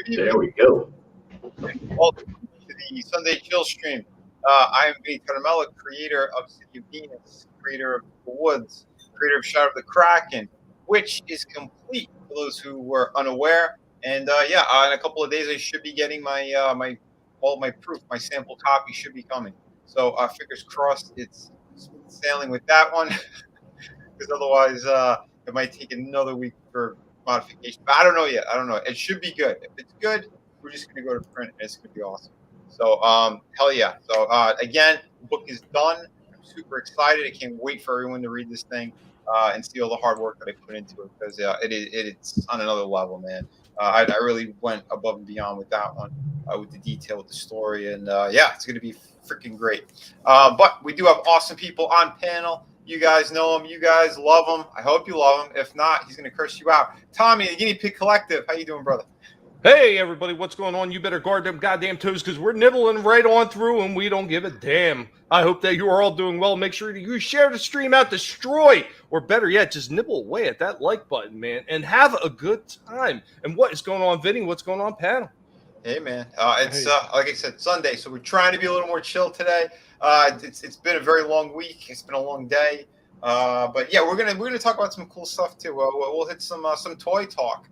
There we go. Welcome to the Sunday Chill stream. I am Vinnie Carmella, creator of City of Venus, creator of The Woods, creator of Shadow of the Kraken, which is complete for those who were unaware. And in a couple of days I should be getting my proof, my sample copy should be coming. So fingers crossed, it's smooth sailing with that one, because otherwise it might take another week for modification. But I don't know yet. I don't know. It should be good. If it's good, we're just going to go to print, and it's going to be awesome. So, hell yeah. So, again, the book is done. I'm super excited. I can't wait for everyone to read this thing and see all the hard work that I put into it, because it's on another level, man. I really went above and beyond with that one, with the detail, with the story, and it's going to be freaking great. But we do have awesome people on panel. You guys know him. You guys love him. I hope you love him. If not, he's going to curse you out. Tommy, the Guinea Pig Collective. How you doing, brother? Hey, everybody. What's going on? You better guard them goddamn toes, because we're nibbling right on through and we don't give a damn. I hope that you are all doing well. Make sure you share the stream out, destroy, or better yet, just nibble away at that like button, man, and have a good time. And what is going on, Vinny? What's going on, panel? Hey, man. It's like I said, Sunday, so we're trying to be a little more chill today. It's been a very long week. It's been a long day. But yeah, we're gonna talk about some cool stuff too. We'll hit some toy talk.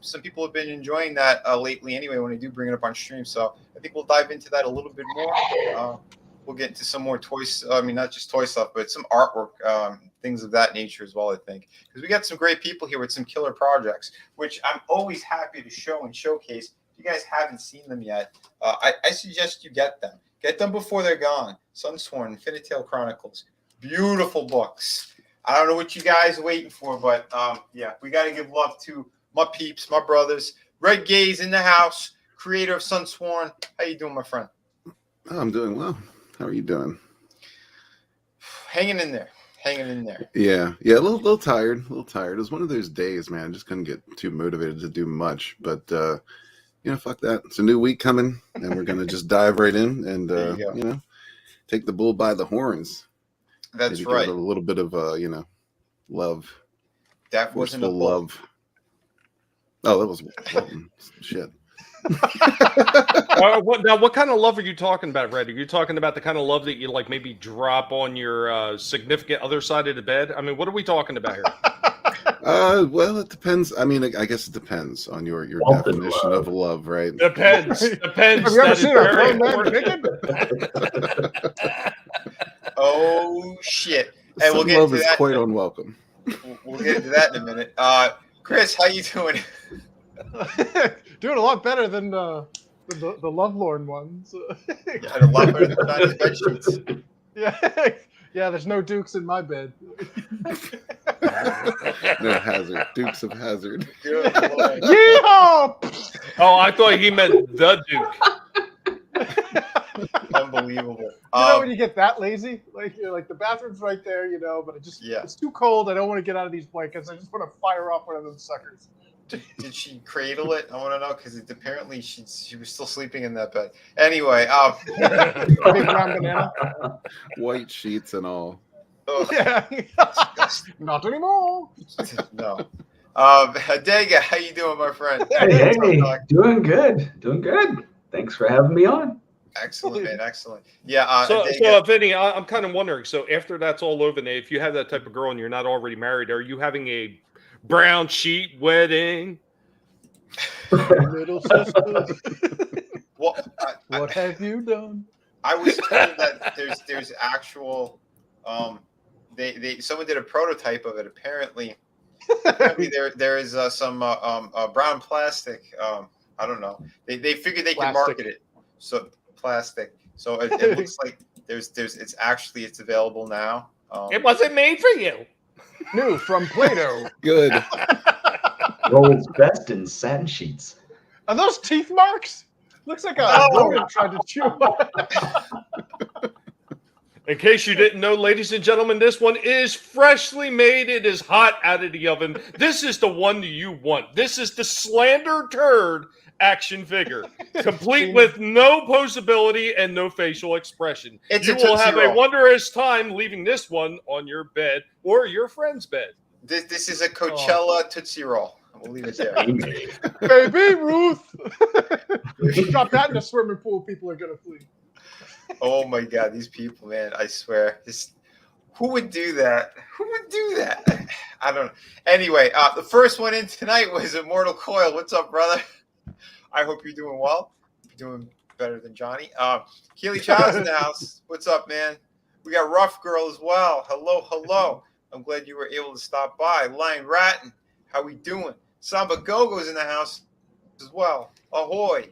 Some people have been enjoying that lately anyway when I do bring it up on stream. So I think we'll dive into that a little bit more. We'll get into some more toys. I mean, not just toy stuff, but some artwork, things of that nature as well, I think. Because we got some great people here with some killer projects, which I'm always happy to show and showcase. If you guys haven't seen them yet, I suggest you get them. Get them before they're gone. Sunsworn, Infinitail Chronicles. Beautiful books. I don't know what you guys are waiting for, but we got to give love to my peeps, my brothers. Red Gaze in the house, creator of Sunsworn. How you doing, my friend? Oh, I'm doing well. How are you doing? Hanging in there. Yeah, a little tired. It was one of those days, man. I just couldn't get too motivated to do much, but fuck that. It's a new week coming, and we're gonna just dive right in and take the bull by the horns. That's maybe right. Give it a little bit of love. That wasn't a love. Oh, that was shit. What kind of love are you talking about, Red? Are you talking about the kind of love that you like maybe drop on your significant other side of the bed? I mean, what are we talking about here? Well, it depends. I mean, I guess it depends on your definition of love, right? Depends. Have you ever seen a grown man naked? Oh shit! Hey, we'll get love is that. Quite unwelcome. We'll get into that in a minute. Chris, how you doing? Doing a lot better than the lovelorn ones. Yeah, a lot better than Chinese bed sheets. Yeah. There's no Dukes in my bed. No Hazard. Dukes of Hazard. Yeehaw! Oh, I thought he meant the Duke. Unbelievable. You know when you get that lazy, like you're like the bathroom's right there, but it's too cold. I don't want to get out of these blankets. I just want to fire off one of those suckers. Did she cradle it? I want to know, because apparently she was still sleeping in that bed. Anyway, big brown banana, white sheets and all. Yeah, not anymore. No. Dega, how you doing, my friend? Hey, doing good. Thanks for having me on. Excellent, man. Excellent. Yeah. So Vinny, I'm kind of wondering. So after that's all over, if you have that type of girl and you're not already married, are you having a brown sheet wedding? Little sister. What have you done? I was told that there's actual someone did a prototype of it. Apparently there is some brown plastic. I don't know. They figured they can market it. So plastic. So it looks like it's available now. It wasn't made for you. New from Play-Doh. Good. World's best in satin sheets. Are those teeth marks? Looks like a rodent tried to chew on. In case you didn't know, ladies and gentlemen, this one is freshly made. It is hot out of the oven. This is the one that you want. This is the Slander Turd action figure, complete with no posability and no facial expression. You will have a wondrous time leaving this one on your bed or your friend's bed. This is a Coachella Tootsie Roll. We'll leave it there. Baby Ruth. If you drop that in a swimming pool, people are gonna flee. Oh my God, these people, man! I swear, who would do that? Who would do that? I don't know. Anyway, the first one in tonight was Immortal Coil. What's up, brother? I hope you're doing well. You're doing better than Johnny. Keely Child's in the house. What's up, man? We got Rough Girl as well. Hello, hello. I'm glad you were able to stop by. Lion Ratton, how we doing? Samba Gogo's in the house as well. Ahoy.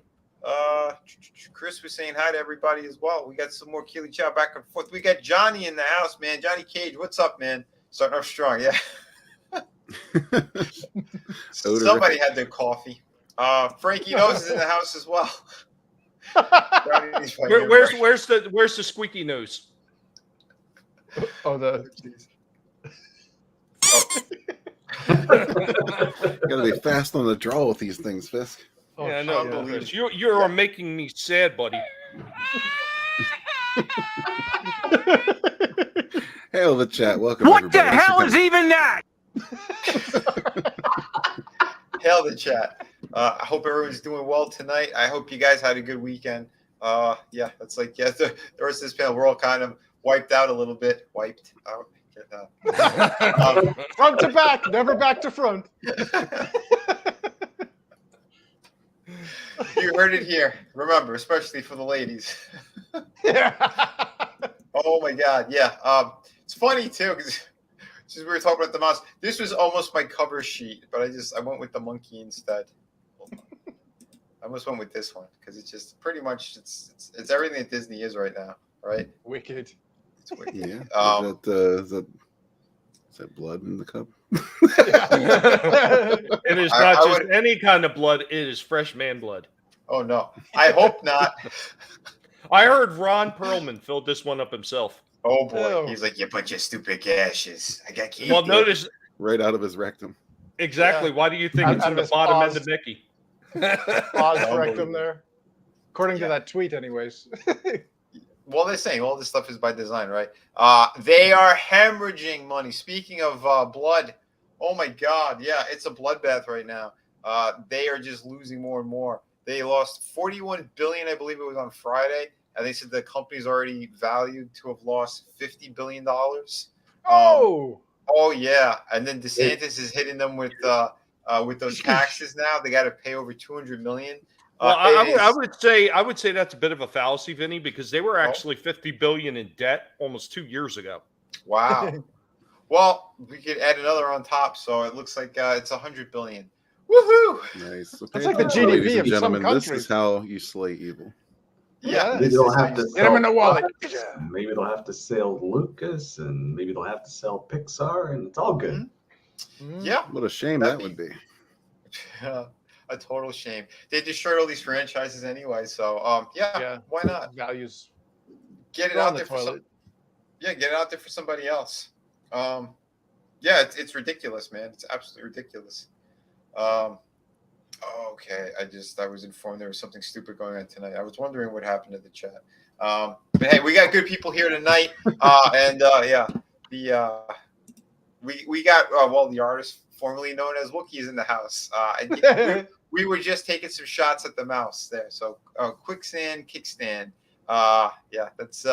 Chris was saying hi to everybody as well. We got some more Keely Chow back and forth. We got Johnny in the house, man. Johnny Cage, what's up, man? Starting off strong, yeah. Somebody had their coffee. Frankie Nose is in the house as well. Where's the squeaky nose? Oh. Gotta be fast on the draw with these things, Fisk. Oh, yeah, I know. Yeah. You are making me sad, buddy. Hail the chat. Welcome. What everybody. the hell is even that? Hail the chat. I hope everyone's doing well tonight. I hope you guys had a good weekend. Yeah, that's like the rest of this panel. We're all kind of wiped out a little bit. Wiped out. Front to back, never back to front. You heard it here. Remember, especially for the ladies. Oh my God, yeah. It's funny too because since we were talking about the mouse, this was almost my cover sheet, but I went with the monkey instead. I almost went with this one because it's just pretty much it's everything that Disney is right now, right? Wicked. It's wicked. Yeah. Is that blood in the cup? It is not just any kind of blood. It is fresh man blood. Oh no! I hope not. I heard Ron Perlman filled this one up himself. Oh boy, he's like, you bunch of stupid gashes. I got candy. Well, notice right out of his rectum. Exactly. Yeah. Why do you think it's in the bottom end of Mickey? Pause rectum there. According to that tweet, anyways. Well, they're saying all this stuff is by design, right? They are hemorrhaging money. Speaking of blood, oh my God, yeah, it's a bloodbath right now. They are just losing more and more. They lost $41 billion, I believe it was on Friday, and they said the company's already valued to have lost $50 billion. Oh yeah, and then DeSantis is hitting them with those taxes now. They got to pay over $200 million. Well, I would say that's a bit of a fallacy, Vinny, because they were actually $50 billion in debt almost 2 years ago. Wow. Well, we could add another on top, so it looks like it's $100 billion. Woohoo! Nice. So that's like the GDP of some countries. This is how you slay evil. Yeah, maybe they'll have to get them in the wallet. Maybe they'll have to sell Lucas, and maybe they'll have to sell Pixar, and it's all good. Mm-hmm. Yeah, what a shame that would be. A total shame. They destroyed all these franchises anyway, so yeah, why not? Values. Get it out there for get it out there for somebody else. Yeah, it's ridiculous, man. It's absolutely ridiculous. Okay, I was informed there was something stupid going on tonight. I was wondering what happened to the chat. But hey, we got good people here tonight, and yeah, we got the artist formerly known as Wookiees in the house. We were just taking some shots at the mouse there. So quicksand kickstand. Yeah, that's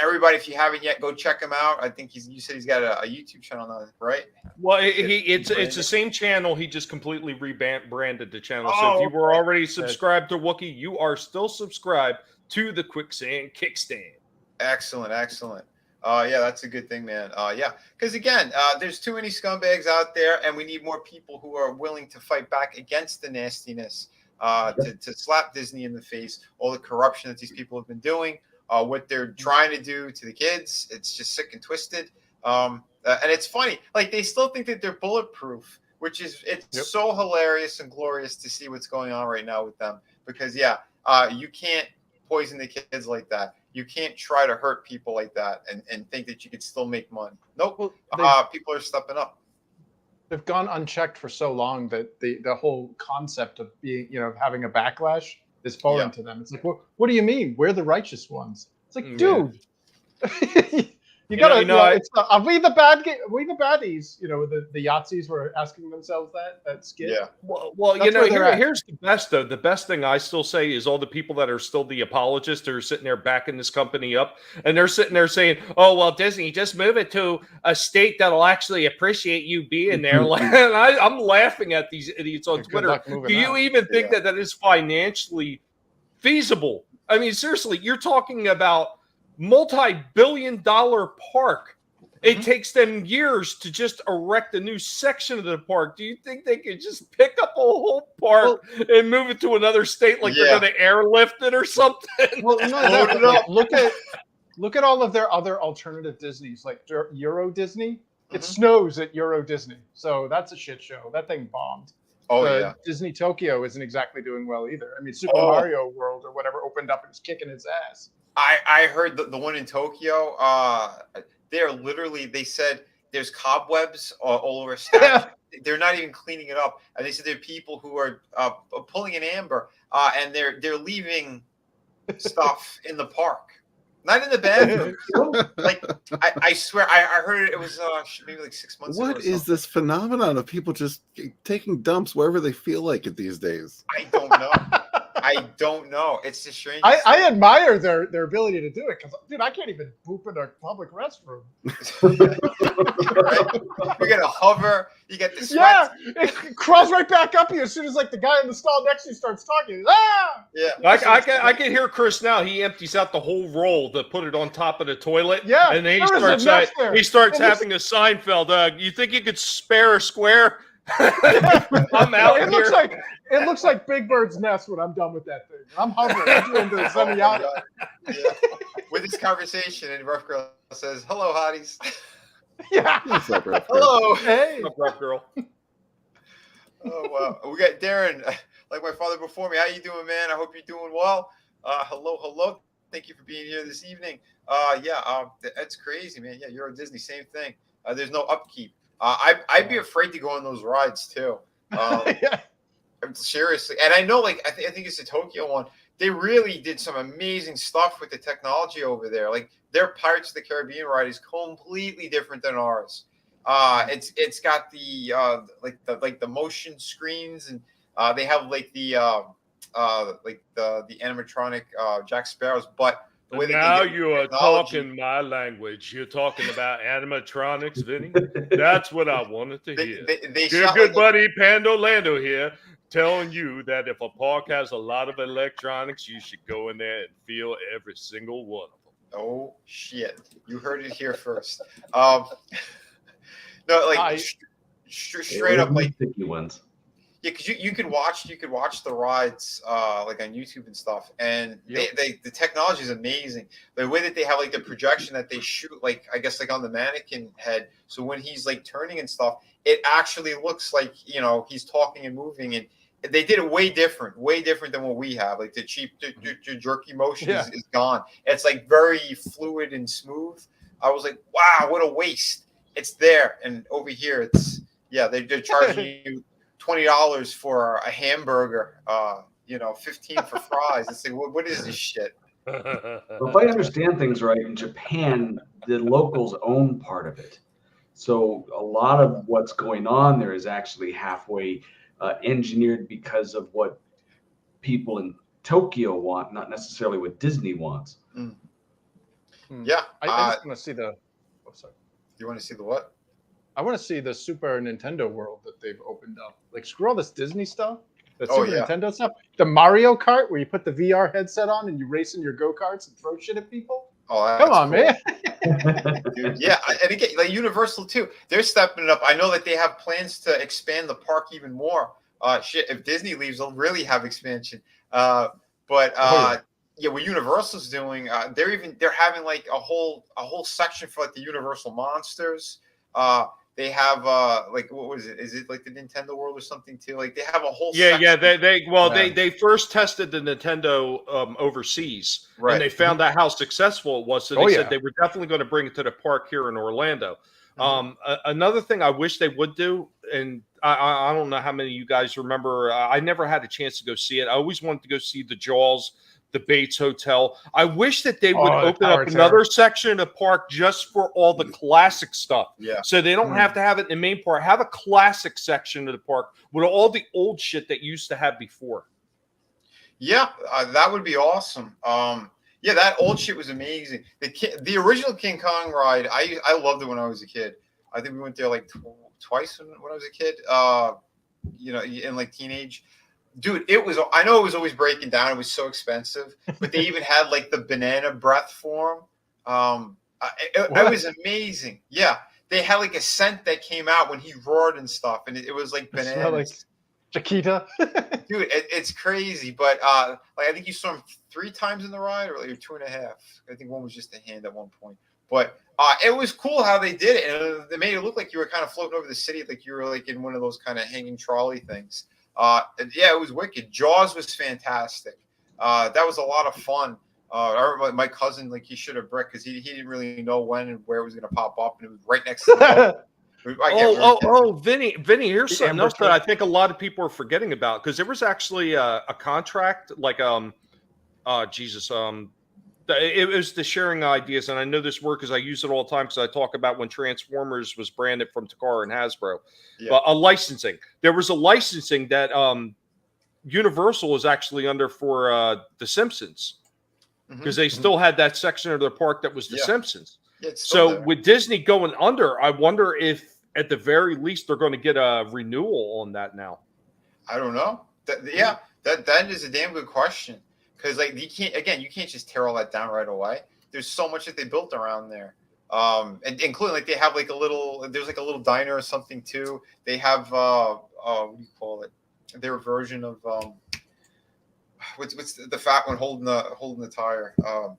everybody. If you haven't yet, go check him out. I think you said he's got a YouTube channel now, right? Well, it's the same channel. He just completely rebranded the channel. So if you were already subscribed to Wookie, you are still subscribed to the Quicksand Kickstand. Excellent. Yeah, that's a good thing, man. Yeah, because again, there's too many scumbags out there, and we need more people who are willing to fight back against the nastiness, to slap Disney in the face, all the corruption that these people have been doing, what they're trying to do to the kids. It's just sick and twisted. And it's funny, like they still think that they're bulletproof, which is so hilarious and glorious to see what's going on right now with them. Because you can't poison the kids like that. You can't try to hurt people like that and think that you could still make money. Nope. Well, people are stepping up. They've gone unchecked for so long that the whole concept of being, having a backlash is foreign to them. It's like, what do you mean? We're the righteous ones. It's like, dude, You gotta, you know, it's are we the baddies? You know, the Yahtzees were asking themselves that skit. Yeah. Well, That's where they're at. here's the best though. The best thing I still say is all the people that are still the apologists are sitting there backing this company up, and they're sitting there saying, "Oh well, Disney, just move it to a state that'll actually appreciate you being there." And I'm laughing at these idiots on Twitter. Do you even think that is financially feasible? I mean, seriously, you're talking about multi-billion-dollar park. It takes them years to just erect a new section of the park. Do you think they could just pick up a whole park and move it to another state like they're going to airlift it or something? Well, no, look at all of their other alternative Disneys, like Euro Disney. It snows at Euro Disney, so that's a shit show. That thing bombed. Disney Tokyo isn't exactly doing well either. I mean, Super Mario World or whatever opened up and was kicking its ass. I heard the one in Tokyo. They're literally, they said there's cobwebs all over statue. They're not even cleaning it up, and they said there are people who are pulling an amber, and they're leaving stuff in the park, not in the bathroom. Like I swear, I heard it was maybe like 6 months ago. What is this phenomenon of people just taking dumps wherever they feel like it these days? I don't know. I don't know. It's just strange. I admire their ability to do it because, dude, I can't even poop in a public restroom. Right? You got to hover. You get the sweat. Yeah, it crawls right back up you as soon as like the guy in the stall next to you starts talking. Yeah. I can hear Chris now. He empties out the whole roll to put it on top of the toilet. Yeah, and then he starts having a Seinfeld. You think you could spare a square? I'm out here. It looks like Big Bird's nest when I'm done with that thing. I'm hovering. I'm doing the semi-yacht. With this conversation, and Rough Girl says, "Hello, hotties." Yeah. What's up, Rough Girl? Hello. Hey. What's up, Rough Girl? Oh wow. We got Darren, like my father before me. How you doing, man? I hope you're doing well. Hello. Thank you for being here this evening. That's crazy, man. Yeah, Euro Disney, same thing. There's no upkeep. I'd be afraid to go on those rides too. Seriously, and I know, like I think it's the Tokyo one. They really did some amazing stuff with the technology over there. Like their Pirates of the Caribbean ride is completely different than ours. It's got the the motion screens, and they have like the animatronic Jack Sparrows, but now you are talking my language. You're talking about animatronics, Vinny. That's what I wanted to hear. Your good buddy Pandolando here telling you that if a park has a lot of electronics, you should go in there and feel every single one of them. Oh, shit. You heard it here first. No, like straight up, like sticky ones. Yeah, because you could watch the rides like on YouTube and stuff, and the technology is amazing. The way that they have like the projection that they shoot, like I guess like on the mannequin head, so when he's like turning and stuff, it actually looks like he's talking and moving, and they did it way different than what we have. Like the cheap jerky motion is gone. It's like very fluid and smooth. I was like, wow, what a waste. It's there, and over here it's they're charging you $20 for a hamburger, 15 for fries. It's like, what is this shit? Well, if I understand things right, in Japan, the locals own part of it. So a lot of what's going on there is actually halfway engineered because of what people in Tokyo want, not necessarily what Disney wants. Mm. Yeah. I just want to see the... Oh, sorry. You want to see the what? I want to see the Super Nintendo world that they've opened up. Like, screw all this Disney stuff. The Super Nintendo stuff. The Mario Kart, where you put the VR headset on and you race in your go-karts and throw shit at people. Oh, come on, man. Dude, yeah, and again, like Universal too, they're stepping it up. I know that they have plans to expand the park even more. If Disney leaves, they'll really have expansion. What Universal's doing, they're having like a whole section for like the Universal monsters. They have what was it? Is it like the Nintendo World or something too? Like they have a whole section. They first tested the Nintendo overseas, and they found out how successful it was. So they said they were definitely going to bring it to the park here in Orlando. Another thing I wish they would do, and I don't know how many of you guys remember, I never had a chance to go see it. I always wanted to go see the Jaws the Bates Hotel. I wish that they would the open Tower up of another Terror. section of the park just for all the classic stuff. Yeah. So they don't have to have it in the main park. Have a classic section of the park with all the old shit that you used to have before. Yeah, that would be awesome. Yeah, that old shit was amazing. The original King Kong ride, I loved it when I was a kid. I think we went there like twice when I was a kid. You know, in like teenage. Dude, it was. I know it was always breaking down. It was so expensive, but they even had like the banana breath form. It was amazing. Yeah, they had like a scent that came out when he roared and stuff, and it was like bananas. Smell like Chiquita. Dude, it's crazy. But like I think you saw him 3 times in the ride, or like 2.5. I think one was just a hand at one point. But it was cool how they did it, and they made it look like you were kind of floating over the city, like you were like in one of those kind of hanging trolley things. Yeah, it was wicked. Jaws was fantastic. That was a lot of fun. I remember my cousin, like he should have brick because he didn't really know when and where it was going to pop up, and it was right next to the boat. Vinny, here's something else that I think a lot of people are forgetting about, because there was actually a contract, like it was the sharing ideas, and I know this word because I use it all the time because I talk about when Transformers was branded from Takara and Hasbro. Yeah. But a licensing. There was a licensing that Universal was actually under for The Simpsons, because they still had that section of their park that was The Simpsons. Yeah, it's So still there. with Disney going under, I wonder if at the very least they're going to get a renewal on that now. I don't know. That is a damn good question. Because like you can't just tear all that down right away. There's so much that they built around there, and including like they have like there's like a little diner or something too. They have what do you call it? Their version of what's the fat one holding the tire? I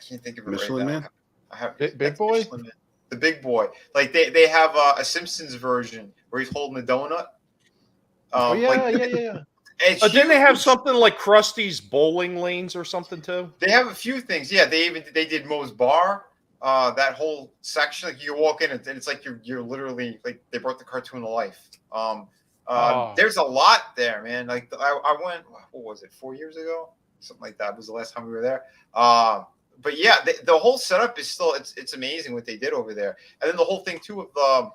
can't think of it Michelin right now. Man? I have Big Boy. The Big Boy. Like they have a Simpsons version where he's holding a donut. Yeah. Didn't they have something like Krusty's bowling lanes or something too? They have a few things. Yeah, they did Moe's Bar. That whole section, like you walk in and it's like you're literally like they brought the cartoon to life. There's a lot there, man. Like I went, what was it, 4 years ago? Something like that was the last time we were there. But yeah, the whole setup is still it's amazing what they did over there. And then the whole thing too of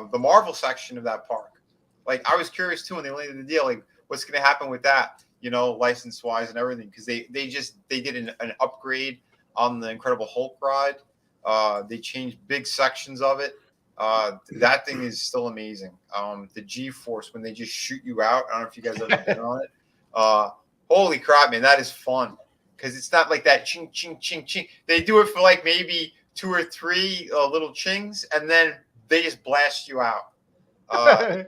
the Marvel section of that park. Like I was curious too when they landed the deal, like what's going to happen with that, you know, license wise and everything, because they did an upgrade on the Incredible Hulk ride. They changed big sections of it. That thing is still amazing. The G-Force when they just shoot you out. I don't know if you guys ever been on it. Holy crap, man, that is fun because it's not like that ching ching ching ching. They do it for like maybe 2 or 3 little chings, and then they just blast you out.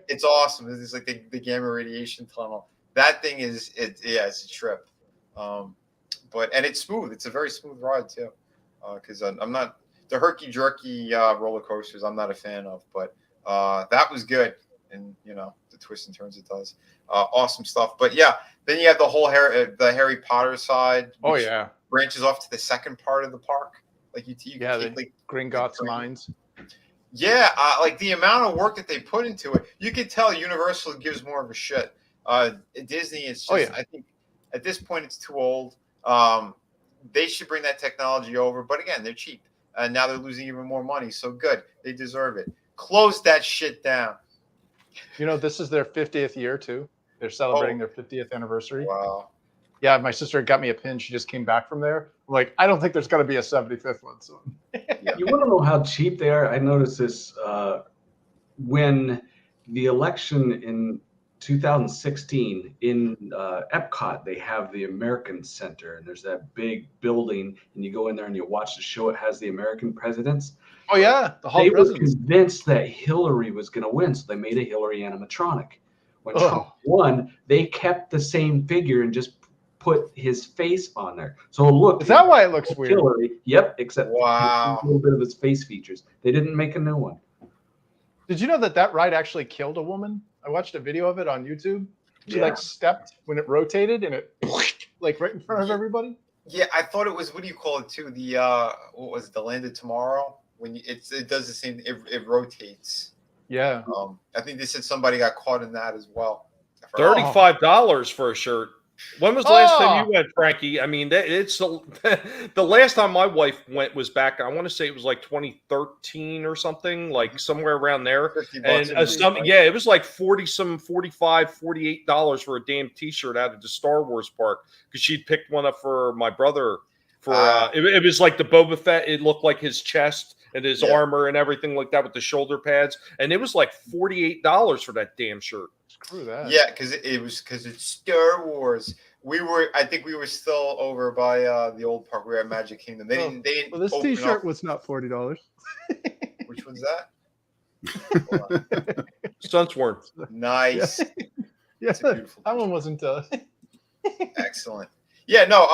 It's awesome. It's like the gamma radiation tunnel. That thing it's a trip. But it's smooth. It's a very smooth ride too. Because I'm not the herky jerky roller coasters. I'm not a fan of, but that was good. And you know the twists and turns it does. Awesome stuff. But yeah, then you have the whole Harry Potter side. Oh yeah, branches off to the second part of the park. Like you take like Gringotts Mines. Yeah, like the amount of work that they put into it, you could tell Universal gives more of a shit. Disney is just, I think at this point it's too old. They should bring that technology over, but again, they're cheap. And now they're losing even more money. So good. They deserve it. Close that shit down. You know, this is their 50th year too. They're celebrating their 50th anniversary. Wow. Yeah, my sister got me a pin. She just came back from there. I'm like, I don't think there's going to be a 75th one soon. You want to know how cheap they are? I noticed this when the election in 2016 in Epcot, they have the American Center, and there's that big building, and you go in there and you watch the show. It has the American presidents. Oh yeah, they were convinced that Hillary was going to win, so they made a Hillary animatronic. When Trump won, they kept the same figure and just put his face on there. So look, is that why it looks weird? Hillary, yep, except wow, a little bit of his face features. They didn't make a new one. Did you know that ride actually killed a woman? I watched a video of it on YouTube. She like stepped when it rotated and it like right in front of everybody. Yeah, I thought it was, what do you call it too? The what was it, the Land of Tomorrow? When it does the same, it rotates. Yeah. I think they said somebody got caught in that as well. $35 for a shirt. When was the last time you went, Frankie? I mean, it's the last time my wife went was back. I want to say it was like 2013 or something, like somewhere around there. $50 And yeah, it was like $48 for a damn T-shirt out of the Star Wars park because she'd picked one up for my brother. For it was like the Boba Fett. It looked like his chest and his armor and everything like that with the shoulder pads, and it was like $48 for that damn shirt. Screw that. Yeah, because it's Star Wars. I think we were still over by the old park. We were at Magic Kingdom. They didn't. Well, this T-shirt was not $40. Which one's that? Sunsworn. Nice. Yeah, that one wasn't. Excellent. Yeah, no.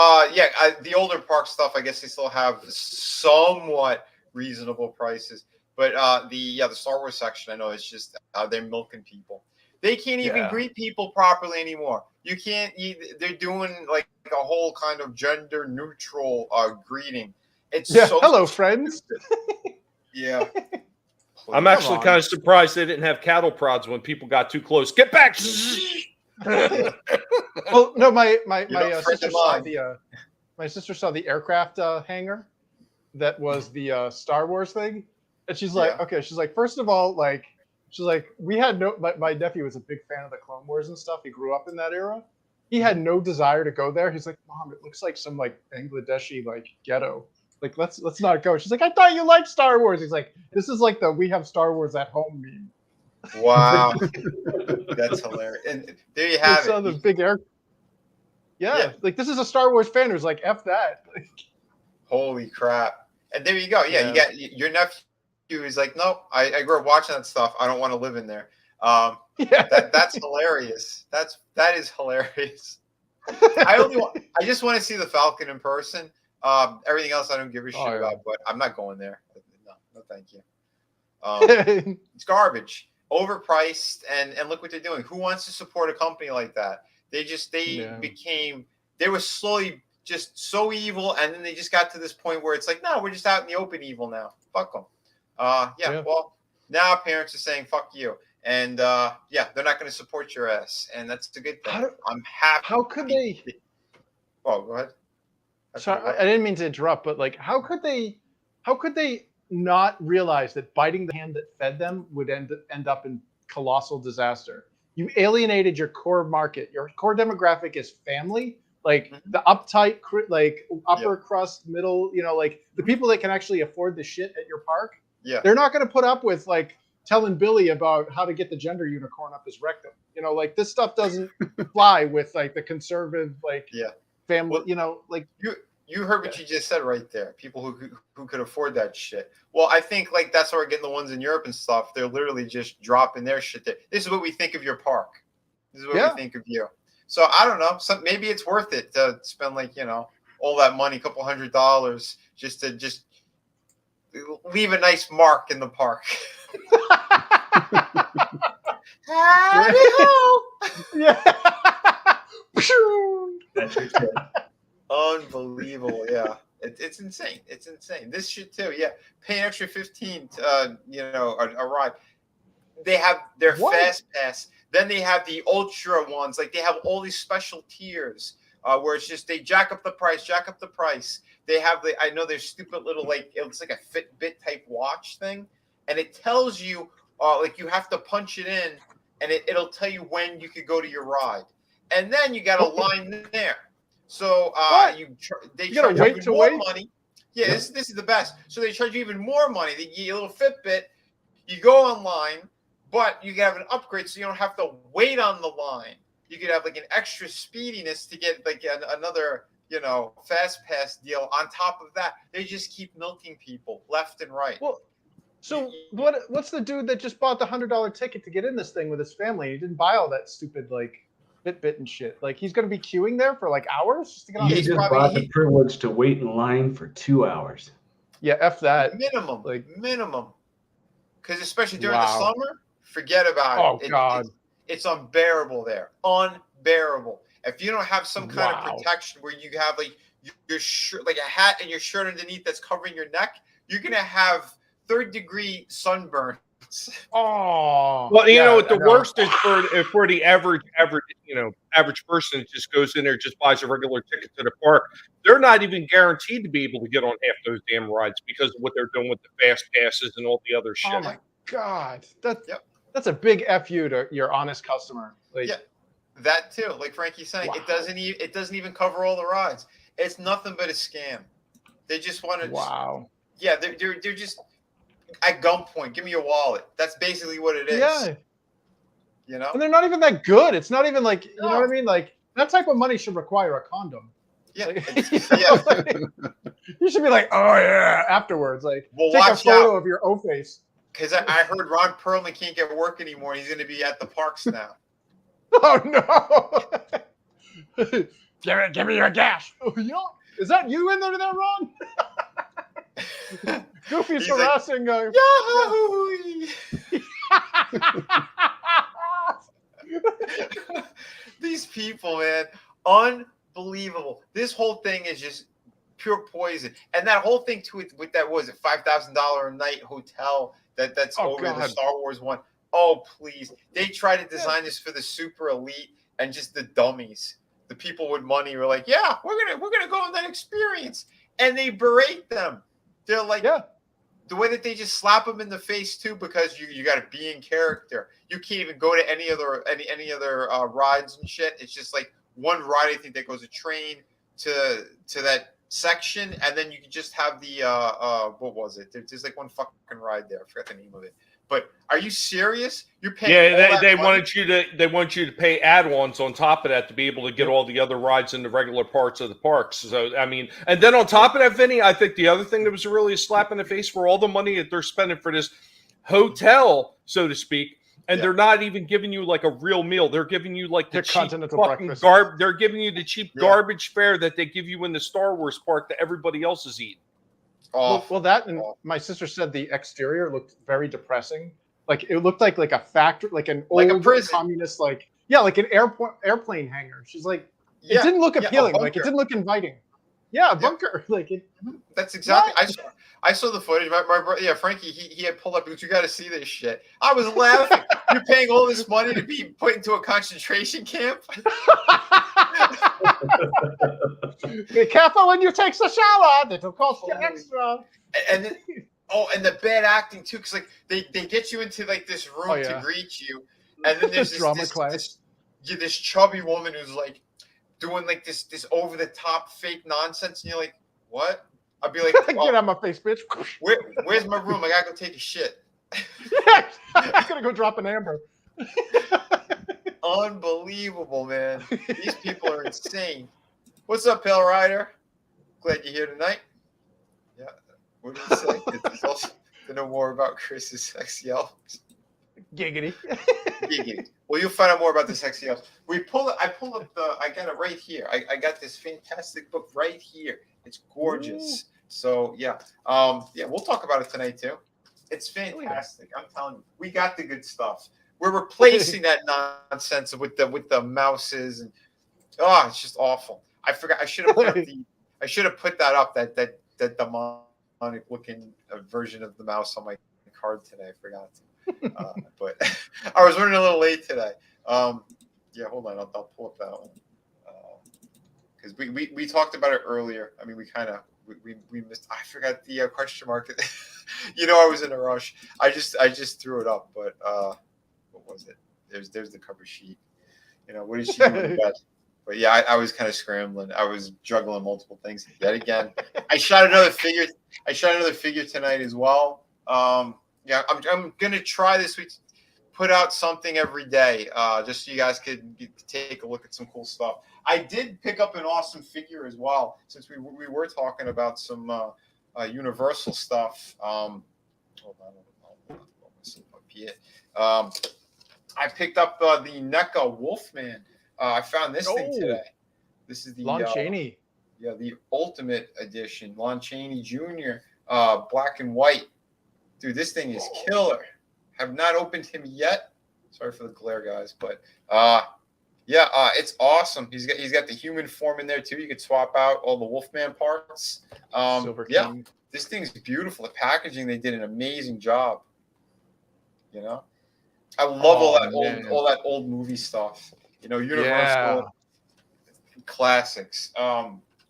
The older park stuff. I guess they still have somewhat reasonable prices, but the Star Wars section, I know it's just they're milking people. They can't even greet people properly anymore. You can't. They're doing like a whole kind of gender neutral greeting. It's so hello, friends. Yeah. I'm actually kind of surprised they didn't have cattle prods when people got too close. Get back! Well, no, my sister saw the aircraft hangar that was the Star Wars thing, and she's like, okay, she's like, first of all, like. She's like, we had no. My nephew was a big fan of the Clone Wars and stuff. He grew up in that era. He had no desire to go there. He's like, Mom, it looks like some like Bangladeshi like ghetto. Like, let's not go. She's like, I thought you liked Star Wars. He's like, this is like the we have Star Wars at home meme. Wow, that's hilarious. And there you have it. The big air. Yeah, like this is a Star Wars fan who's like, F that. Holy crap! And there you go. Yeah, you got your nephew. He's like, nope. I grew up watching that stuff. I don't want to live in there. That's hilarious. That is hilarious. I just want to see the Falcon in person. Everything else I don't give a shit about. But I'm not going there. No, thank you. It's garbage, overpriced, and look what they're doing. Who wants to support a company like that? They were slowly just so evil, and then they just got to this point where it's like, no, we're just out in the open evil now. Fuck them. Well, now parents are saying fuck you, and they're not going to support your ass, and that's a good thing. I'm happy. How could they? Oh, go ahead. Sorry, I didn't mean to interrupt, but like, how could they not realize that biting the hand that fed them would end up in colossal disaster? You alienated your core market. Your core demographic is family. Like the uptight, like upper crust, middle, like the people that can actually afford the shit at your park. Yeah, they're not going to put up with like telling Billy about how to get the gender unicorn up his rectum. Like this stuff doesn't fly with like the conservative family. Well, like you heard what you just said right there. People who could afford that shit. Well, I think like that's why we're getting the ones in Europe and stuff. They're literally just dropping their shit there. This is what we think of your park. This is what we think of you. So I don't know. Maybe it's worth it to spend like all that money, a couple $100, just to leave a nice mark in the park. Unbelievable. Yeah, it's insane. It's insane. This shit too. Yeah, pay an extra $15 to a ride. They have their fast pass. Then they have the ultra ones. Like they have all these special tiers where it's just they jack up the price. They have I know their stupid little like it's like a Fitbit type watch thing, and it tells you like you have to punch it in, and it'll tell you when you could go to your ride, and then you got a line there. So they charge you even more money. Yeah, this is the best. So they charge you even more money. They give you a little Fitbit. You go online, but you can have an upgrade, so you don't have to wait on the line. You could have like an extra speediness to get like another fast pass deal on top of that. They just keep milking people left and right. Well, so what's the dude that just bought the $100 ticket to get in this thing with his family? He didn't buy all that stupid like Fitbit and shit. Like he's going to be queuing there for like hours just to get on. He just bought the privilege to wait in line for 2 hours. Yeah, F that. Minimum. Because especially during the summer, forget about it. Oh God. It's unbearable there. Unbearable. If you don't have some kind of protection where you have like your shirt, like a hat and your shirt underneath that's covering your neck, you're gonna have third-degree sunburn Oh, Well, you know yeah, what the I know. worst is for the average average person that just goes in there, just buys a regular ticket to the park. They're not even guaranteed to be able to get on half those damn rides because of what they're doing with the fast passes and all the other shit. Oh my god, Yep. that's a big fu to your honest customer. Like, Yeah, that too. Like Frankie's saying, Wow. it doesn't even cover all the rides. It's nothing but a scam. They just want to. wow. Yeah, they're just at gunpoint. Give me your wallet. That's basically what it is. Yeah, You know. and they're not even that good. It's not even like, you know No. what I mean? Like, that type of money should require a condom. Yeah. Like, Yeah. like, you should be like, oh yeah, afterwards. Like, Well, take a watch photo out. of your O face. Because I heard Ron Perlman can't get work anymore. He's going to be at the parks now. Oh no! give me your dash. Oh, you know, is that you in there, Ron? Goofy's He's like, harassing. These people, man, unbelievable. This whole thing is just pure poison. And that whole thing too, with that was it $5,000 a night hotel that's over the Star Wars one. Oh please! They try to design this for the super elite and just the dummies. The people with money were like, "Yeah, we're gonna go on that experience," and they berate them. They're like, yeah. The way that they just slap them in the face too, because you got to be in character. You can't even go to any other rides and shit. It's just like one ride. I think that goes a train to that section, and then you can just have the what was it? There's like one fucking ride there. I forgot the name of it. But are you serious? You're paying. Yeah, they want you to pay add-ons on top of that to be able to get all the other rides in the regular parts of the parks. So I mean, and then on top of that, Vinny, I think the other thing that was really a slap in the face for all the money that they're spending for this hotel, so to speak, and they're not even giving you like a real meal. They're giving you like the cheap continental breakfast. They're giving you the cheap garbage fare that they give you in the Star Wars park that everybody else is eating. Well, that and my sister said the exterior looked very depressing. Like it looked like a factory, like an old communist, like an airplane hangar. She's like, it didn't look appealing. Like it didn't look inviting. Yeah, a bunker. Like it. That's exactly. I saw the footage. My brother, Frankie, he had pulled up because you got to see this shit. I was laughing. You're paying all this money to be put into a concentration camp. Be careful when you take the shower. It'll cost you extra. And then, and the bad acting too, because like they get you into like this room to greet you, and then there's this chubby woman who's like doing like this over the top fake nonsense, and you're like, what? I'd be like, get out of my face, bitch. Where's my room? I gotta go take a shit. I'm gonna go drop an amber. Unbelievable, man. These people are insane. What's up, Pale Rider? Glad you're here tonight. Yeah. What did he say? It's also to know more about Chris's sexy elves. Giggity. Giggity. Well, you'll find out more about the sexy elves. I got it right here. I got this fantastic book right here. It's gorgeous. Ooh. So we'll talk about it tonight too. It's fantastic. I'm telling you, we got the good stuff. We're replacing that nonsense with the mouses and it's just awful. I forgot. I should have put that up. That demonic looking version of the mouse on my card today. I forgot to. But I was running a little late today. Hold on. I'll pull up that one because we talked about it earlier. I mean, we missed. I forgot the question mark. I was in a rush. I just threw it up, but what was it? There's the cover sheet. What did she do best? But yeah, I was kind of scrambling. I was juggling multiple things yet again. I shot another figure tonight as well. I'm gonna try this week put out something every day, just so you guys could take a look at some cool stuff. I did pick up an awesome figure as well, since we were talking about some Universal stuff. Hold on, up here. I picked up the NECA Wolfman. I found this thing today. This is the Lon Chaney. The Ultimate Edition, Lon Chaney Jr. Black and white. Dude, this thing is killer. Have not opened him yet. Sorry for the glare, guys, but it's awesome. He's got the human form in there too. You could swap out all the Wolfman parts. Silver King. This thing's beautiful. The packaging, they did an amazing job. You know, I love man. all that old movie stuff. You know, Universal Yeah. classics.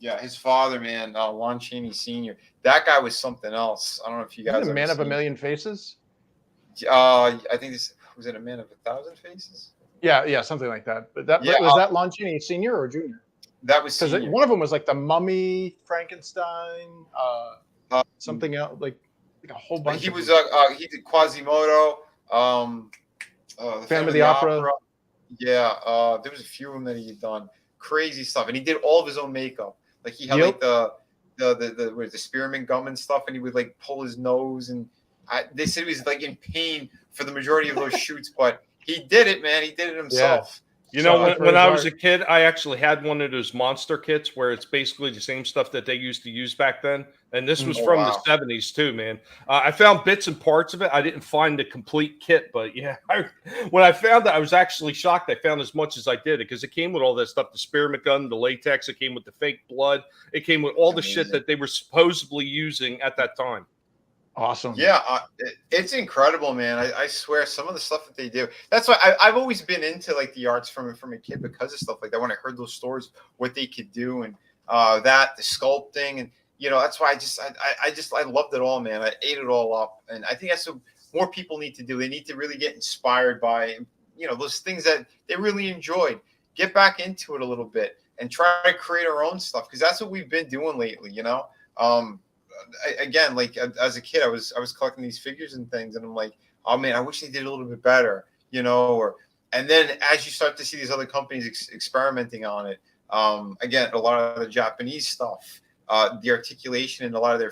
Yeah, his father, man, Lon Chaney Sr. That guy was something else. I don't know if you Isn't guys it ever Man of a seen. Million Faces? I think this was it. A Man of a Thousand Faces. Yeah, something like that. But Yeah, was that Lon Chaney Senior or Junior? that was Because Senior. one of them was like the Mummy, Frankenstein, Uh, something else, like a whole bunch. he of was them. he did Quasimodo. The Phantom of the Opera. Yeah, there was a few of them that he had done crazy stuff, and he did all of his own makeup. Like he had Yep. like the spearmint gum and stuff, and he would like pull his nose, and they said he was like in pain for the majority of those shoots, but he did it, man. He did it himself. You know, Sorry for when his I was a art. kid, I actually had one of those monster kits where it's basically the same stuff that they used to use back then. And this was Oh, from wow. the 70s too, man. I found bits and parts of it. I didn't find the complete kit, but yeah, when I found it, I was actually shocked I found as much as I did because it came with all that stuff, the spearmint gun, the latex, it came with the fake blood. It came with all the shit Amazing. that they were supposedly using at that time. Awesome. Yeah, it's incredible, man. I swear, some of the stuff that they do. That's why I've always been into like the arts from a kid because of stuff like that. When I heard those stories, what they could do, and the sculpting, and you know, that's why I loved it all, man. I ate it all up, and I think that's what more people need to do. They need to really get inspired by, you know, those things that they really enjoyed. Get back into it a little bit and try to create our own stuff because that's what we've been doing lately. You know. Again, like as a kid, I was collecting these figures and things, and I'm like, oh man, I wish they did a little bit better, you know. And then as you start to see these other companies experimenting on it, again, a lot of the Japanese stuff, the articulation in a lot of their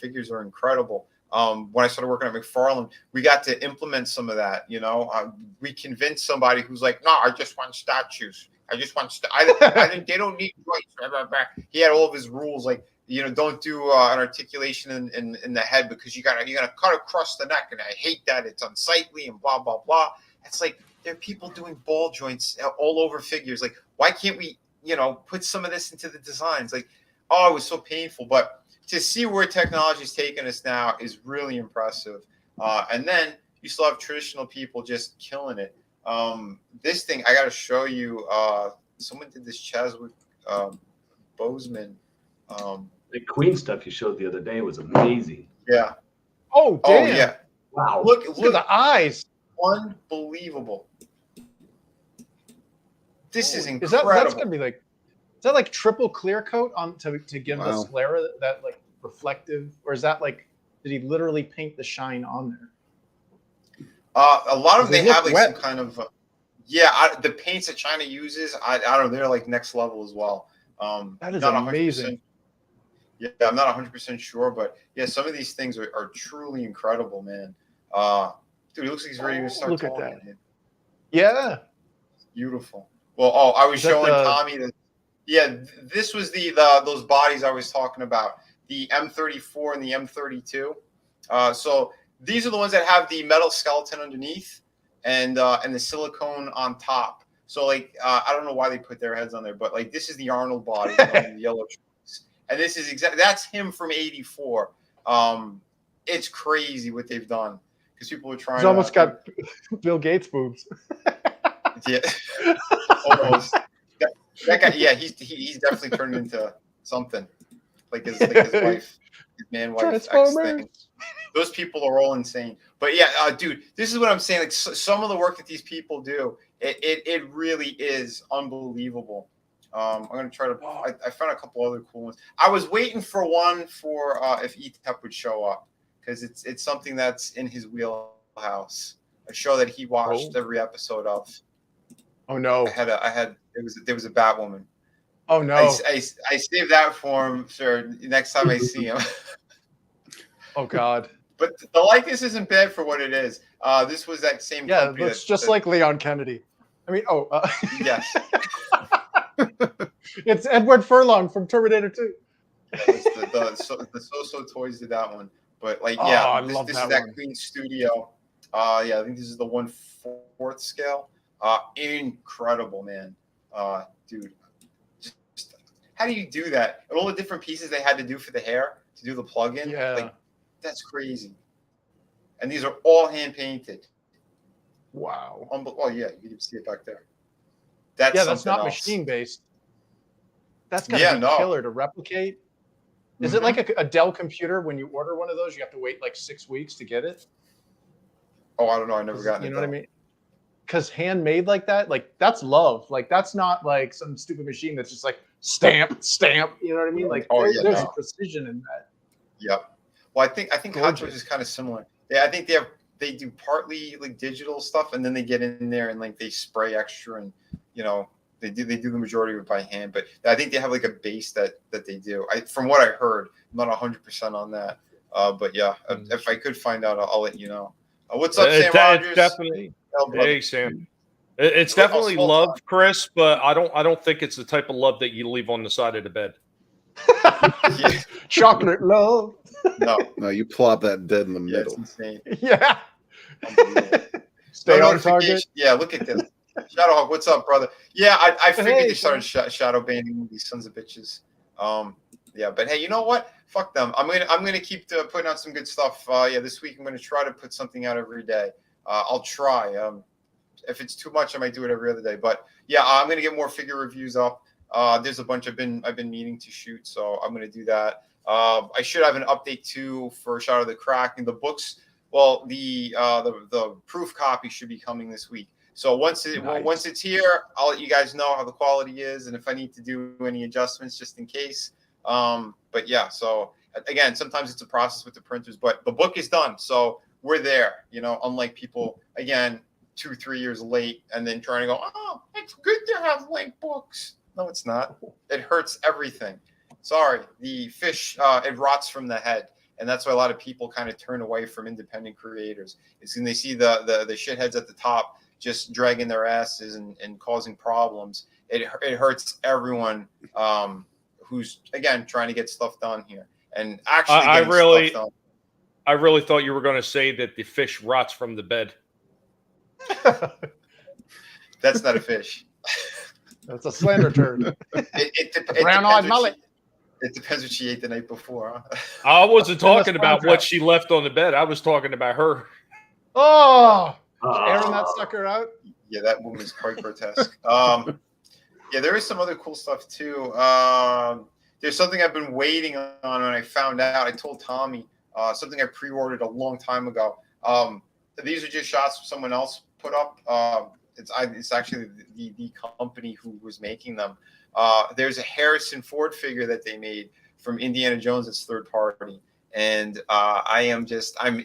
figures are incredible. When I started working at McFarlane, we got to implement some of that. You know, we convinced somebody who's like, no, I just want statues. I just want. I think they don't need joints. Blah, blah, blah. He had all of his rules, like, you know, don't do an articulation in the head because you gotta cut across the neck, and I hate that. It's unsightly and blah blah blah. It's like there are people doing ball joints all over figures. Like, why can't we, you know, put some of this into the designs? Like, oh, it was so painful, but to see where technology is taking us now is really impressive. And then you still have traditional people just killing it. This thing I got to show you. Someone did this Chadwick Boseman. The Queen stuff you showed the other day was amazing. Yeah. Oh, damn. Oh yeah. Wow. Look at the eyes. Unbelievable. This is Is incredible. that's gonna be like, is that like triple clear coat on to give the Wow. sclera that like reflective, or is that like, did he literally paint the shine on there? A lot of them, They they have look like some wet. kind of the paints that China uses. I don't know. They're like next level as well. That is not 100%. amazing. Yeah, I'm not 100% sure, but yeah, some of these things are truly incredible, man. Dude, it looks like he's ready to start Look at talking. that. Man. Yeah. Beautiful. Well, I was Is that showing the- Tommy that. Yeah, this was those bodies I was talking about, the M34 and the M32. So these are the ones that have the metal skeleton underneath and the silicone on top. So like I don't know why they put their heads on there, but like this is the Arnold body on the yellow trunks, and this is that's him from '84. It's crazy what they've done because people are trying. He's almost got Bill Gates boobs. Yeah, almost. That guy, yeah, he's definitely turned into something like his wife, his man wife ex thing. Those people are all insane. But yeah, dude, this is what I'm saying. Like some of the work that these people do, it really is unbelievable. I'm gonna try to. I found a couple other cool ones. I was waiting for one for if ETEP would show up because it's something that's in his wheelhouse. A show that he watched every episode of. Oh no! There was a Batwoman. Oh no! I saved that for him, sir. Next time I see him. Oh god! But the likeness isn't bad for what it is. This was that same. Yeah, it looks just like Leon Kennedy. I mean, yes. It's Edward Furlong from Terminator 2. Yeah, the So Toys did that one, but like yeah, this is that Queen Studio. Yeah, I think this is the 1/4 scale. Incredible, man. Dude, just how do you do that? And all the different pieces they had to do for the hair to do the plug-in. Yeah, like, that's crazy. And these are all hand painted. Wow. Oh yeah, you can see it back there. That's That's not else. machine based. That's gotta be killer to replicate. Is it like a Dell computer? When you order one of those, you have to wait like 6 weeks to get it? Oh, I don't know. I never got it. You know what I mean? Because handmade like that, like that's love. Like that's not like some stupid machine that's just like stamp. You know what I mean? Like there's precision in that. Yep. Well, I think Hot Toys is kind of similar. I think they do partly like digital stuff, and then they get in there and like they spray extra, and they do the majority of it by hand. But I think they have like a base that they do. From what I heard, I'm not 100% on that. But yeah, if I could find out, I'll let you know. What's up, Sam Rogers? Definitely. Hey, Sam. It's definitely love, Chris, but I don't think it's the type of love that you leave on the side of the bed. Chocolate love. No, you plop that dead in the middle. It's insane. Yeah. Stay on target. Yeah, look at this. Shadowhawk, what's up, brother? Yeah, I figured they started shadow banning these sons of bitches. Yeah, but hey, you know what? Fuck them. I'm gonna keep putting out some good stuff. This week I'm gonna try to put something out every day. I'll try. If it's too much, I might do it every other day. But yeah, I'm gonna get more figure reviews up. There's a bunch I've been meaning to shoot, so I'm gonna do that. I should have an update too for Shadow of the Kraken. The books, well, the proof copy should be coming this week. So once it's here, I'll let you guys know how the quality is and if I need to do any adjustments just in case. But yeah, so again, sometimes it's a process with the printers, but the book is done, so we're there. Unlike people, again, 2-3 years late and then trying to go, oh, it's good to have link books. No, it's not. It hurts everything. Sorry, the fish, it rots from the head. And that's why a lot of people kind of turn away from independent creators. It's when they see the shitheads at the top just dragging their asses and causing problems. It hurts everyone who's, again, trying to get stuff done here. And actually stuff done. I really thought you were going to say that the fish rots from the bed. That's not a fish. That's a slender turd. Brown-eyed mullet. It depends what she ate the night before. Huh? I wasn't talking about what she left on the bed. I was talking about her. Oh, airing that sucker out. Yeah, that woman is quite grotesque. Yeah, there is some other cool stuff too. There's something I've been waiting on, and I found out. I told Tommy something I pre-ordered a long time ago. These are just shots someone else put up. It's actually the company who was making them. There's a Harrison Ford figure that they made from Indiana Jones that's third party. And I'm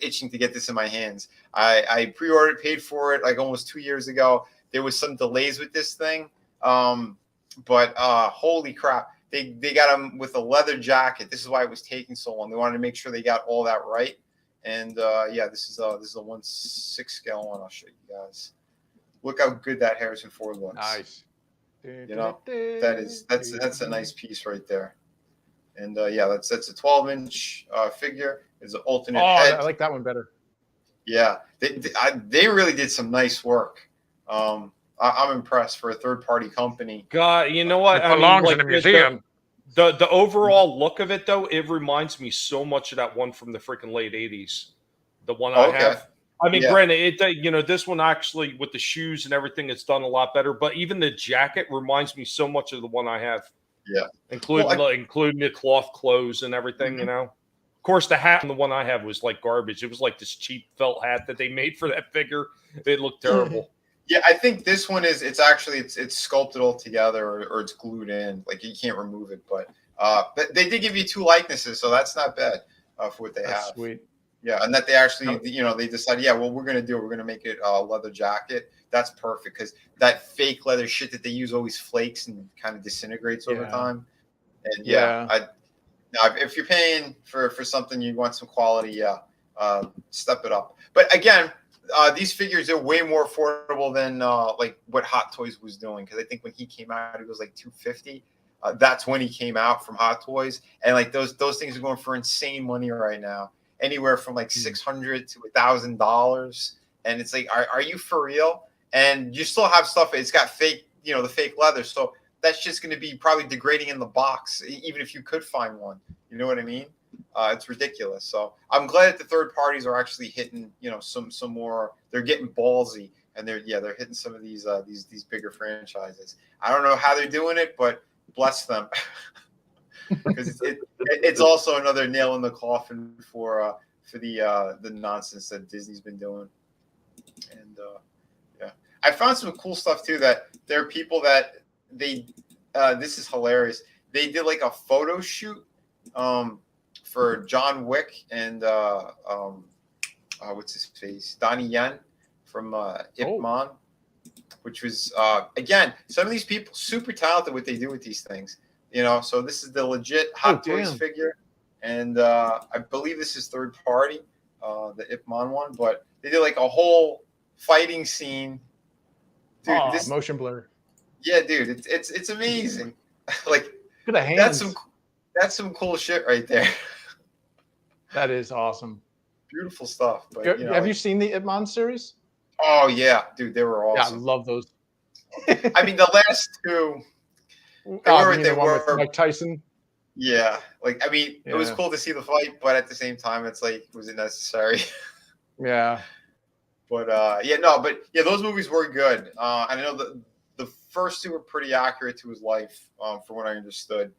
itching to get this in my hands. I pre-ordered, paid for it like almost 2 years ago. There was some delays with this thing. But holy crap. They got him with a leather jacket. This is why it was taking so long. They wanted to make sure they got all that right. And this is a 1/6 scale one. I'll show you guys. Look how good that Harrison Ford looks. Nice. That's a nice piece right there. And that's a 12-inch figure. It's an alternate head. I like that one better. Yeah, they really did some nice work. I'm impressed for a third-party company. God, you know what? It belongs in a museum. The overall look of it, though, it reminds me so much of that one from the freaking late 80s. The one I have. I mean, granted, this one actually with the shoes and everything, it's done a lot better. But even the jacket reminds me so much of the one I have. Yeah, including the cloth clothes and everything. Mm-hmm. Of course, the hat on the one I have was like garbage. It was like this cheap felt hat that they made for that figure. It looked terrible. Yeah, I think this one is. It's actually it's sculpted all together, or it's glued in. Like you can't remove it. But they did give you 2 likenesses, so that's not bad for what they have. Sweet. Yeah, and that they actually, they decided, we're going to make it a leather jacket. That's perfect because that fake leather shit that they use always flakes and kind of disintegrates over time. And if you're paying for something, you want some quality, step it up. But again, these figures are way more affordable than like what Hot Toys was doing, because I think when he came out, it was like $250. That's when he came out from Hot Toys, and like those things are going for insane money right now. Anywhere from like $600 to $1,000, and it's like, are you for real? And you still have stuff. It's got fake, the fake leather, so that's just going to be probably degrading in the box, even if you could find one. You know what I mean? It's ridiculous. So I'm glad that the third parties are actually hitting, some more. They're getting ballsy, and they're hitting some of these bigger franchises. I don't know how they're doing it, but bless them, because it's also another nail in the coffin for the nonsense that Disney's been doing. And I found some cool stuff too. That there are people that this is hilarious. They did like a photo shoot for John Wick and what's his face, Donnie Yen from Ip Man, which was again, some of these people super talented what they do with these things. So this is the legit Hot Toys figure, and I believe this is third party, the Ip Man one, but they did like a whole fighting scene. Dude, this motion blur. Yeah, dude, it's amazing. Like, look at the hands. That's some cool shit right there. That is awesome. Beautiful stuff. But have you seen the Ip Man series? Oh yeah, dude, they were awesome. Yeah, I love those. I mean, the last two. The one with Mike Tyson. Yeah, like I mean, it was cool to see the fight, but at the same time, it's like, was it necessary? Yeah. But those movies were good. I know the first two were pretty accurate to his life, from what I understood.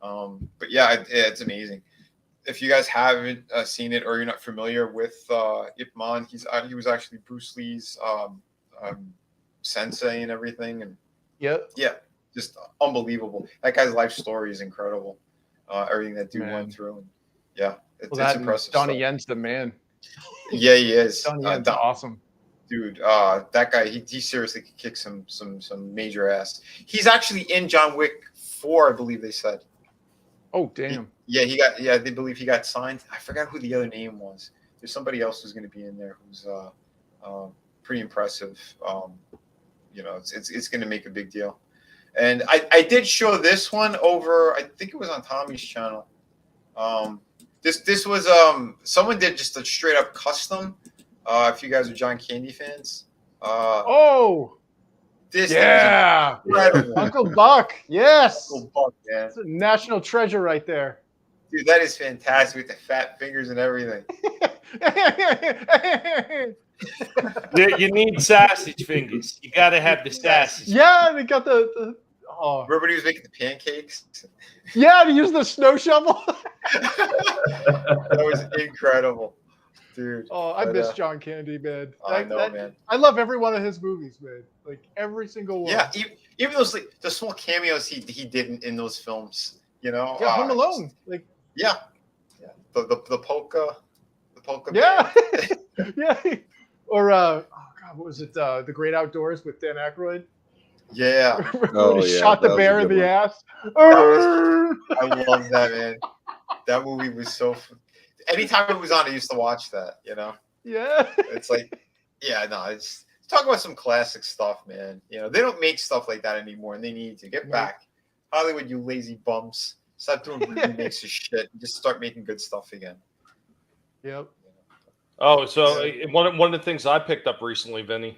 But yeah, it's amazing. If you guys haven't seen it or you're not familiar with Ip Man, he was actually Bruce Lee's sensei and everything, and yeah, just unbelievable. That guy's life story is incredible. Everything that dude went through, and it's impressive. Donnie Yen's the man. Yeah, he is. Donnie Yen's awesome. Dude, that guy, he seriously could kick some major ass. He's actually in John Wick 4, I believe they said. Oh, damn. They believe he got signed. I forgot who the other name was. There's somebody else who's going to be in there who's pretty impressive. It's going to make a big deal. And I did show this one over, I think it was on Tommy's channel. This was someone did just a straight up custom. If you guys are John Candy fans. This Uncle Buck, yes. Uncle Buck, man. It's a national treasure right there. Dude, that is fantastic with the fat fingers and everything. You need sausage fingers. You got to have the sausage. Yeah, they got the Remember when he was making the pancakes? Yeah, to use the snow shovel. That was incredible. Dude. Oh, I miss John Candy, man. I know, man. I love every one of his movies, man. Like every single one. Yeah, even those like the small cameos he did in those films. Yeah, Home Alone. Like the polka. Yeah, yeah. Or what was it? The Great Outdoors with Dan Aykroyd. Yeah. When he shot the bear in the ass. I love that, man. That movie was so. Anytime it was on, I used to watch that. Yeah. It's like, it's talk about some classic stuff, man. They don't make stuff like that anymore, and they need to get back. Hollywood, you lazy bums, stop doing remakes of shit and just start making good stuff again. Yep. Oh, so one of the things I picked up recently, Vinny.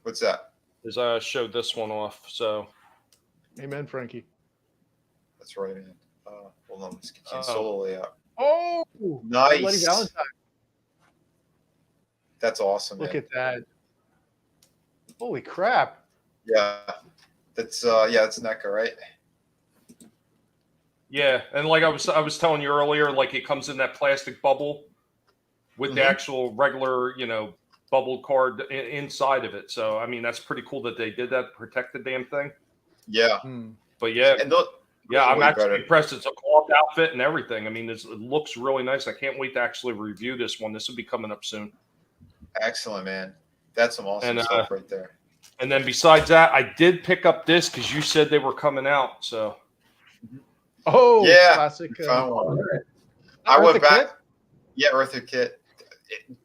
What's that? Is I showed this one off. So, amen, Frankie. That's right, man. Hold on, let's get you solo layout. Oh, nice. Bloody Valentine. That's awesome. Look man. at that. Holy crap. Yeah. That's it's NECA, right? Yeah, and like I was telling you earlier, like it comes in that plastic bubble with the actual regular, bubble card inside of it. So I mean that's pretty cool that they did that to protect the damn thing. Yeah. But yeah. And I'm actually impressed. It's a cloth outfit and everything. I mean, it looks really nice. I can't wait to actually review this one. This will be coming up soon. Excellent, man. That's some awesome stuff right there. And then besides that, I did pick up this because you said they were coming out. So. Oh, yeah. Classic. I went back. Yeah, Eartha Kitt.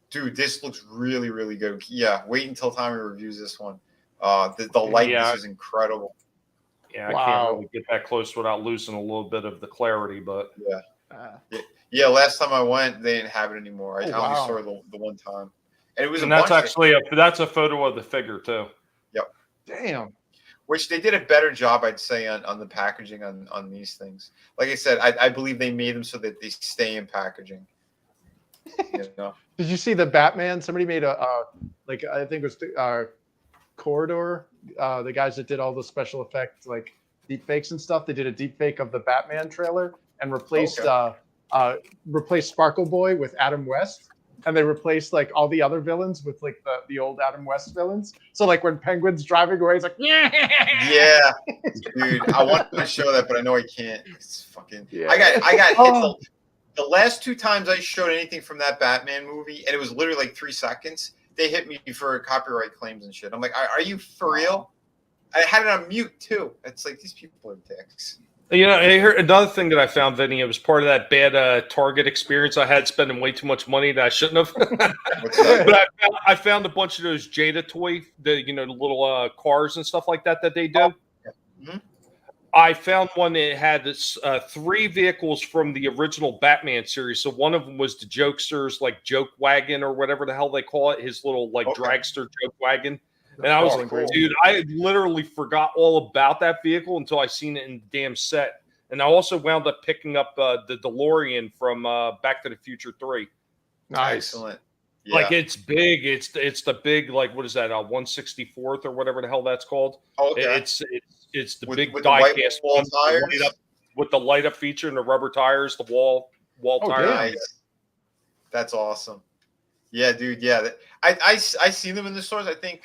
Dude, this looks really, really good. Yeah, wait until Tommy reviews this one. The likeness is incredible. Yeah, I can't really get that close without losing a little bit of the clarity, but yeah. Last time I went, they didn't have it anymore. I only saw it the one time, and it was. And that's actually that's a photo of the figure too. Yep. Damn. Which they did a better job, I'd say, on the packaging on these things. Like I said, I believe they made them so that they stay in packaging. You know? Did you see the Batman? Somebody made a like I think it was Corridor, the guys that did all the special effects like deep fakes and stuff. They did a deep fake of the Batman trailer and replaced Sparkle Boy with Adam West, and they replaced like all the other villains with like the old Adam West villains. So like when Penguin's driving away, he's like, yeah, dude. I want to show that, but I know I can't. It's fucking. Yeah. I got Oh. hit the last 2 times I showed anything from that Batman movie, and it was literally like 3 seconds. They hit me for copyright claims and shit. I'm like, are you for real? I had it on mute too. It's like these people are dicks. You know, I heard another thing that I found, Vinny. It was part of that bad Target experience I had, spending way too much money that I shouldn't have. What's that? But I found a bunch of those Jada toy, the little cars and stuff like that they do. Mm-hmm. I found one that had this 3 vehicles from the original Batman series. So one of them was the Jokester's like joke wagon or whatever the hell they call it, his little like dragster joke wagon. And I was like, dude, I literally forgot all about that vehicle until I seen it in the damn set. And I also wound up picking up the DeLorean from Back to the Future 3. Nice. Excellent. Yeah. Like it's big. It's the big, like, what is that? 164th or whatever the hell that's called. Okay. It's the With big the die white cast wall one tires? with the light up feature and the rubber tires, the wall tires. Nice. That's awesome. Yeah, dude. Yeah, I see them in the stores. I think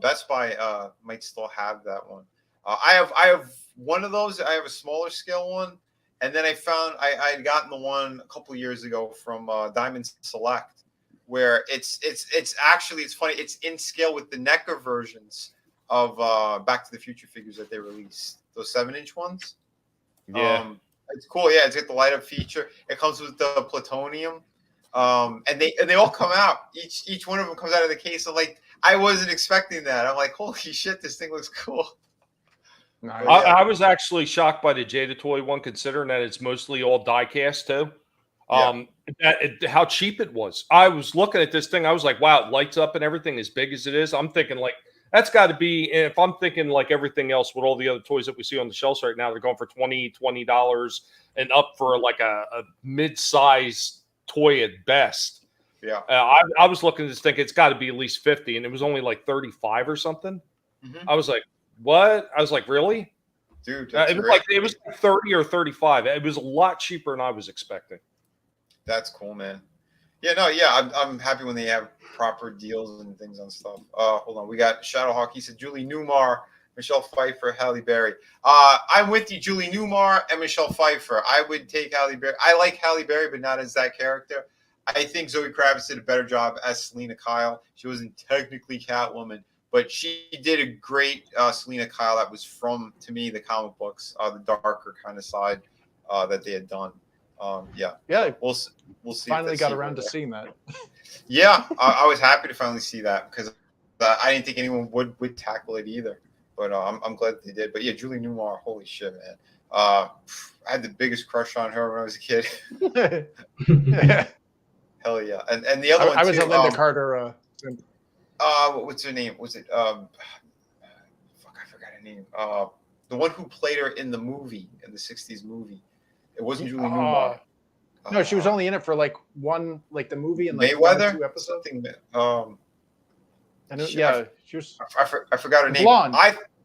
Best Buy might still have that one. I have one of those. I have a smaller scale one, and then I found I had gotten the one a couple of years ago from Diamond Select, where it's actually, it's funny. It's in scale with the NECA versions of Back to the Future figures that they released. Those 7-inch ones. Yeah. It's cool. Yeah, it's got the light up feature. It comes with the plutonium. And they all come out. Each one of them comes out of the case. I'm like, I wasn't expecting that. I'm like, holy shit, this thing looks cool. Nice. I was actually shocked by the Jada toy one, considering that it's mostly all die cast too. How cheap it was. I was looking at this thing. I was like, wow, it lights up and everything as big as it is. I'm thinking like that's got to be. If I'm thinking like everything else with all the other toys that we see on the shelves right now, they're going for $20 and up for like a mid-size toy at best. Yeah. I was looking at this thing. It's got to be at least 50, and it was only like 35 or something. Mm-hmm. I was like, what? I was like, really? Dude, it was like 30 or 35. It was a lot cheaper than I was expecting. That's cool, man. Yeah, no, yeah, I'm happy when they have proper deals and things on stuff. Hold on, we got Shadowhawk. He said Julie Newmar, Michelle Pfeiffer, Halle Berry. I'm with you, Julie Newmar and Michelle Pfeiffer. I would take Halle Berry. I like Halle Berry, but not as that character. I think Zoe Kravitz did a better job as Selena Kyle. She wasn't technically Catwoman, but she did a great Selena Kyle that was from, to me, the comic books, the darker kind of side that they had done. Yeah, we'll see. Finally got around to seeing that. Yeah, I was happy to finally see that because I didn't think anyone would tackle it either. But I'm glad they did. But yeah, Julie Newmar, holy shit, man! I had the biggest crush on her when I was a kid. Yeah. Hell yeah! And the other one I was too, a Linda Carter. What's her name? Was it fuck? I forgot her name. The one who played her in the movie, in the '60s movie. It wasn't Julie Newmar. No, she was only in it for like one, like the movie and like Mayweather. 2 episodes. She was. I forgot her name. Blonde.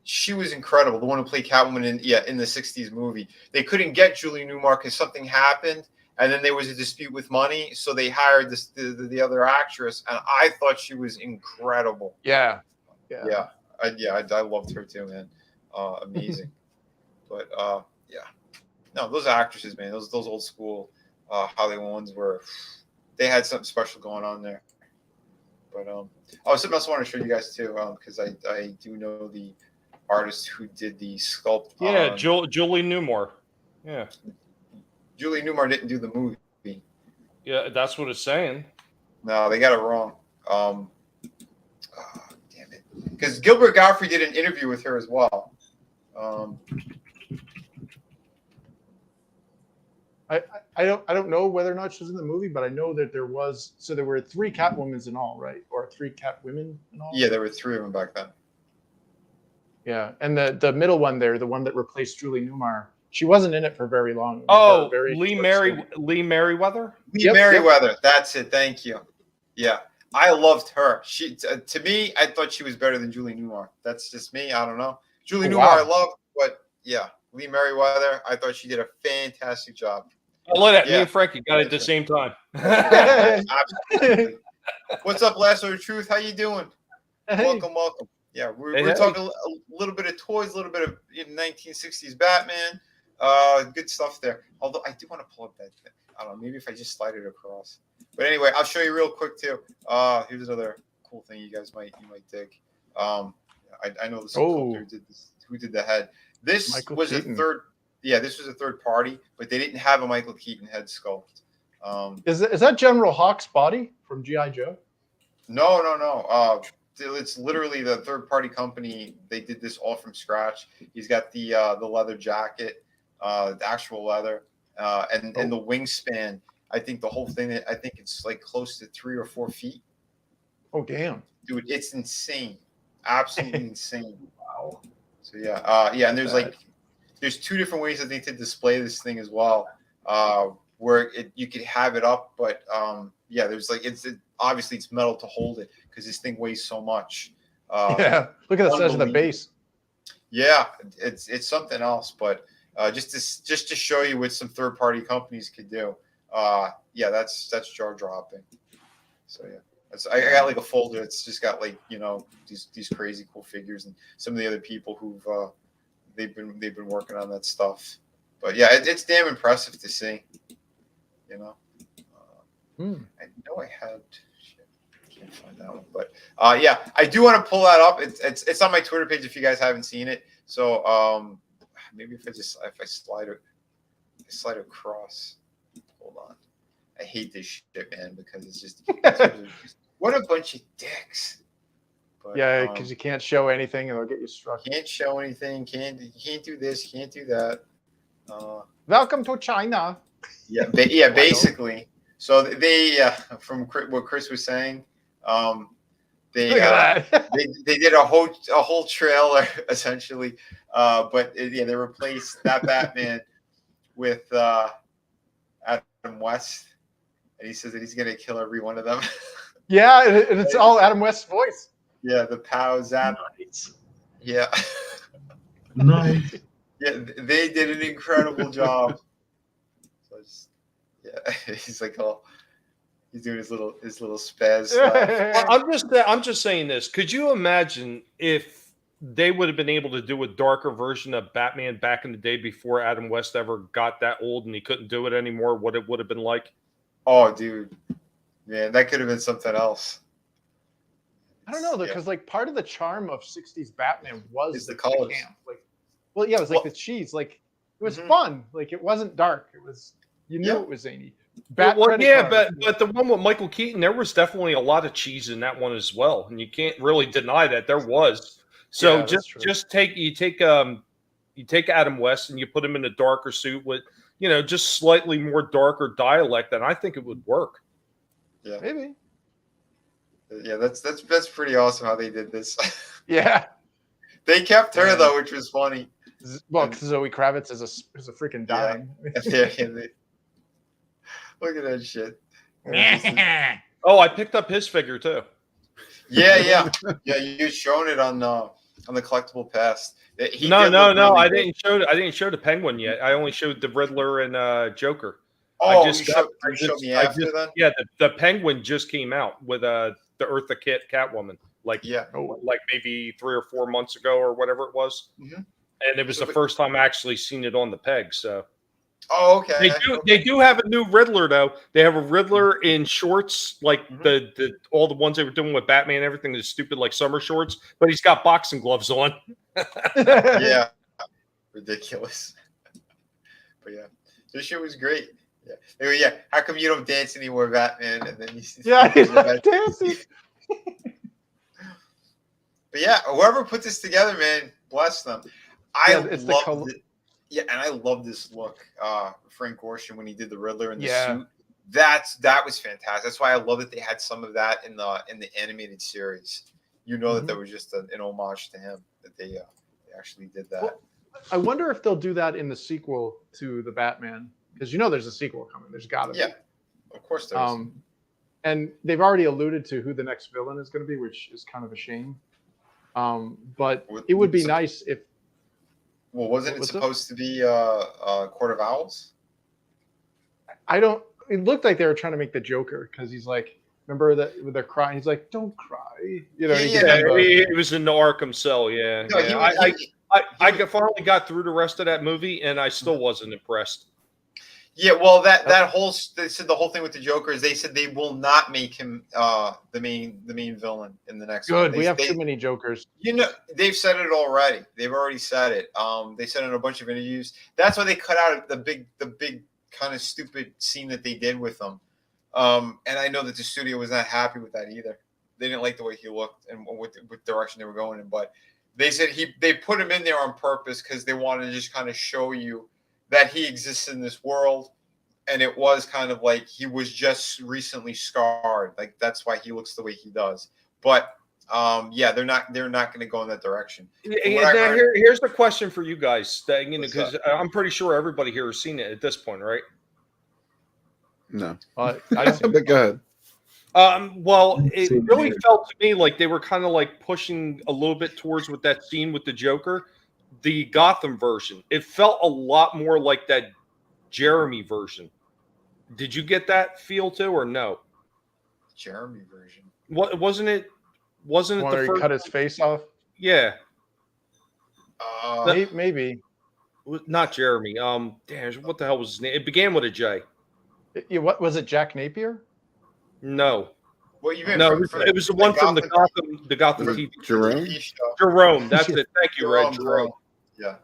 She was incredible. The one who played Catwoman in the '60s movie. They couldn't get Julie Newmar because something happened, and then there was a dispute with money, so they hired the other actress, and I thought she was incredible. Yeah. I loved her too, man. Amazing. But yeah. No, those actresses, man, those old school Hollywood ones they had something special going on there. But something else I want to show you guys too, because I do know the artist who did the sculpt. Yeah, Julie Newmar. Yeah, Julie Newmar didn't do the movie. Yeah, that's what it's saying. No, they got it wrong. Damn it, because Gilbert Gottfried did an interview with her as well. I don't know whether or not she was in the movie, but I know that there were 3 Catwomans in all, right? Or 3 Catwomen in all? Yeah, there were 3 of them back then. Yeah, and the middle one there, the one that replaced Julie Newmar, She wasn't in it for very long. Oh, Very Lee short Merriweather. Lee Yep, Merriweather. That's it. Thank you. Yeah, I loved her. She to me, I thought she was better than Julie Newmar. That's just me. I don't know. Julie Newmar, wow. I loved, but yeah, Lee Merriweather, I thought she did a fantastic job. I love that. Me Yeah. and Frankie got it at the same time. Absolutely. What's up, Lasso of Truth? How you doing? Hey. Welcome, welcome. Yeah, we're Hey. talking a little bit of toys, a little bit of 1960s Batman. Good stuff there. Although I do want to pull up that thing. I don't know, maybe if I just slide it across. But anyway, I'll show you real quick too. Here's another cool thing you might dig. I know the sculptor who did the head. This Michael was Keaton. a third. Yeah, this was a third party, but they didn't have a Michael Keaton head sculpt. Is that General Hawk's body from G.I. Joe? No. It's literally the third party company. They did this all from scratch. He's got the leather jacket, the actual leather, and the wingspan. I think the whole thing. I think it's like close to 3 or 4 feet. Oh damn, dude, it's insane, absolutely insane. Wow. So yeah, and there's 2 different ways I think to display this thing as well. Where you could have it up, but there's obviously it's metal to hold it because this thing weighs so much. Yeah, look at the size of the base. Yeah, it's something else, but just to show you what some third party companies could do. That's jaw dropping. So yeah, I got like a folder. It's just got like these crazy cool figures and some of the other people who've they've been working on that stuff. But yeah, it's damn impressive to see. I know I had. Shit, I can't find that one, but I do want to pull that up. It's on my Twitter page if you guys haven't seen it. So maybe if I slide it across. Hold on. I hate this shit, man, because it's just what a bunch of dicks. But, yeah, because you can't show anything and they'll get you struck. Can't show anything. Can't do this. Can't do that. Welcome to China. Yeah, basically. So they, from what Chris was saying, they did a whole trailer essentially, but they replaced that Batman with Adam West, and he says that he's gonna kill every one of them. Yeah, and it's all Adam West's voice. Yeah, the Pow Zap. Nice. Yeah. Nice. Yeah, they did an incredible job. So he's like, he's doing his little spaz stuff. Well, I'm just saying this. Could you imagine if they would have been able to do a darker version of Batman back in the day before Adam West ever got that old and he couldn't do it anymore? What it would have been like? Oh, dude, man, that could have been something else. I don't know, because like part of the charm of '60s Batman was the colors. Camp. It was like the cheese. Like it was fun. Like it wasn't dark. It was knew it was zany. But the one with Michael Keaton, there was definitely a lot of cheese in that one as well, and you can't really deny that there was. So just take Adam West and you put him in a darker suit with just slightly more darker dialect, and I think it would work. Yeah, maybe. Yeah, that's pretty awesome how they did this. Yeah, they kept her though, which was funny. Well, because Zoe Kravitz is a freaking dime. Yeah. Look at that shit. Oh, I picked up his figure too. Yeah. You've shown it on the collectible past. No. I didn't show the Penguin yet. I only showed the Riddler and Joker. Oh, you showed me after then? Yeah, the Penguin just came out with the Eartha Kitt Catwoman, like maybe 3 or 4 months ago or whatever it was. Mm-hmm. And it was the first time I actually seen it on the peg. So, okay. They do have a new Riddler though. They have a Riddler in shorts, like all the ones they were doing with Batman. Everything is stupid, like summer shorts, but he's got boxing gloves on. Yeah, ridiculous. But yeah, this shit was great. Yeah. Anyway, yeah. How come you don't dance anymore, Batman? And then he's not dancing. But yeah, whoever put this together, man, bless them. I love it. Yeah, and I love this look. Frank Gorshin when he did the Riddler in the suit. That was fantastic. That's why I love that they had some of that in the animated series. That there was just an homage to him that they actually did that. I wonder if they'll do that in the sequel to the Batman, because there's a sequel coming. There's got to be. Yeah, of course there is. And they've already alluded to who the next villain is going to be, which is kind of a shame. But it would be nice if. Well, wasn't it supposed to be Court of Owls? I don't. It looked like they were trying to make the Joker because he's like, remember that they're crying. He's like, "Don't cry," He was in the Arkham cell. Yeah, no, yeah. I finally got through the rest of that movie, and I still wasn't impressed. Yeah, well, they said the whole thing with the Joker is they said they will not make him the main villain in the next one. Good, we have too many Jokers. They've said it already. They've already said it. They said in a bunch of interviews. That's why they cut out the big kind of stupid scene that they did with him. And I know that the studio was not happy with that either. They didn't like the way he looked and what direction they were going in. But they said they put him in there on purpose because they wanted to just kind of show you that he exists in this world. And it was kind of like he was just recently scarred. Like that's why he looks the way he does. But they're not going to go in that direction. Here's the question for you guys, because I'm pretty sure everybody here has seen it at this point, right? No, but go ahead. Well, it really felt to me like they were kind of like pushing a little bit towards with that scene with the Joker, the Gotham version. It felt a lot more like that Jeremy version. Did you get that feel too, or no? Jeremy version. What wasn't it? Wasn't it the first? He cut his face off? Yeah. Maybe. Not Jeremy. Damn, what the hell was his name? It began with a J. What was it? Jack Napier? No. What you meant? No, it was the one from the Gotham TV. Jerome. That's it. Thank you, Red. Jerome. Yeah.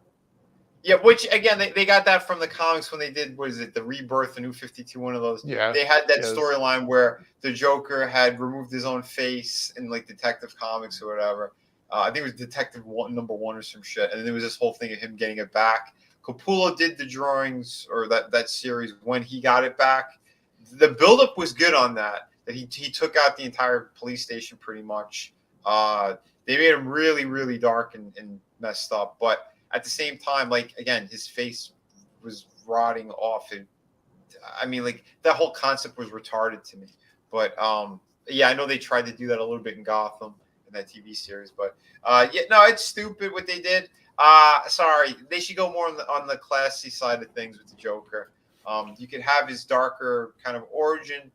Yeah, which again they got that from the comics when they did the Rebirth, the New 52, one of those. Yeah, they had that storyline where the Joker had removed his own face in like Detective Comics or whatever. I think it was Detective #1 or some shit, and then there was this whole thing of him getting it back. Capullo did the drawings or that series when he got it back. The buildup was good on that. That he took out the entire police station pretty much. They made him really, really dark and messed up, but. At the same time, like, again, his face was rotting off. I mean, like, that whole concept was retarded to me. But, I know they tried to do that a little bit in Gotham in that TV series. But, it's stupid what they did. Sorry, they should go more on the classy side of things with the Joker. You could have his darker kind of origin,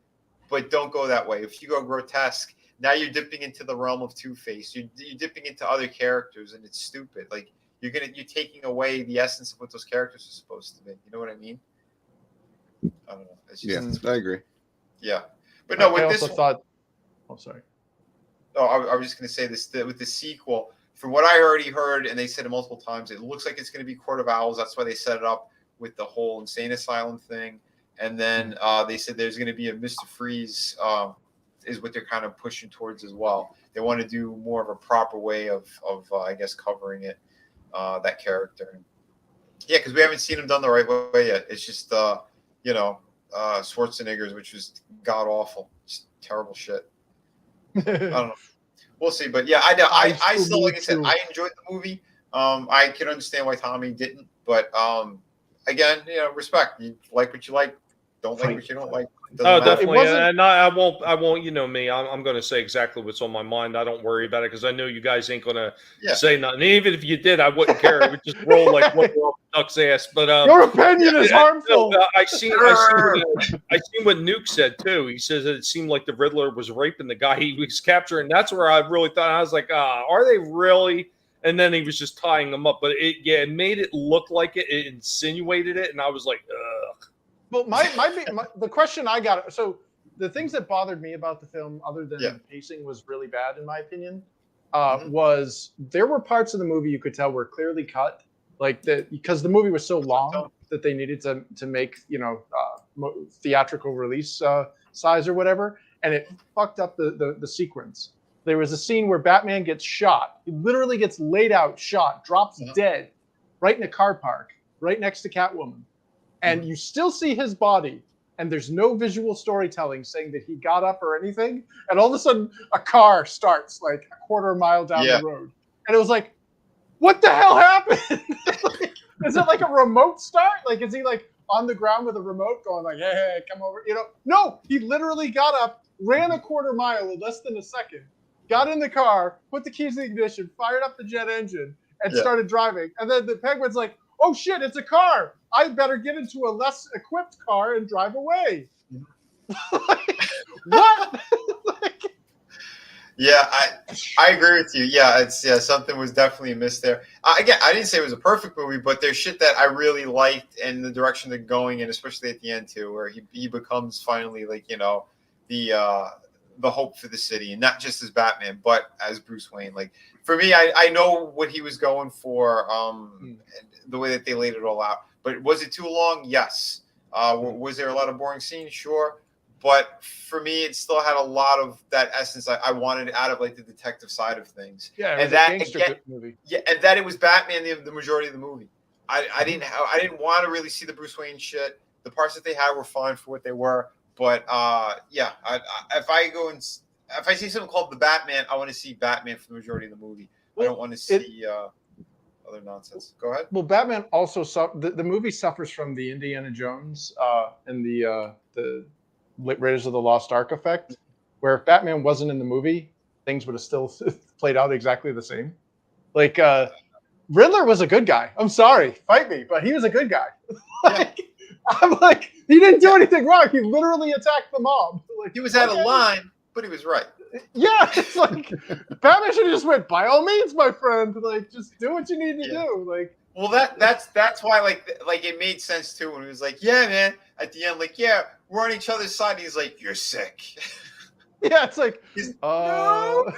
but don't go that way. If you go grotesque, now you're dipping into the realm of Two-Face. You're dipping into other characters, and it's stupid. Like, you're taking away the essence of what those characters are supposed to be. You know what I mean? I don't know. It's just, I agree. Yeah, but no. With this, thought. Oh, sorry. Oh, I was just going to say this with the sequel. From what I already heard, and they said it multiple times, it looks like it's going to be Court of Owls. That's why they set it up with the whole insane asylum thing. And then they said there's going to be a Mr. Freeze. Is what they're kind of pushing towards as well. They want to do more of a proper way of I guess covering it. That character, because we haven't seen him done the right way yet. It's just Schwarzenegger's, which was god awful, just terrible shit. I don't know. We'll see, but yeah, I still, like I said, I enjoyed the movie. I can understand why Tommy didn't, but again, respect. You like what you like, don't like what you don't like. Oh, definitely. And I won't. You know me. I'm going to say exactly what's on my mind. I don't worry about it because I know you guys ain't going to say nothing. Even if you did, I wouldn't care. It would just roll like one duck's ass. But your opinion is harmful. I seen what Nuke said too. He says that it seemed like the Riddler was raping the guy he was capturing. That's where I really thought. I was like, are they really? And then he was just tying them up. But it made it look like it. It insinuated it, and I was like, ugh. Well, the question I got, so the things that bothered me about the film, other than the pacing was really bad, in my opinion, was there were parts of the movie you could tell were clearly cut, like that because the movie was so long that they needed to make theatrical release size or whatever, and it fucked up the sequence. There was a scene where Batman gets shot. He literally gets laid out, shot, drops dead, right in a car park, right next to Catwoman. And you still see his body, and there's no visual storytelling saying that he got up or anything. And all of a sudden, a car starts like a quarter mile down the road. And it was like, what the hell happened? Is it like a remote start? Like, is he like on the ground with a remote going like, hey, come over? No, he literally got up, ran a quarter mile in less than a second, got in the car, put the keys in the ignition, fired up the jet engine, and started driving. And then the penguin's like, oh shit, it's a car. I better get into a less equipped car and drive away. What? Yeah, I agree with you. Yeah, something was definitely amiss there. Again, I didn't say it was a perfect movie, but there's shit that I really liked and the direction they're going in, especially at the end too, where he becomes finally like the hope for the city, and not just as Batman, but as Bruce Wayne. Like for me, I know what he was going for, the way that they laid it all out. But was it too long? Yes. Was there a lot of boring scenes? Sure. But for me, it still had a lot of that essence I wanted out of like the detective side of things. Yeah, and that again, movie. Yeah, and that it was Batman the majority of the movie. I didn't want to really see the Bruce Wayne shit. The parts that they had were fine for what they were. But if I see something called the Batman, I want to see Batman for the majority of the movie. I don't want to see other nonsense. Go ahead. Well, Batman also the movie suffers from the Indiana Jones and the Raiders of the Lost Ark effect, where if Batman wasn't in the movie, things would have still played out exactly the same. Like Riddler was a good guy. I'm sorry, fight me, but he was a good guy. I'm like, he didn't do anything wrong. He literally attacked the mob. Like, he was out of line, but he was right. Yeah, it's like Batman should have just went, by all means, my friend. Like, just do what you need to do. Like, well, that's why like it made sense too when he was like, yeah, man, at the end, like, yeah, we're on each other's side. And he's like, you're sick. Yeah, it's like, no.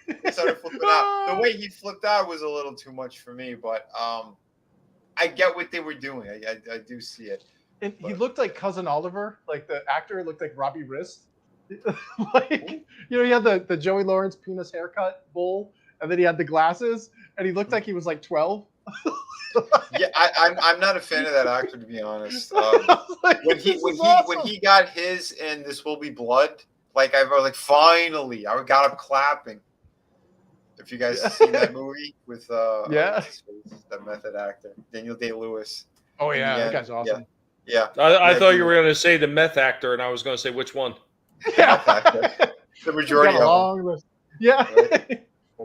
He started flipping out. The way he flipped out was a little too much for me, but I get what they were doing. I do see it. And he looked like Cousin Oliver, like the actor looked like Robbie Wrist. Like, he had the Joey Lawrence penis haircut bowl, and then he had the glasses, and he looked like he was like 12. Yeah, I'm not a fan of that actor, to be honest. When he got his and This Will Be Blood, like I was like, finally, I got up clapping. If you guys have seen that movie with that method actor, Daniel Day-Lewis. Oh yeah, that guy's awesome. Yeah. I thought you were going to say the meth actor, and I was going to say which one. Yeah. The majority of them. Yeah. Right.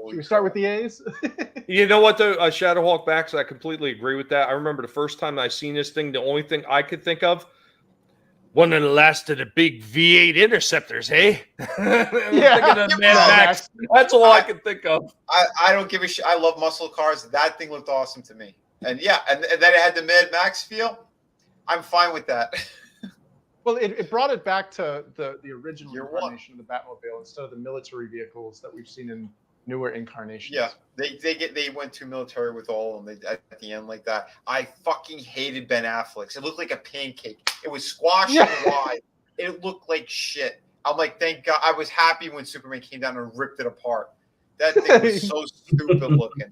Should we start with the A's? You know what, though? Shadowhawk backs, I completely agree with that. I remember the first time I seen this thing, the only thing I could think of, one of the last of the big V8 interceptors, hey? Yeah. Max. That's all I could think of. I don't give a shit. I love muscle cars. That thing looked awesome to me. And yeah, and then it had the Mad Max feel. I'm fine with that. Well, it brought it back to the original incarnation of the Batmobile instead of the military vehicles that we've seen in newer incarnations. Yeah, they went too military with all of them at the end like that. I fucking hated Ben Affleck's. It looked like a pancake. It was squashed and wide. It looked like shit. I'm like, thank God. I was happy when Superman came down and ripped it apart. That thing was so stupid looking.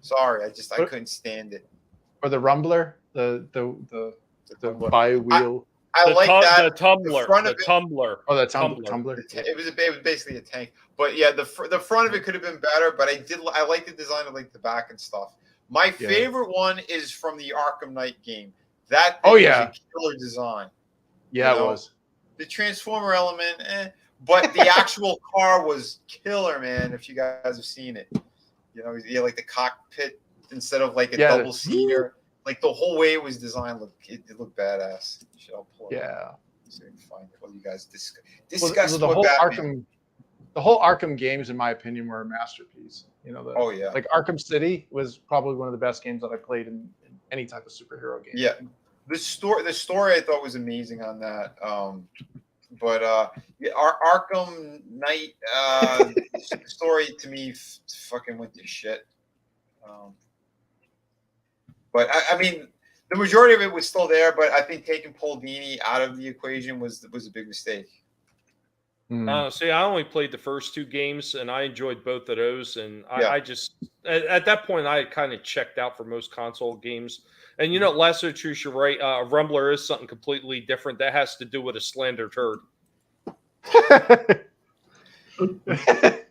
Sorry, I couldn't stand it. Or the Rumbler, the bi-wheel. I like that. The tumbler. The tumbler. Oh, the tumbler. It was basically a tank. But yeah, the front of it could have been better. But I like the design of like the back and stuff. My favorite one is from the Arkham Knight game. That thing was a killer design. Yeah, it was. The Transformer element, but the actual car was killer, man. If you guys have seen it, like the cockpit instead of like a double seater. Like the whole way it was designed, it looked badass. I'll pull it up so you can find it while you guys discuss the whole Arkham games, in my opinion, were a masterpiece. Like Arkham City was probably one of the best games that I played in any type of superhero game. Yeah, the story I thought was amazing on that. But our Arkham Knight story to me fucking went to shit. But I mean, the majority of it was still there. But I think taking Paul Dini out of the equation was a big mistake. See, I only played the first two games, and I enjoyed both of those. And I just at that point, I kind of checked out for most console games. And Lesser Truth, you're right. Rumbler is something completely different. That has to do with a slender turd. Look at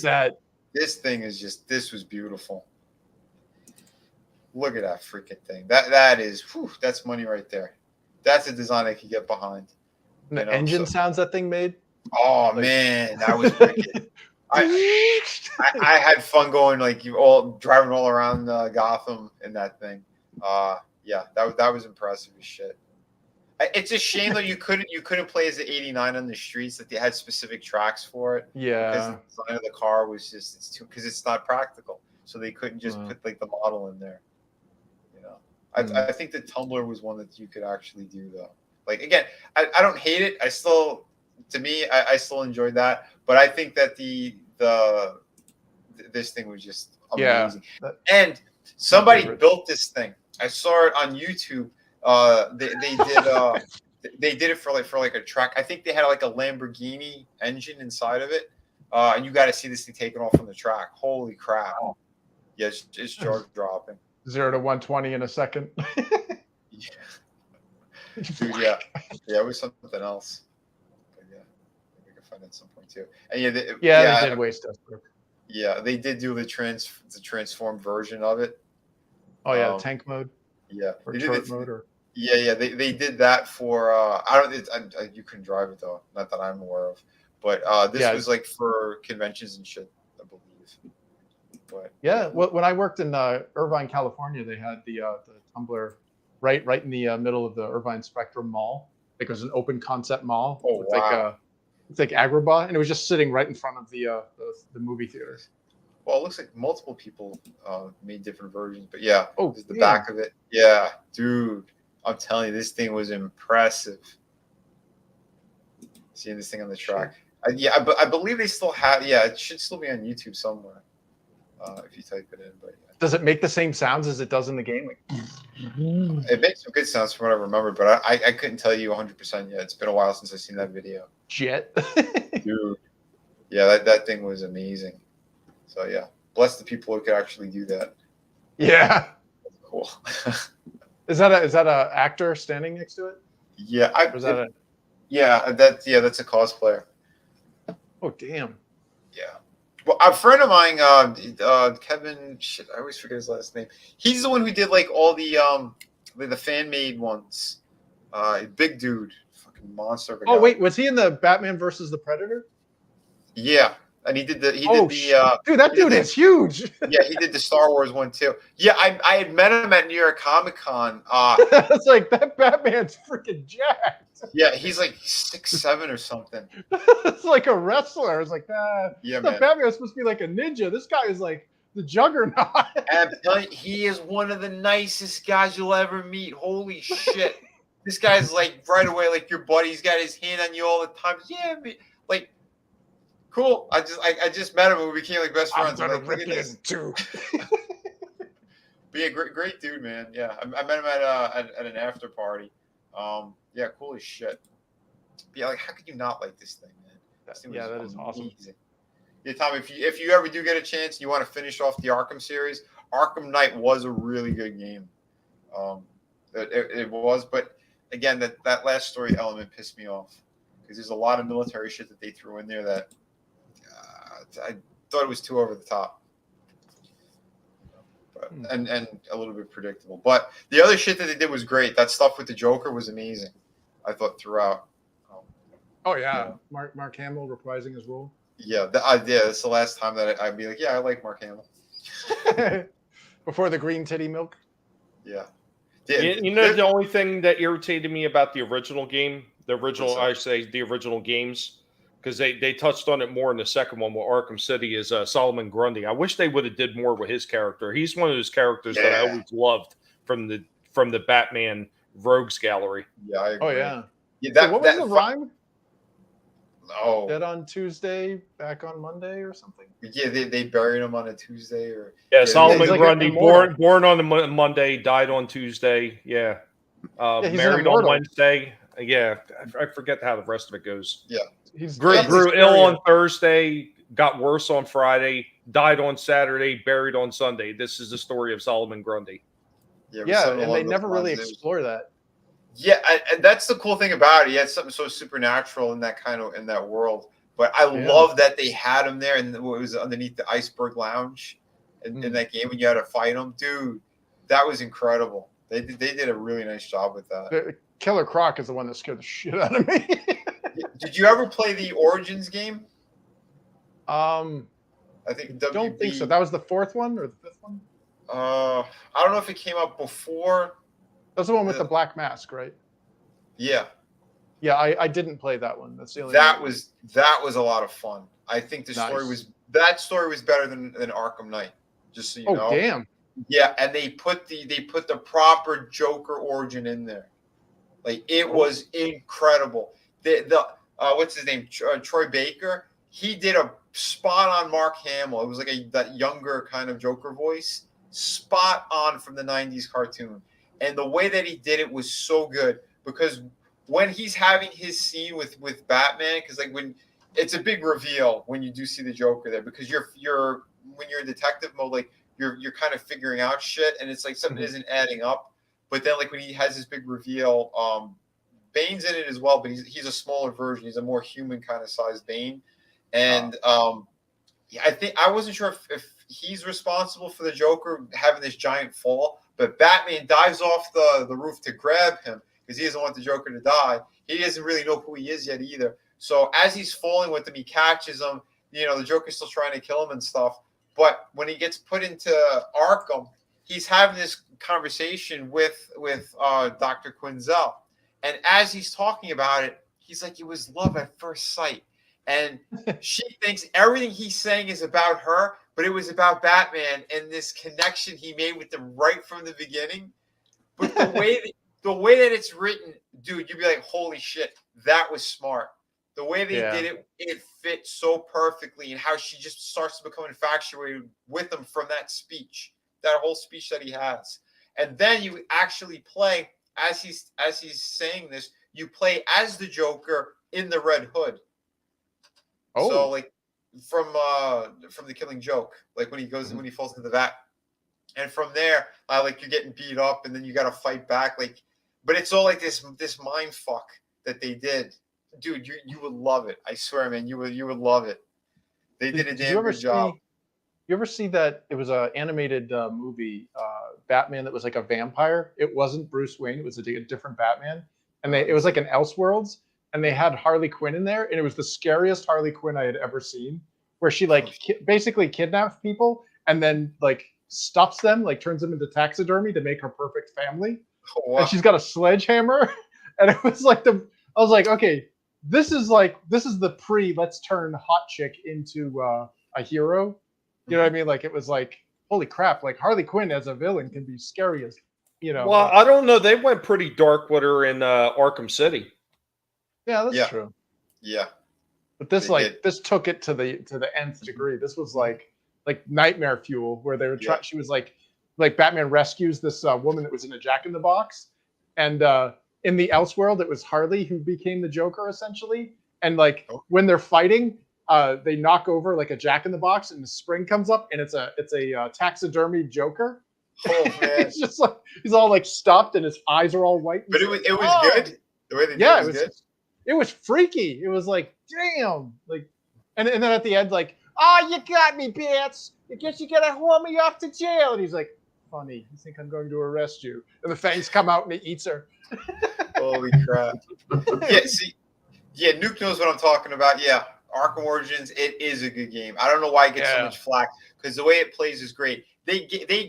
that. This thing is this was beautiful. Look at that freaking thing. That is, whew, that's money right there. That's a design I could get behind. And the engine sounds that thing made. Oh man, that was wicked. I had fun going driving all around Gotham in that thing. Yeah, that was impressive as shit. It's a shame though you couldn't play as the 89 on the streets, that they had specific tracks for it. Yeah, because the design of the car was just because it's not practical, so they couldn't just put like the model in there. You know, I think the Tumbler was one that you could actually do though. Like again, I don't hate it. I still enjoyed that, but I think that this thing was just amazing. Yeah. And somebody built this thing. I saw it on YouTube. They did it for like a track. I think they had like a Lamborghini engine inside of it, and you got to see this thing taken off from the track. Holy crap! Yeah, it's jaw dropping. 0 to 120 in a second. Dude, yeah, it was something else. But yeah, we can find it at some point too. And they did waste us. Yeah, they did do the transformed version of it. Oh yeah, the tank mode. Yeah, or turret mode. Or... Yeah, they did that for. You couldn't drive it though, not that I'm aware of. But this was like for conventions and shit, I believe. But yeah, when I worked in Irvine, California, they had the Tumbler right in the middle of the Irvine Spectrum Mall. It was an open concept mall. Oh, wow. It's like Agrabah, and it was just sitting right in front of the movie theaters. Well, it looks like multiple people made different versions, but yeah, the yeah. back of it. Yeah, dude, I'm telling you, this thing was impressive. Seeing this thing on the track. I believe they still have. Yeah, it should still be on YouTube somewhere if you type it in. But yeah. Does it make the same sounds as it does in the game? It makes some good sounds from what I remember, but I couldn't tell you 100% yet. It's been a while since I've seen that video. Jet. Dude. Yeah, that thing was amazing. So yeah, bless the people who could actually do that. Yeah. Cool. Is that a actor standing next to it? Yeah, that's a cosplayer. Oh damn. Yeah. Well, a friend of mine, Kevin, shit, I always forget his last name. He's the one who did like all the fan made ones. Big dude, fucking monster. Oh wait, was he in the Batman versus the Predator? Yeah. And he did the dude, that dude is huge. Yeah, he did the Star Wars one too. Yeah, I had met him at New York Comic Con. It's like that Batman's freaking jacked. Yeah, he's like 6'7" or something. It's like a wrestler. It's like yeah, man. Batman's supposed to be like a ninja. This guy is like the Juggernaut. And I'm telling you, he is one of the nicest guys you'll ever meet. Holy shit. This guy's like right away like your buddy. He's got his hand on you all the time. Yeah, like cool. I just met him and we became like best friends. I'm like, gonna rip him too. Be a great dude, man. Yeah, I met him at an after party. Yeah, cool as shit. But yeah, like how could you not like this thing, man? That is awesome. Yeah, Tom, if you ever do get a chance, and you want to finish off the Arkham series. Arkham Knight was a really good game. It was, but again, that last story element pissed me off because there's a lot of military shit that they threw in there that. I thought it was too over the top, and a little bit predictable. But the other shit that they did was great. That stuff with the Joker was amazing. I thought throughout. Mark Hamill reprising his role. Yeah, that's the last time that I'd be like, yeah, I like Mark Hamill. Before the green titty milk. Yeah. You know the only thing that irritated me about the original game, the original games. Because they touched on it more in the second one with Arkham City is Solomon Grundy. I wish they would have did more with his character. He's one of those characters that I always loved from the Batman Rogues Gallery. Yeah, I agree. Oh yeah. What was the rhyme? Oh, dead on Tuesday, back on Monday, or something. Yeah, they buried him on a Tuesday, or Solomon Grundy, born on the Monday, died on Tuesday. Yeah, married on Wednesday. Yeah, I forget how the rest of it goes. Yeah. Grew ill on Thursday, got worse on Friday, died on Saturday, buried on Sunday. This is the story of Solomon Grundy. Yeah, and they never really explore that. Yeah, and that's the cool thing about it. He had something so supernatural in that world. But I love that they had him there, and what was underneath the Iceberg Lounge in that game when you had to fight him, dude. That was incredible. They did a really nice job with that. Killer Croc is the one that scared the shit out of me. Did you ever play the Origins game? I think don't think so. That was the 4th one or the 5th one? I don't know if it came out before. That's the one with the black mask, right? Yeah. Yeah, I didn't play that one. That's the only that one. was a lot of fun. I think the story was better than Arkham Knight. Just so you know. Oh damn. Yeah, and they put the proper Joker origin in there. Like it was incredible. The what's his name? Troy Baker. He did a spot on Mark Hamill. It was like that younger kind of Joker voice, spot on from the '90s cartoon. And the way that he did it was so good because when he's having his scene with Batman, because like when it's a big reveal when you do see the Joker there, because you're when you're in detective mode, like you're kind of figuring out shit, and it's like something isn't adding up. But then like when he has this big reveal, Bane's in it as well, but he's a smaller version. He's a more human kind of sized Bane, and I think I wasn't sure if he's responsible for the Joker having this giant fall, but Batman dives off the roof to grab him because he doesn't want the Joker to die. He doesn't really know who he is yet either. So as he's falling with him, he catches him. You know, the Joker's still trying to kill him and stuff. But when he gets put into Arkham, he's having this conversation with Dr. Quinzel. And as he's talking about it, he's like, it was love at first sight. And she thinks everything he's saying is about her, but it was about Batman and this connection he made with them right from the beginning. But the way that it's written, dude, you'd be like, holy shit, that was smart. The way they did it, it fit so perfectly, and how she just starts to become infatuated with him from that speech, that whole speech that he has. And then you actually play, as he's saying this, you play as the Joker in the Red Hood. Oh. So like from the Killing Joke, like when he goes when he falls into the vat, and from there, like you're getting beat up, and then you got to fight back. Like, but it's all like this mind fuck that they did, dude. You would love it. I swear, man, you would love it. They did a damn good job. You ever see that? It was an animated movie, Batman, that was like a vampire. It wasn't Bruce Wayne. It was a different Batman, and it was like an Elseworlds. And they had Harley Quinn in there, and it was the scariest Harley Quinn I had ever seen, where she like basically kidnaps people and then like stuffs them, like turns them into taxidermy to make her perfect family. Oh, wow. And she's got a sledgehammer, and it was like I was like, okay, this is the let's turn hot chick into a hero. You know what I mean? Like it was like, holy crap! Like Harley Quinn as a villain can be scary as, you know. Well, I don't know. They went pretty dark with her in Arkham City. Yeah, that's true. Yeah, but this this took it to the nth degree. This was like nightmare fuel, where they were trying. She was like Batman rescues this woman that was in a Jack in the Box, and in the Elseworld, it was Harley who became the Joker essentially. And like when they're fighting, they knock over like a Jack in the Box, and the spring comes up, and it's a taxidermy Joker. Oh man, it's just like he's all like stuffed, and his eyes are all white. But it was good. The way they did it was good. It was freaky. It was like, damn. Like, and then at the end, like, oh, you got me, bitch. I guess you gotta haul me off to jail. And he's like, funny. You think I'm going to arrest you? And the fangs come out and he eats her. Holy crap. Nuke knows what I'm talking about. Yeah, Arkham Origins, it is a good game. I don't know why it gets so much flack, because the way it plays is great. They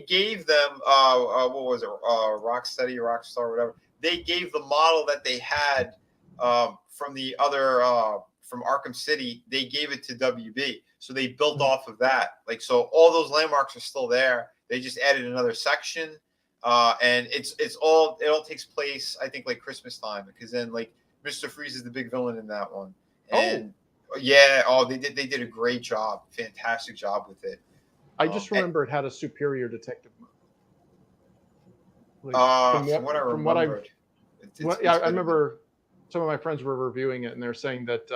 gave them, what was it, Rocksteady, Rockstar, whatever. They gave the model that they had from the other from Arkham City, they gave it to WB, so they built off of that. Like, so all those landmarks are still there. They just added another section, and it all takes place, I think, like Christmas time, because then like Mr. Freeze is the big villain in that one. And they did a great job, fantastic job with it. I just remember it had a superior detective mode. From what I remembered, I remember. Some of my friends were reviewing it, and they're saying that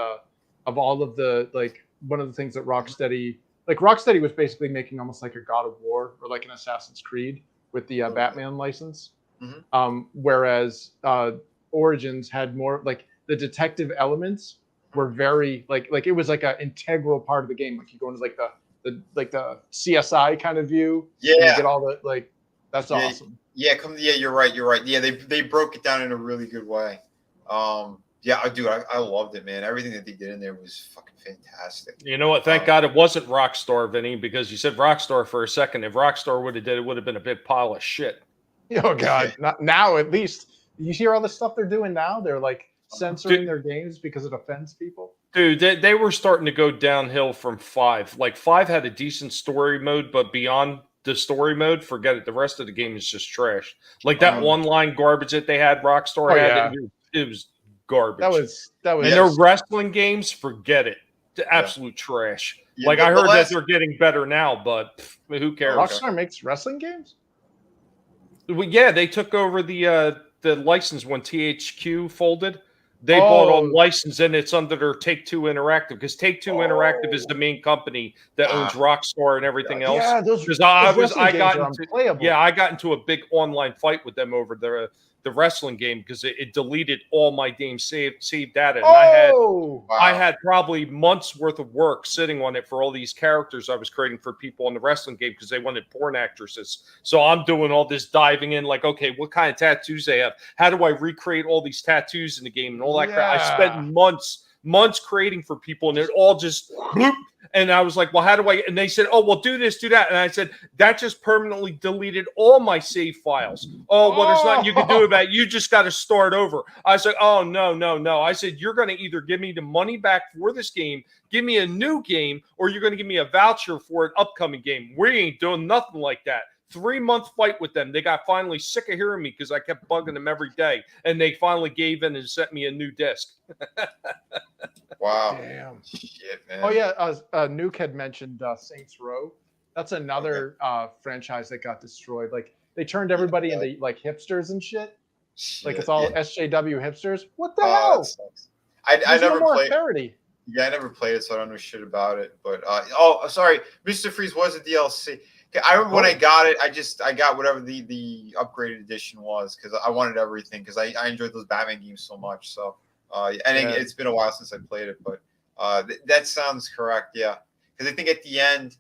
of all of the, like, one of the things that Rocksteady was basically making almost like a God of War or like an Assassin's Creed with the Batman license. Mm-hmm. Whereas Origins had more, like, the detective elements were very like it was like an integral part of the game. Like you go into like the CSI kind of view. Yeah. And you get all the like That's Yeah, awesome. Yeah, you're right. You're right. Yeah, they broke it down in a really good way. Yeah, dude, I loved it, man. Everything that they did in there was fucking fantastic. You know what? Thank God it wasn't Rockstar, Vinny, because you said Rockstar for a second. If Rockstar would have did it, would have been a big pile of shit. Oh God, not now at least. You hear all the stuff they're doing now? They're like censoring their games because it offends people. Dude, they were starting to go downhill from 5. Like 5 had a decent story mode, but beyond the story mode, forget it. The rest of the game is just trash. Like that online garbage that they had, Rockstar had, it was garbage. That was. And their wrestling games, forget it. Absolute trash. Yeah, like I heard that they're getting better now, but who cares? Rockstar makes wrestling games. Well, yeah, they took over the license when THQ folded. They bought all license, and it's under their Take-Two Interactive, because Take-Two Interactive is the main company that owns Rockstar and everything else. Yeah, because I got into a big online fight with them over the wrestling game, because it deleted all my game save data. And I had probably months worth of work sitting on it for all these characters I was creating for people in the wrestling game, because they wanted porn actresses. So I'm doing all this diving in, like, okay, what kind of tattoos they have? How do I recreate all these tattoos in the game and all that crap? I spent months creating for people, and it all just bloop. And I was like, well, how do I? And they said, oh, well, do this, do that. And I said, that just permanently deleted all my save files. Oh, well, there's nothing you can do about it. You just got to start over. I said, oh, no. I said, you're going to either give me the money back for this game, give me a new game, or you're going to give me a voucher for an upcoming game. We ain't doing nothing like that. 3-month fight with them. They got finally sick of hearing me because I kept bugging them every day. And they finally gave in and sent me a new disc. Wow. Damn. Shit, man. Oh, yeah. Nuke had mentioned Saints Row. That's another franchise that got destroyed. Like, they turned everybody into, like, hipsters and shit. Like, it's all SJW hipsters. What the hell? I never played parody. Yeah, I never played it, so I don't know shit about it. But, sorry. Mr. Freeze was a DLC. I remember when I got it, I got whatever the upgraded edition was, because I wanted everything, because I enjoyed those Batman games so much. So, it's been a while since I played it, but that sounds correct. Yeah, because I think at the end,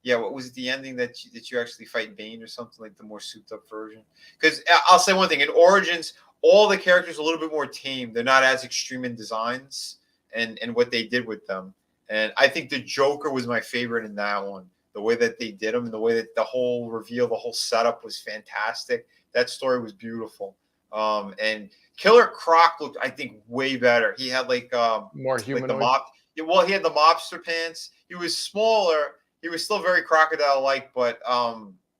what was it? The ending that you actually fight Bane or something, like the more souped up version. Because I'll say one thing: in Origins, all the characters are a little bit more tame. They're not as extreme in designs and what they did with them. And I think the Joker was my favorite in that one. The way that they did him, and the way that the whole reveal, the whole setup was fantastic. That story was beautiful. And Killer Croc looked, I think, way better. He had like more humanoid. He had the mobster pants. He was smaller. He was still very crocodile-like, but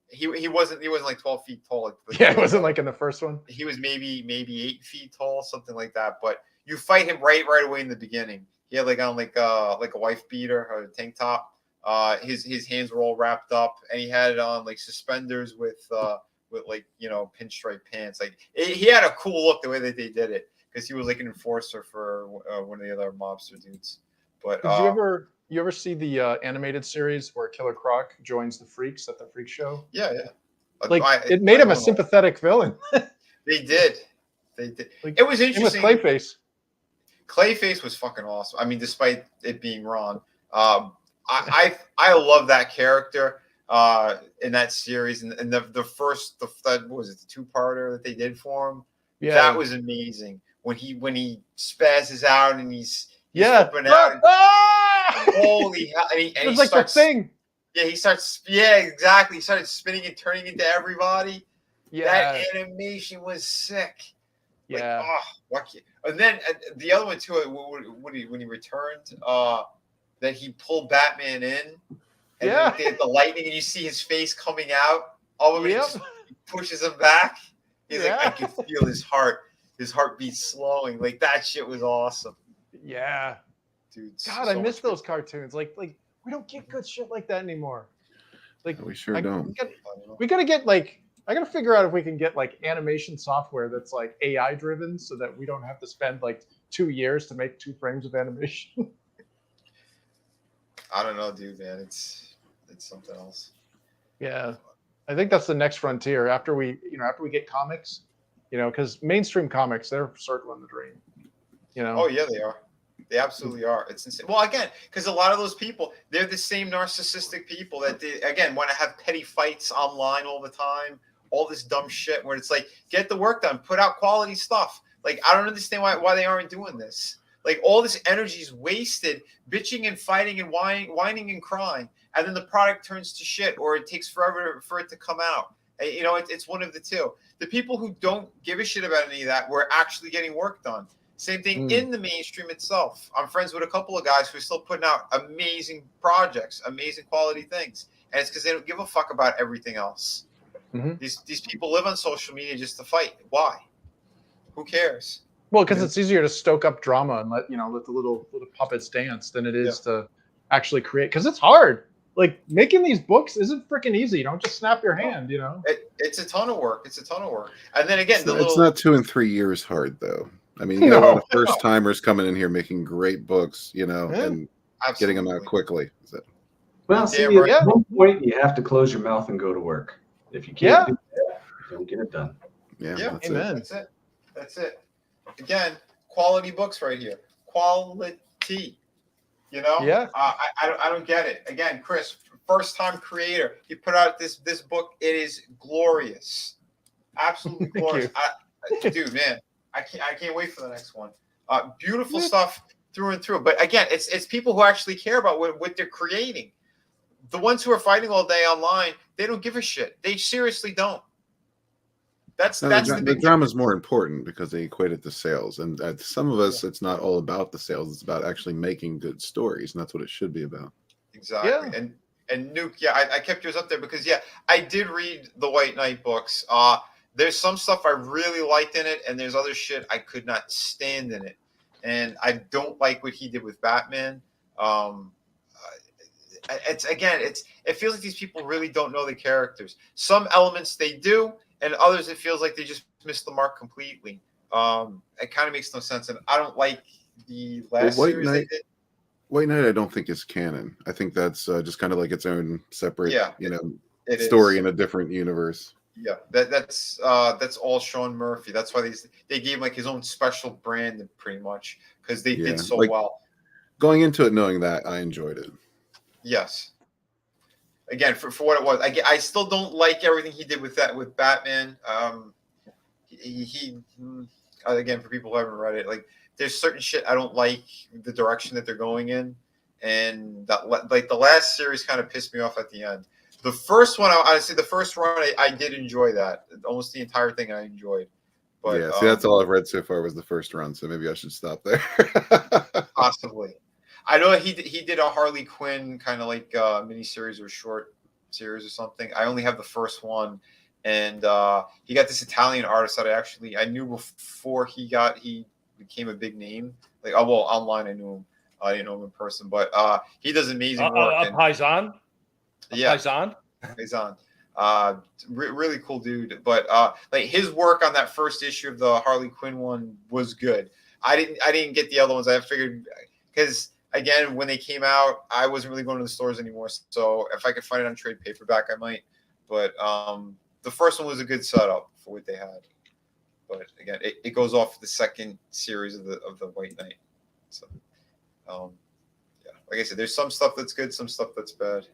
he wasn't like 12 feet tall. It wasn't like in the first one. He was maybe 8 feet tall, something like that. But you fight him right away in the beginning. He had like on like a wife beater or a tank top. His hands were all wrapped up, and he had it on like suspenders with like, pinstripe pants. Like he had a cool look the way that they did it, because he was like an enforcer for one of the other mobster dudes. But did you ever see the animated series where Killer Croc joins the Freaks at the Freak Show? Yeah. Like it made him a sympathetic villain. They did. Like, it was interesting. With Clayface. Clayface was fucking awesome. I mean, despite it being Ron. I love that character in that series, and the first that was it, the 2-parter that they did for him. Yeah, that was amazing. When he spazzes out and he's flipping out. Holy hell! And he like that thing. Yeah, he starts. Yeah, exactly. He started spinning and turning into everybody. Yeah, that animation was sick. Yeah. Like, what? And then the other one too. When he returned. That he pulled Batman in, and the lightning, and you see his face coming out. All of it, he pushes him back. He's like, I can feel his heartbeat slowing. Like that shit was awesome. Yeah, dude. God, I miss those cartoons. Like we don't get good shit like that anymore. Like we sure don't. We gotta get like. I gotta figure out if we can get like animation software that's like AI driven, so that we don't have to spend like 2 years to make 2 frames of animation. I don't know, dude, man. It's something else. Yeah, I think that's the next frontier after we get comics, because mainstream comics, they're circling the drain. Oh yeah, they are. They absolutely are. It's insane. Well, again, because a lot of those people, they're the same narcissistic people that they, again, want to have petty fights online all the time, all this dumb shit where it's like, get the work done, put out quality stuff. Like, I don't understand why they aren't doing this. Like, all this energy is wasted bitching and fighting and whining and crying, and then the product turns to shit, or it takes forever for it to come out. You know, it's one of the two. The people who don't give a shit about any of that were actually getting work done. Same thing in the mainstream itself. I'm friends with a couple of guys who are still putting out amazing projects, amazing quality things, and it's because they don't give a fuck about everything else. These people live on social media just to fight. Why? Who cares? Well, because it's easier to stoke up drama and let the little puppets dance than it is to actually create. Because it's hard. Like, making these books isn't freaking easy. You don't just snap your hand. It's a ton of work. It's a ton of work. And then again, it's not 2 and 3 years hard though. I mean, you got a lot of first timers coming in here making great books, and getting them out quickly. Well, see, at one point you have to close your mouth and go to work. If you can't do that, you don't get it done. Yeah. Amen. That's it. Again, quality books right here. Quality. Yeah. I don't get it. Again, Chris, first time creator. You put out this book. It is glorious. Absolutely glorious. Dude, man, I can't wait for the next one. Beautiful stuff through and through. But again, it's people who actually care about what they're creating. The ones who are fighting all day online, they don't give a shit. They seriously don't. The drama is more important because they equate it to sales, and some of us, it's not all about the sales. It's about actually making good stories, and that's what it should be about. Exactly. Yeah. And Nuke, I kept yours up there because I did read the White Knight books. There's some stuff I really liked in it, and there's other shit I could not stand in it, and I don't like what he did with Batman. It feels like these people really don't know the characters. Some elements they do, and others it feels like they just missed the mark completely. It kind of makes no sense, and I don't like the last series they did. White Knight, I don't think is canon. I think that's just kind of like its own separate, story in a different universe. Yeah, that's all Sean Murphy. That's why they gave him like his own special brand, pretty much, because they did so well. Going into it knowing that, I enjoyed it. Yes. Again, for what it was, I still don't like everything he did with Batman. He again, for people who haven't read it, like, there's certain shit I don't like the direction that they're going in, and like the last series kind of pissed me off at the end. The first one, honestly, the first run, I did enjoy that. Almost the entire thing I enjoyed. But that's all I've read so far was the first run, so maybe I should stop there. Possibly. I know he did a Harley Quinn kind of like miniseries or short series or something. I only have the first one, and he got this Italian artist that I knew before he became a big name. Like, online I knew him. I didn't know him in person, but he does amazing work. Paisan? Yeah. Paisan? Really cool dude. But like, his work on that first issue of the Harley Quinn one was good. I didn't get the other ones. I figured, because again, when they came out, I wasn't really going to the stores anymore. So if I could find it on trade paperback, I might. But the first one was a good setup for what they had. But again, it goes off the second series of the White Knight. So like I said, there's some stuff that's good, some stuff that's bad.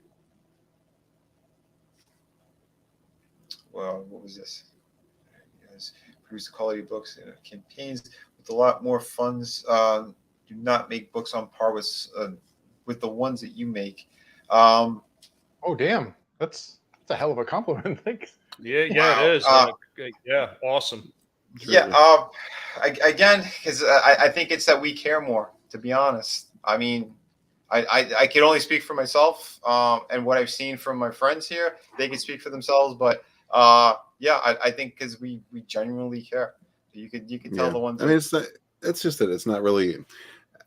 Well, what was this? Yes, produce quality books and campaigns with a lot more funds. Do not make books on par with the ones that you make. Oh, damn, that's a hell of a compliment. Thanks. Yeah, wow. It is. Yeah, awesome. Yeah, again, because I think it's that we care more. To be honest, I mean, I can only speak for myself, and what I've seen from my friends here. They can speak for themselves, but I think because we genuinely care. You can tell the ones. I mean, it's just that it's not really.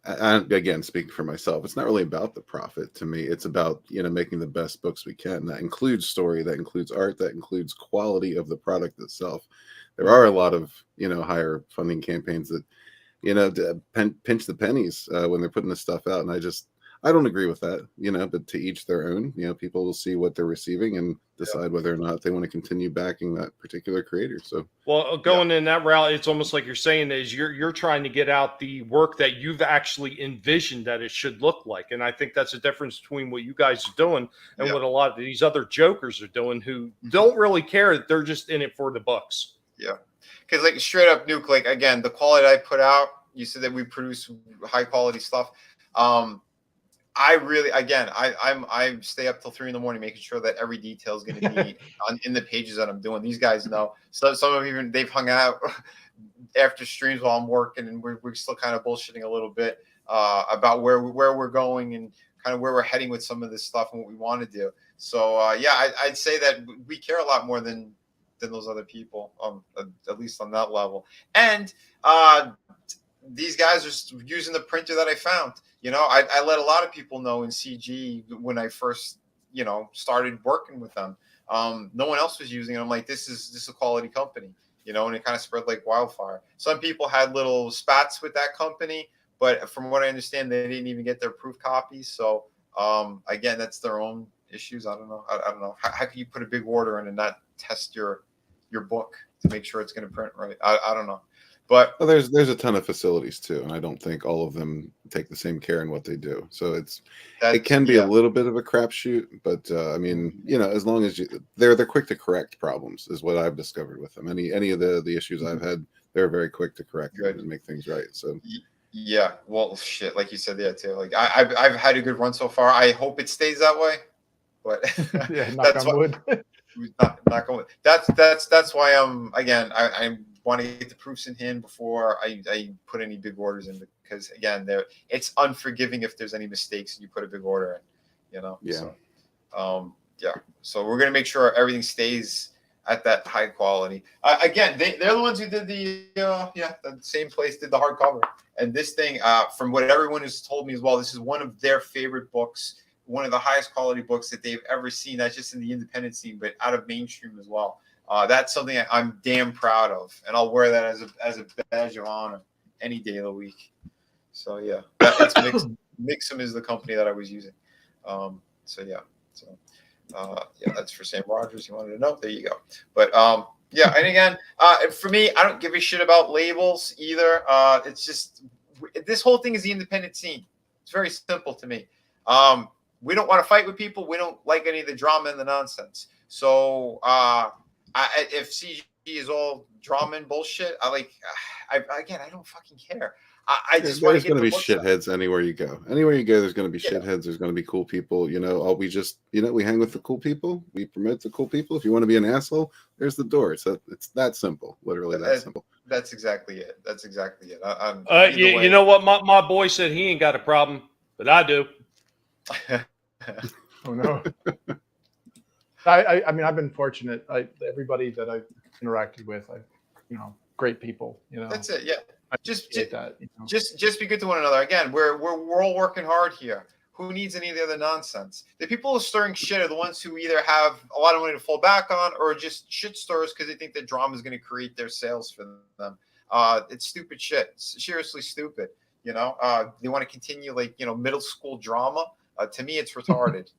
Again, speaking for myself, it's not really about the profit to me. It's about making the best books we can. That includes story, that includes art, that includes quality of the product itself. There are a lot of higher funding campaigns that pinch the pennies when they're putting this stuff out, and I don't agree with that, but to each their own. People will see what they're receiving and decide whether or not they want to continue backing that particular creator. So, well, going in that route, it's almost like you're saying is you're trying to get out the work that you've actually envisioned that it should look like, and I think that's the difference between what you guys are doing and what a lot of these other jokers are doing, who don't really care that they're just in it for the bucks. Yeah, because like straight up Nuke, like again, the quality I put out. You said that we produce high quality stuff. I really, again, I stay up till 3 a.m. making sure that every detail is going to be in the pages that I'm doing. These guys know. So some of them, they've hung out after streams while I'm working, and we're still kind of bullshitting a little bit about where we're going and kind of where we're heading with some of this stuff and what we want to do. So I'd say that we care a lot more than those other people, at least on that level. And these guys are using the printer that I found. I let a lot of people know in CG when I first, started working with them. No one else was using it. I'm like, this is a quality company, and it kind of spread like wildfire. Some people had little spats with that company, but from what I understand, they didn't even get their proof copies. So again, that's their own issues. I don't know. I don't know. How can you put a big order in and not test your book to make sure it's going to print right? I don't know. But there's a ton of facilities too, and I don't think all of them take the same care in what they do. So it can be a little bit of a crapshoot, but I mean, as long as they're quick to correct problems is what I've discovered with them. Any of the issues I've had, they're very quick to correct it and make things right. So yeah, well, shit, like you said there too. Like I've had a good run so far. I hope it stays that way. But knock on wood. Knock on wood. That's why I want to get the proofs in hand before I put any big orders in, because again, it's unforgiving if there's any mistakes and you put a big order in, Yeah. So, so we're gonna make sure everything stays at that high quality. Again, they're the ones who did the same place did the hardcover, and this thing, from what everyone has told me as well, this is one of their favorite books, one of the highest quality books that they've ever seen, not just in the independent scene, but out of mainstream as well. That's something I'm damn proud of, and I'll wear that as a badge of honor any day of the week. So yeah, that's Mixum is the company that I was using. That's for Sam Rogers. You wanted to know? There you go. But and again, for me, I don't give a shit about labels either. It's just this whole thing is the independent scene. It's very simple to me. We don't want to fight with people. We don't like any of the drama and the nonsense. So if CG is all drama and bullshit, I don't fucking care. I just want to get going to be shitheads anywhere you go. Anywhere you go, there's going to be shitheads. There's going to be cool people. We just, we hang with the cool people. We promote the cool people. If you want to be an asshole, there's the door. It's that simple. Literally that simple. That's exactly it. You know what? My boy said he ain't got a problem, but I do. Oh no. I mean, I've been fortunate. Everybody that I've interacted with, great people. That's it. Yeah. Just that. Just be good to one another. Again, we're all working hard here. Who needs any of the other nonsense? The people who are stirring shit are the ones who either have a lot of money to fall back on, or just shit stirrers because they think that drama is going to create their sales for them. It's stupid shit. It's seriously stupid. They want to continue middle school drama. To me, it's retarded.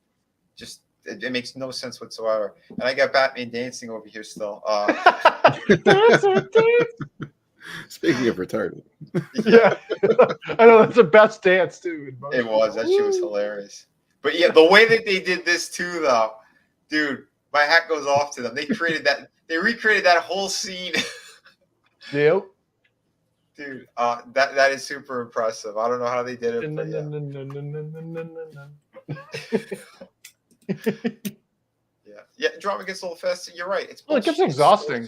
Just. It makes no sense whatsoever. And I got Batman dancing over here still. Speaking of retarded. Yeah. I know, that's the best dance, too. It was. That shit was hilarious. But yeah, the way that they did this, too, though, dude, my hat goes off to them. They recreated that whole scene. Yep. Dude, that is super impressive. I don't know how they did it, but yeah, drama gets a little fast. You're right. It gets exhausting.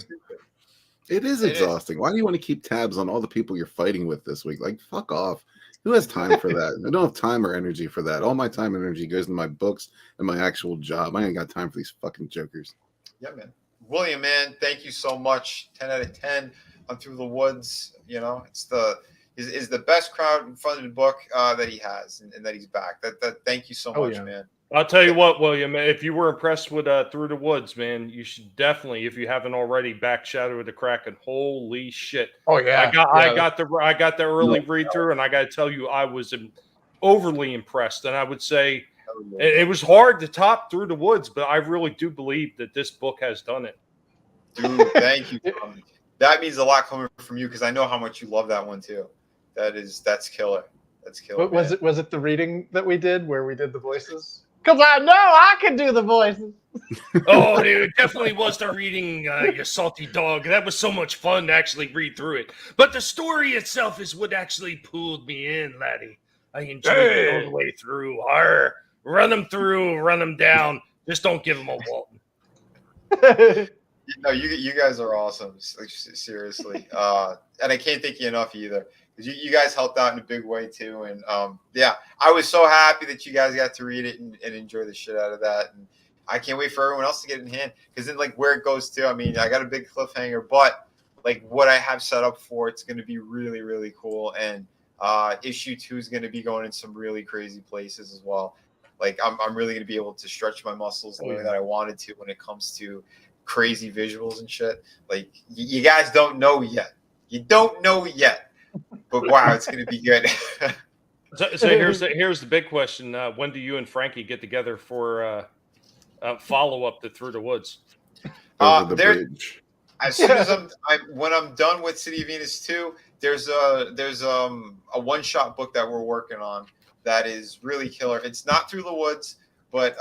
It is exhausting. Why do you want to keep tabs on all the people you're fighting with this week? Like, fuck off. Who has time for that? I don't have time or energy for that. All my time and energy goes into my books and my actual job. I ain't got time for these fucking jokers. Yeah, man. William, man, thank you so much. 10 out of 10 on Through the Woods. It's the best crowdfunded book that he has, and that he's back. That thank you so much, man. I'll tell you what, William, if you were impressed with Through the Woods, man, you should definitely, if you haven't already, back Shadow of the Kraken. Holy shit. Oh yeah. I got the early read through, and I got to tell you, I was overly impressed. And I would say Oh, yeah. it was hard to top Through the Woods, but I really do believe that this book has done it. Dude, thank you. That means a lot coming from you because I know how much you love that one too. That's killer. That's killer. But was it the reading that we did where we did the voices? Because I know I can do the voices. Oh, dude, it definitely was the reading, you salty dog. That was so much fun to actually read through it. But the story itself is what actually pulled me in, laddie. I enjoyed it all the way through. Arr, run them through, run them down. Just don't give them a Walton. No, you guys are awesome. Like, seriously. And I can't thank you enough either. Because you guys helped out in a big way too. And yeah, I was so happy that you guys got to read it and enjoy the shit out of that. And I can't wait for everyone else to get it in hand. Because then like where it goes to, I mean, I got a big cliffhanger, but like what I have set up for it's going to be really, really cool. And issue 2 is going to be going in some really crazy places as well. Like I'm really going to be able to stretch my muscles the way that I wanted to when it comes to crazy visuals and shit. Like you guys don't know yet. You don't know yet. But wow, it's going to be good. So here's the big question: when do you and Frankie get together for follow up to Through the Woods? Over the bridge. As soon as when I'm done with City of Venus 2, there's a one shot book that we're working on that is really killer. It's not Through the Woods, but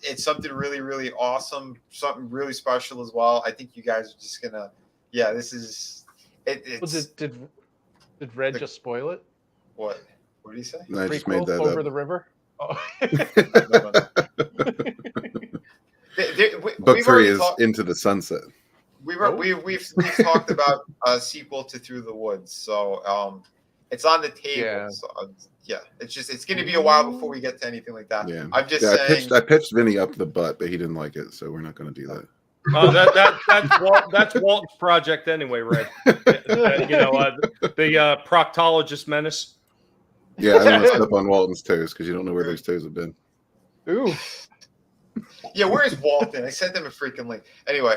it's something really, really awesome, something really special as well. I think you guys are just gonna, yeah, this is it. It's, Did Red just spoil it? What did he say? No, I just made that Over up. the river. Oh. Book 3 is Into the Sunset. We've talked about a sequel to Through the Woods, so it's on the table. Yeah. So, it's going to be a while before we get to anything like that. Yeah, I'm just saying. I pitched Vinny up the butt, but he didn't like it, so we're not going to do that. That's Walton's project anyway, Red. The proctologist menace. Yeah, I don't want to step on Walton's toes because you don't know where those toes have been. Ooh. Yeah, where is Walton? I sent him a freaking link. Anyway,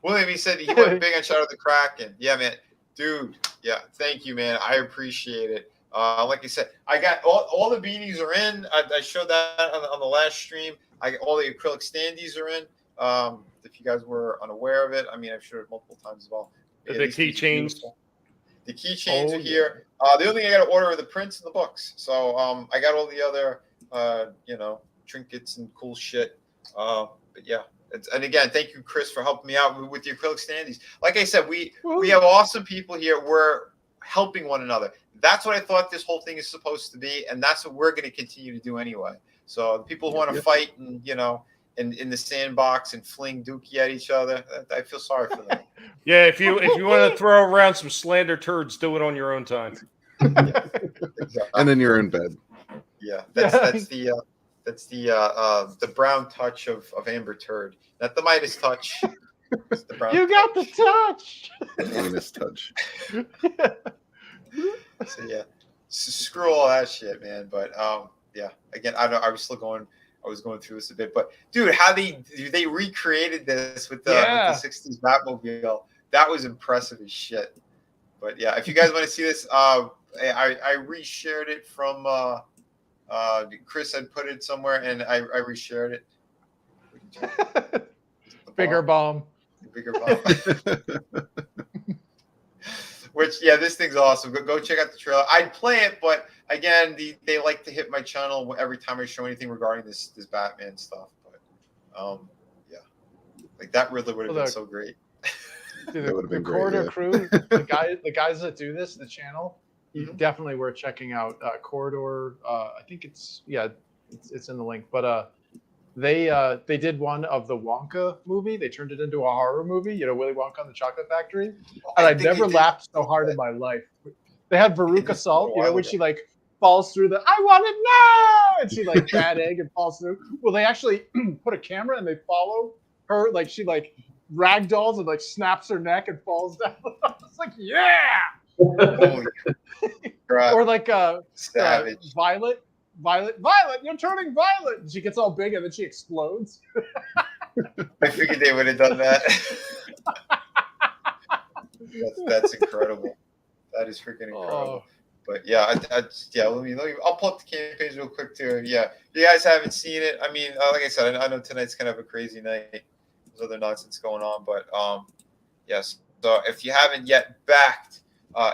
William, he said he went big on Shadow of the Kraken. Yeah, man. Dude, yeah, thank you, man. I appreciate it. Like I said, I got all the beanies are in. I showed that on the last stream. All the acrylic standees are in. If you guys were unaware of it, I mean, I've showed it multiple times as well. The keychains. The keychains are here. The only thing I got to order are the prints and the books. So I got all the other, trinkets and cool shit. But yeah. And again, thank you, Chris, for helping me out with the acrylic standees. Like I said, we have awesome people here. We're helping one another. That's what I thought this whole thing is supposed to be, and that's what we're going to continue to do anyway. So the people who want to fight and in the sandbox and fling dookie at each other, I feel sorry for them. Yeah, if you want to throw around some slander turds, do it on your own time. Yeah, exactly. And in your own bed. Yeah, that's the brown touch of Amber Turd, not the Midas touch. It's the brown You got the touch. Anus touch. So yeah, screw all that shit, man. But yeah, again, I was going through this a bit, but dude, how they recreated this with the 60s Batmobile, that was impressive as shit. But yeah, if you guys want to see this, I reshared it from Chris had put it somewhere, and I reshared it. Bigger bomb. Which, yeah, this thing's awesome. Go check out the trailer. I'd play it, but again, they like to hit my channel every time I show anything regarding this Batman stuff. But yeah, like that really would have been so great. Dude, That would have been the Corridor great, crew, the guys that do this, the channel, definitely worth checking out. Corridor, I think it's in the link, but they did one of the Wonka movie. They turned it into a horror movie. Willy Wonka and the Chocolate Factory. And I never laughed so hard in my life. They had Veruca Salt, when she like falls through I want it now, and she like bad egg and falls through. Well, they actually put a camera and they follow her, like she like ragdolls and like snaps her neck and falls down. I was like, yeah. Holy crap. Or like Savage. Violet, you're turning violet. And she gets all big and then she explodes. I figured they would have done that. That's incredible. That is freaking incredible. But yeah, I'll pull up the campaigns real quick too. Yeah, if you guys haven't seen it, I mean, like I said, I know tonight's kind of a crazy night. There's other nonsense going on, but yes. So if you haven't yet backed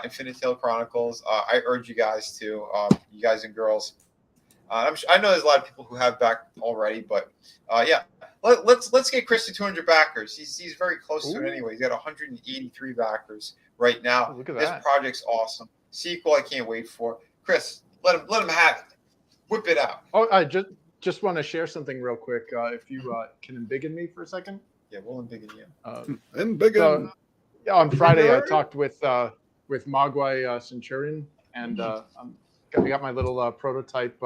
Infinite Tale Chronicles, I urge you guys to, you guys and girls. I know there's a lot of people who have backed already, but yeah, let's get Chris to 200 backers. He's very close to it anyway. He's got 183 backers right now. Look at this that. project's awesome. Sequel I can't wait for. Chris, let him have it. Whip it out. Oh, I just want to share something real quick. If you can embiggen me for a second. Yeah, we'll embiggen you. Embiggen. So, on Friday, I talked with Mogwai Centurion, and I got my little prototype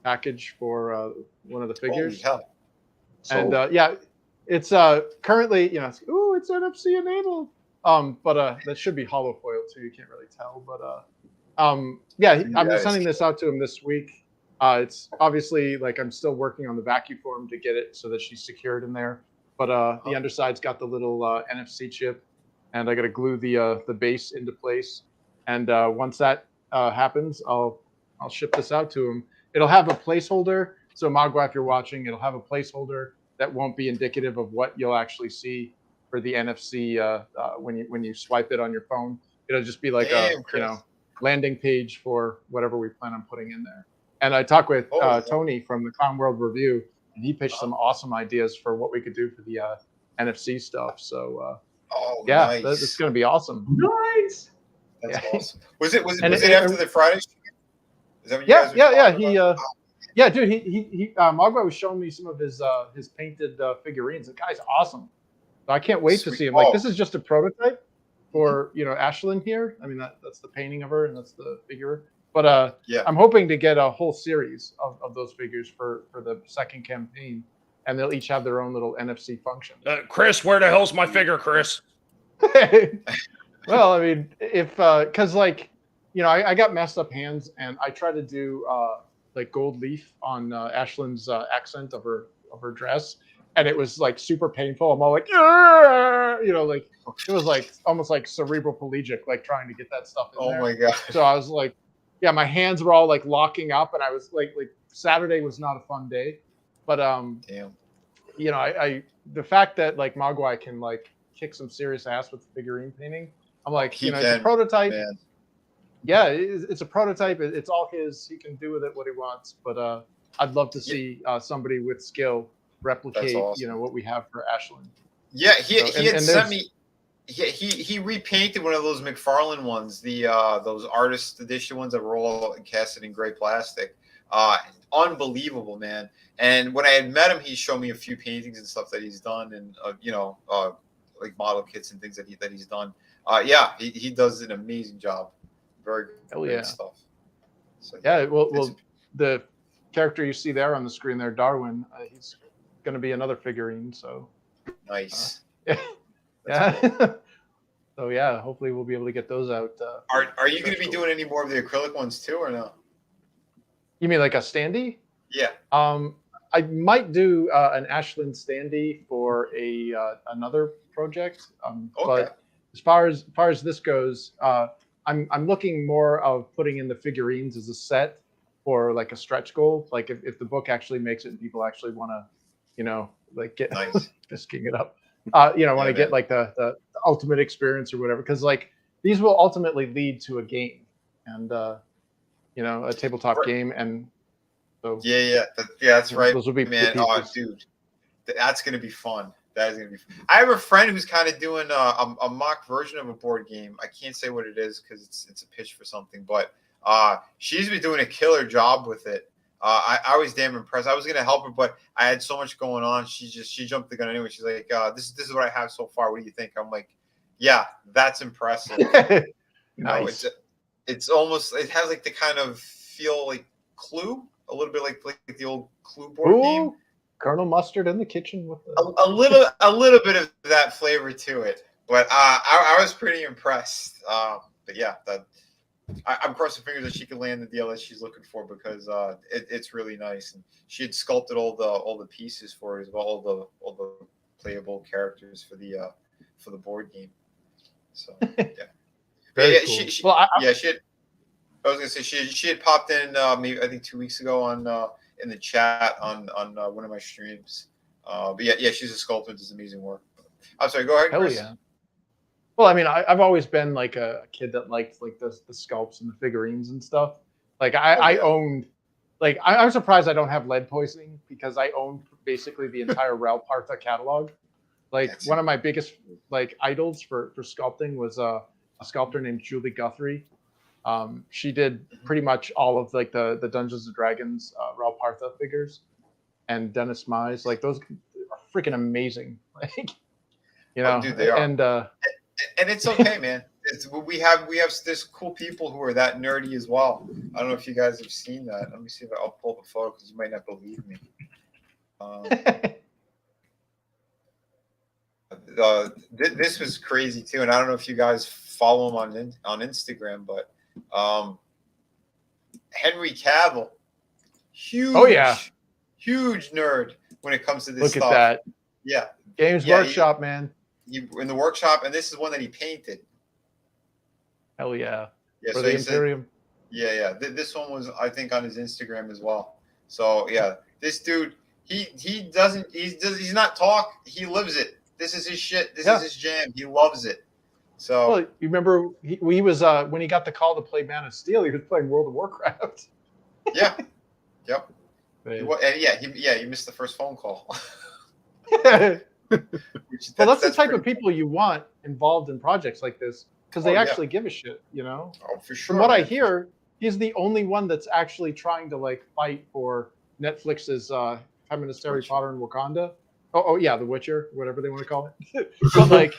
package for one of the figures. Holy hell. And yeah, it's currently, it's NFC enabled. But that should be hollow foil too. You can't really tell, but yeah, I'm sending this out to him this week. It's obviously like I'm still working on the vacuum form to get it so that she's secured in there. But the underside's got the little NFC chip, and I got to glue the base into place. And once that happens, I'll ship this out to him. It'll have a placeholder. So Mogwai, if you're watching, it'll have a placeholder that won't be indicative of what you'll actually see for the NFC when you swipe it on your phone. It'll just be like a landing page for whatever we plan on putting in there. And I talked with Tony from the Clown World Review, and he pitched some awesome ideas for what we could do for the NFC stuff. So yeah, nice. It's going to be awesome. Nice. That's awesome. Was it after the Friday stream? Is that what you Yeah. guys Yeah, dude. He Mogwai was showing me some of his painted figurines. The guy's awesome. So I can't wait to see him. Like, this is just a prototype for Ashlyn here. I mean, that's the painting of her, and that's the figure. But I'm hoping to get a whole series of those figures for the second campaign, and they'll each have their own little NFC function. Chris, where the hell's my figure, Chris? Well, I mean, if because I got messed up hands, and I tried to do like gold leaf on Ashlyn's accent of her dress, and it was like super painful. I'm all like, like it was like almost like cerebral-palegic, like trying to get that stuff in there. Oh my god! So I was like, yeah, my hands were all like locking up, and I was like Saturday was not a fun day, but damn, I the fact that like Mogwai can like kick some serious ass with figurine painting, I'm like, it's a prototype. Man. Yeah, it's a prototype. It's all his. He can do with it what he wants. But I'd love to see somebody with skill replicate, awesome. What we have for Ashlyn. Yeah, he had sent me. He repainted one of those McFarlane ones, those artist edition ones that were all encasted in gray plastic. Unbelievable, man. And when I had met him, he showed me a few paintings and stuff that he's done, and like model kits and things that he's done. Yeah, he does an amazing job. Very great stuff. So, yeah, well, the character you see there on the screen there, Darwin, he's going to be another figurine. So nice. Yeah. So yeah, hopefully we'll be able to get those out. Are you going to be doing any more of the acrylic ones too, or no? You mean like a standee? Yeah. I might do an Ashlyn standee for another project. But as far as this goes, I'm looking more of putting in the figurines as a set for like a stretch goal. Like if the book actually makes it and people actually want to, like get fisking it up, want to get like the ultimate experience or whatever. Because like these will ultimately lead to a game and, a tabletop game. And so. That's right. Those will be man. Oh, dude, that's going to be fun. That is going to be fun. I have a friend who's kind of doing a mock version of a board game. I can't say what it is because it's a pitch for something, but she's been doing a killer job with it. I was damn impressed. I was going to help her, but I had so much going on. She jumped the gun anyway. She's like, this is what I have so far. What do you think? I'm like, yeah, that's impressive. Nice. It's almost, it has like the kind of feel like Clue, a little bit like the old Clue board game. Colonel Mustard in the kitchen with a little bit of that flavor to it, but I was pretty impressed. But yeah, I'm crossing fingers that she can land the deal that she's looking for because it's really nice, and she had sculpted all the pieces for it as well, all the playable characters for the board game. So yeah, Very cool. she had. I was gonna say she had popped in maybe I think 2 weeks ago on in the chat on one of my streams. But yeah, she's a sculptor, does amazing work. I'm sorry, go ahead, Hell Chris. yeah. Well, I mean, I've always been like a kid that liked like the sculpts and the figurines and stuff. Like I owned, like I'm surprised I don't have lead poisoning because I owned basically the entire Raul Parta catalog. Like one of my biggest like idols for sculpting was a sculptor named Julie Guthrie. She did pretty much all of like the Dungeons and Dragons Raul Parta figures, and Dennis Mize. Like those are freaking amazing. Like you know, dude, they are. And it's okay, man. We have this cool people who are that nerdy as well. I don't know if you guys have seen that. Let me see if I'll pull up a photo because you might not believe me. This was crazy too, and I don't know if you guys follow him on Instagram, but Henry Cavill, huge nerd when it comes to this stuff. Look at that. Yeah, Games Workshop, man. In the workshop, and this is one that he painted. Hell yeah. Yeah, for so the Imperium. Yeah. This one was, I think, on his Instagram as well. So yeah, this dude, he's not talk. He lives it. This is his shit. This is his jam. He loves it. So well, you remember he was when he got the call to play Man of Steel, he was playing World of Warcraft. Yeah. Yep. He missed the first phone call. Well, that's the type of people you want involved in projects like this because they actually give a shit, you know? Oh, for sure. From what I hear, he's the only one that's actually trying to like fight for Netflix's feminist Harry Potter and Wakanda. Oh yeah, The Witcher, whatever they want to call it. But like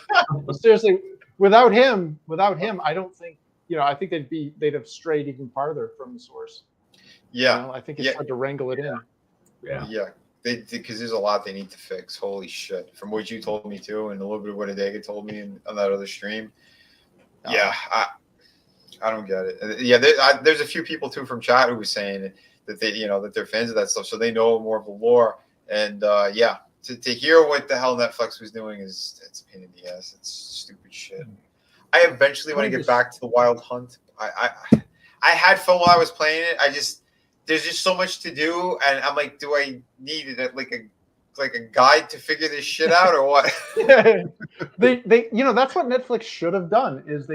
seriously, without him, I don't think, you know, I think they'd have strayed even farther from the source. Yeah. You know, I think it's hard to wrangle it in. Yeah. Because there's a lot they need to fix. Holy shit! From what you told me too, and a little bit of what Adega told me on that other stream. Yeah, I don't get it. Yeah, there's a few people too from chat who was saying that they, you know, that they're fans of that stuff, so they know more of the lore. And to hear what the hell Netflix was doing it's a pain in the ass. It's stupid shit. I eventually want to get back to the Wild Hunt. I had fun while I was playing it. There's just so much to do, and I'm like, do I need it like a guide to figure this shit out or what? they you know, that's what Netflix should have done is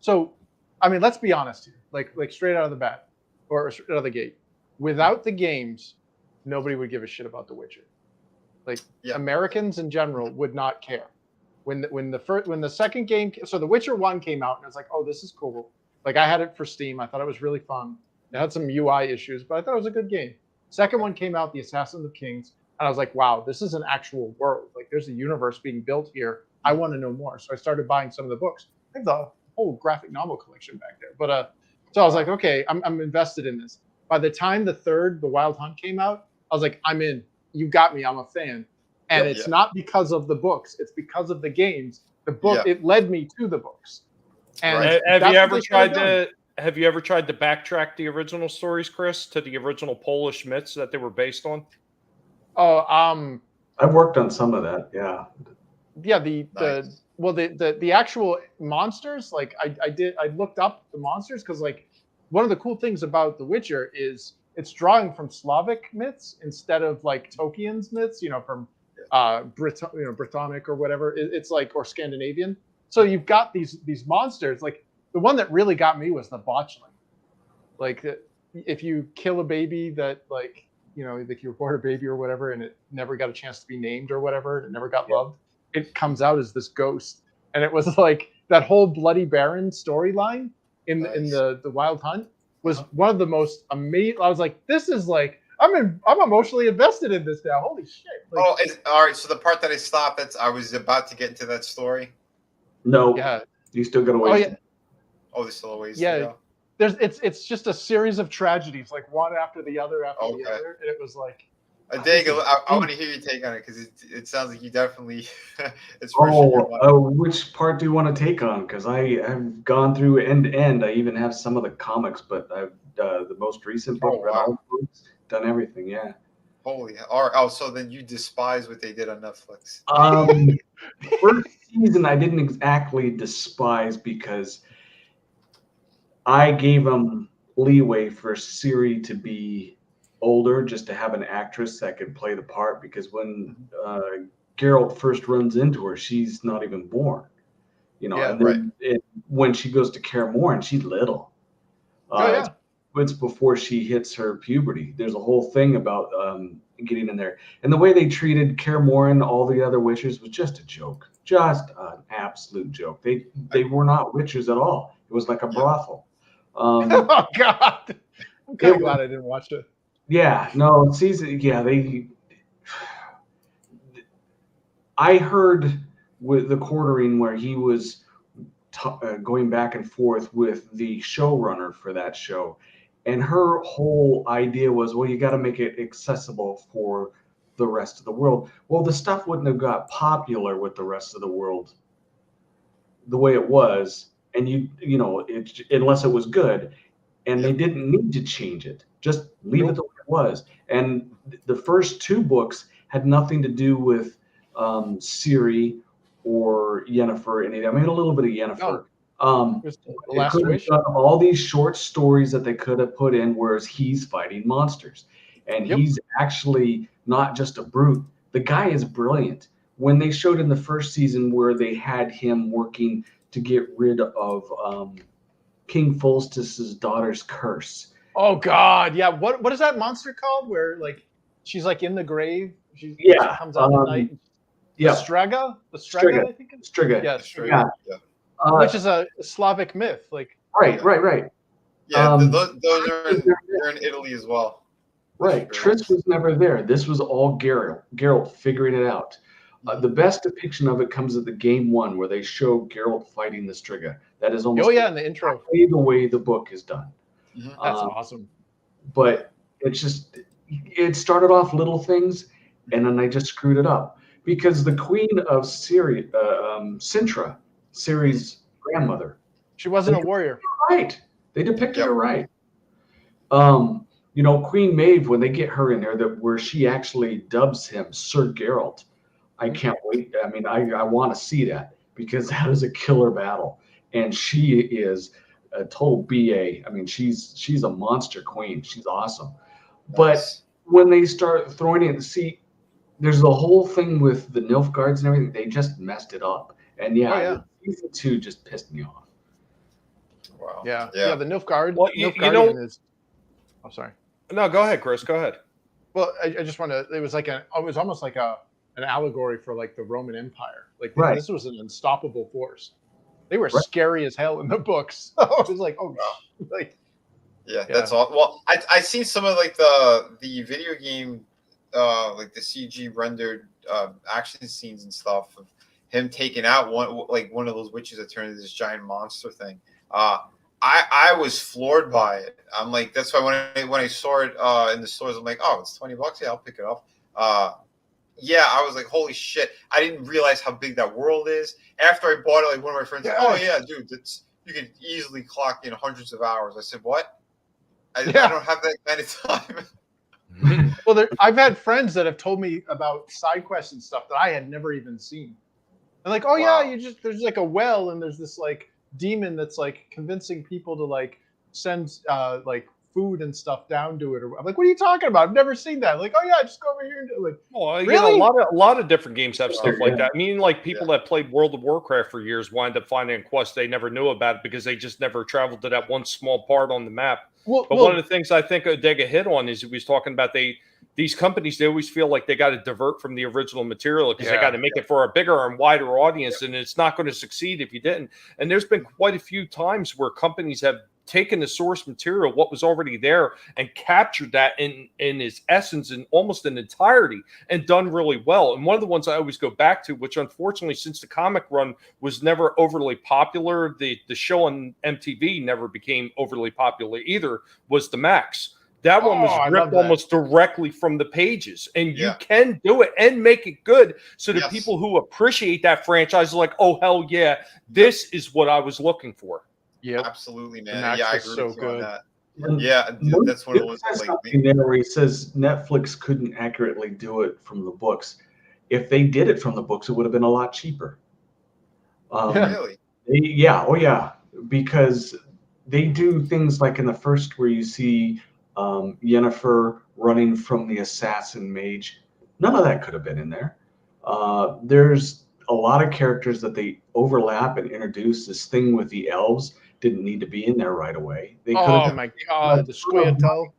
so I mean, let's be honest here. Like straight out of the bat or straight out of the gate. Without the games, nobody would give a shit about The Witcher. Like Americans in general would not care. When the second game, so The Witcher 1 came out and I was like, oh, this is cool. Like I had it for Steam. I thought it was really fun. It had some UI issues, but I thought it was a good game. Second one came out, The Assassin of Kings, and I was like, wow, this is an actual world. Like there's a universe being built here. I want to know more. So I started buying some of the books. I have the whole graphic novel collection back there. But so I was like, okay, I'm invested in this. By the time The Wild Hunt came out, I was like, I'm in. You got me. I'm a fan. And it's not because of the books. It's because of the games. The book, it led me to the books. And have you ever tried to backtrack the original stories, Chris, to the original Polish myths that they were based on? Oh, I've worked on some of that. Yeah. Yeah. The actual monsters, like I looked up the monsters because like one of the cool things about The Witcher is it's drawing from Slavic myths instead of like Tolkien's myths, you know, from Britannic or whatever. It's like, or Scandinavian. So you've got these monsters. Like the one that really got me was the botchling. Like if you kill a baby that like, you know, like you report a baby or whatever, and it never got a chance to be named or whatever, it never got loved, it comes out as this ghost. And it was like that whole Bloody Baron storyline in the Wild Hunt was one of the most amazing. I was like, this is like, I'm emotionally invested in this now. Holy shit! Like, all right. So the part that I stopped, I was about to get into that story. No. Yeah. You still got to wait. There's still a ways. Yeah. To go. It's just a series of tragedies, like one after the other the other, and it was like. I want to hear your take on it because it sounds like you definitely. It's which part do you want to take on? Because I've gone through end to end. I even have some of the comics, but I've the most recent book. Done everything. Yeah. Holy. Oh, so then you despise what they did on Netflix. First season I didn't exactly despise because I gave them leeway for Siri to be older, just to have an actress that could play the part. Because when Geralt first runs into her, she's not even born. Yeah, and then when she goes to Kaer Morhen, she's little. Oh yeah. It's before she hits her puberty. There's a whole thing about getting in there, and the way they treated Kaer Morhen, all the other witches, was just a joke, just an absolute joke. They were not witches at all. It was like a brothel. Oh God, I'm kind of glad I didn't watch it. Yeah, no, season. Yeah, I heard with the quartering where he was going back and forth with the showrunner for that show, and her whole idea was, well, you got to make it accessible for the rest of the world. Well, the stuff wouldn't have got popular with the rest of the world the way it was, and unless it was good, and they didn't need to change it. Just leave it the way it was. And the first two books had nothing to do with Ciri or Yennefer. I mean, a little bit of Yennefer. The Last Wish. All these short stories that they could have put in, whereas he's fighting monsters, and he's actually not just a brute. The guy is brilliant. When they showed in the first season where they had him working to get rid of King Folstis's daughter's curse. Oh God, yeah. What is that monster called? Where like she's like in the grave. She comes out at night. Yeah, Strega. The Strega, I think. Strega. Yeah, Strega. Yeah. Which is a Slavic myth. Like right. Yeah, those are in Italy as well. Right. Triss was never there. This was all Geralt figuring it out. The best depiction of it comes at the game 1, where they show Geralt fighting the Striga. That is almost in the intro, the way the book is done. That's awesome. But it started off little things, and then they just screwed it up, because the queen of Syria, Sintra, Ciri's grandmother, she wasn't a warrior. Right. They depicted her right. Queen Maeve, when they get her in there, where she actually dubs him Sir Geralt. I can't wait. I mean, I want to see that, because that is a killer battle, and she is a total BA. I mean, she's a monster queen. She's awesome. Nice. But when they start throwing it in the sea, there's the whole thing with the Nilfgaards and everything. They just messed it up, and season 2 just pissed me off. Wow. Yeah. The Nilfgaard. Well, is. I'm sorry. No, go ahead, Chris. Go ahead. Well, I just want to. It was almost like an allegory for like the Roman Empire. Like this was an unstoppable force. They were scary as hell in the books. I was like, that's all. Well, I seen some of like the video game, like the CG rendered action scenes and stuff of him taking out one of those witches that turned into this giant monster thing. I was floored by it. I'm like, that's why when I saw it in the stores, I'm like, oh, it's $20. Yeah, I'll pick it up. I was like, holy shit. I didn't realize how big that world is. After I bought it, like one of my friends said, oh yeah, dude, you could easily clock in hundreds of hours. I said, what? I don't have that kind of time. Well, I've had friends that have told me about side quests and stuff that I had never even seen. And like, there's like a well, and there's this like demon that's like convincing people to like send like food and stuff down to it. I'm like, what are you talking about? I've never seen that. Like, just go over here and do it. Like, really? A lot of different games have stuff like that. I mean, like people that played World of Warcraft for years wind up finding quests they never knew about because they just never traveled to that one small part on the map. But one of the things I think Odega hit on is he was talking about these companies, they always feel like they got to divert from the original material because they got to make it for a bigger and wider audience, and it's not going to succeed if you didn't. And there's been quite a few times where companies have taken the source material, what was already there, and captured that in its essence in almost an entirety and done really well. And one of the ones I always go back to, which unfortunately, since the comic run was never overly popular, the show on MTV never became overly popular either, was The Max. That one was ripped almost directly from the pages, and you can do it and make it good. So the people who appreciate that franchise are like, oh, hell yeah, this is what I was looking for. Yeah, absolutely, man. Yeah, I agree with you on that. And that's what it was like. There where he says Netflix couldn't accurately do it from the books. If they did it from the books, it would have been a lot cheaper. Really? Because they do things like in the first where you see Yennefer running from the assassin mage. None of that could have been in there. There's a lot of characters that they overlap and introduce. This thing with the elves didn't need to be in there right away. They could Oh have. my god, the Squeatel.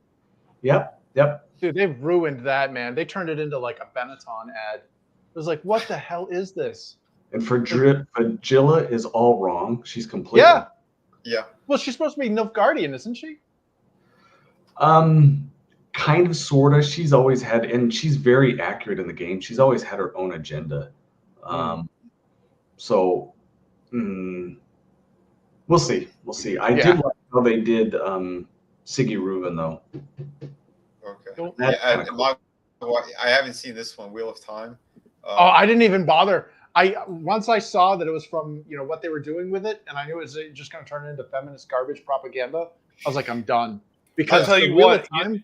Yep, yep. Dude, they ruined that, man. They turned it into like a Benetton ad. It was like, what the hell is this? And for Jilla is all wrong. She's completely. Yeah. Yeah. Well, she's supposed to be Nilfgaardian, isn't she? Kind of, sorta. She's always had, and she's very accurate in the game. She's always had her own agenda. So we'll see. We'll see. I did like how they did Siggy Reuben though. Okay. That's cool. I haven't seen this one, Wheel of Time. I didn't even bother. Once I saw that it was from what they were doing with it, and I knew it was just going to turn into feminist garbage propaganda. I was like, I'm done. Because I'll tell you Wheel what. of Time,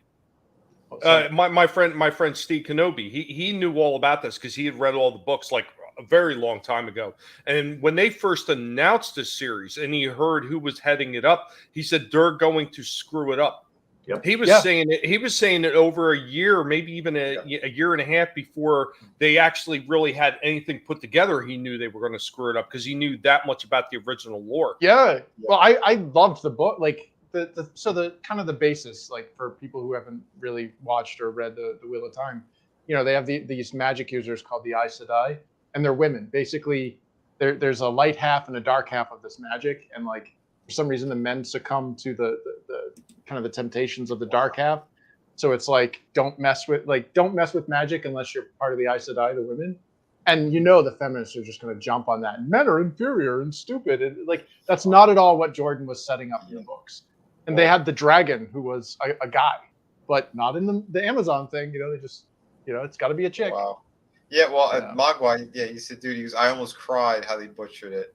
my friend Steve Kenobi, he knew all about this because he had read all the books like a very long time ago. And when they first announced this series, and he heard who was heading it up, he said they're going to screw it up. Yep. He was saying it. He was saying it over a year, maybe even a year and a half before they actually really had anything put together. He knew they were going to screw it up because he knew that much about the original lore. Yeah. Well, I loved the book. Like the kind of the basis, like for people who haven't really watched or read the Wheel of Time, they have these magic users called the Aes Sedai, and they're women. Basically, there's a light half and a dark half of this magic, and like for some reason the men succumb to the kind of the temptations of the dark half. So it's like don't mess with magic unless you're part of the Aes Sedai, the women. And the feminists are just going to jump on that. Men are inferior and stupid. And like that's not at all what Jordan was setting up in the books. And they had the dragon who was a guy, but not in the Amazon thing. They just it's got to be a chick. Wow. Yeah. Well, Mogwai, he said, dude, I almost cried how they butchered it.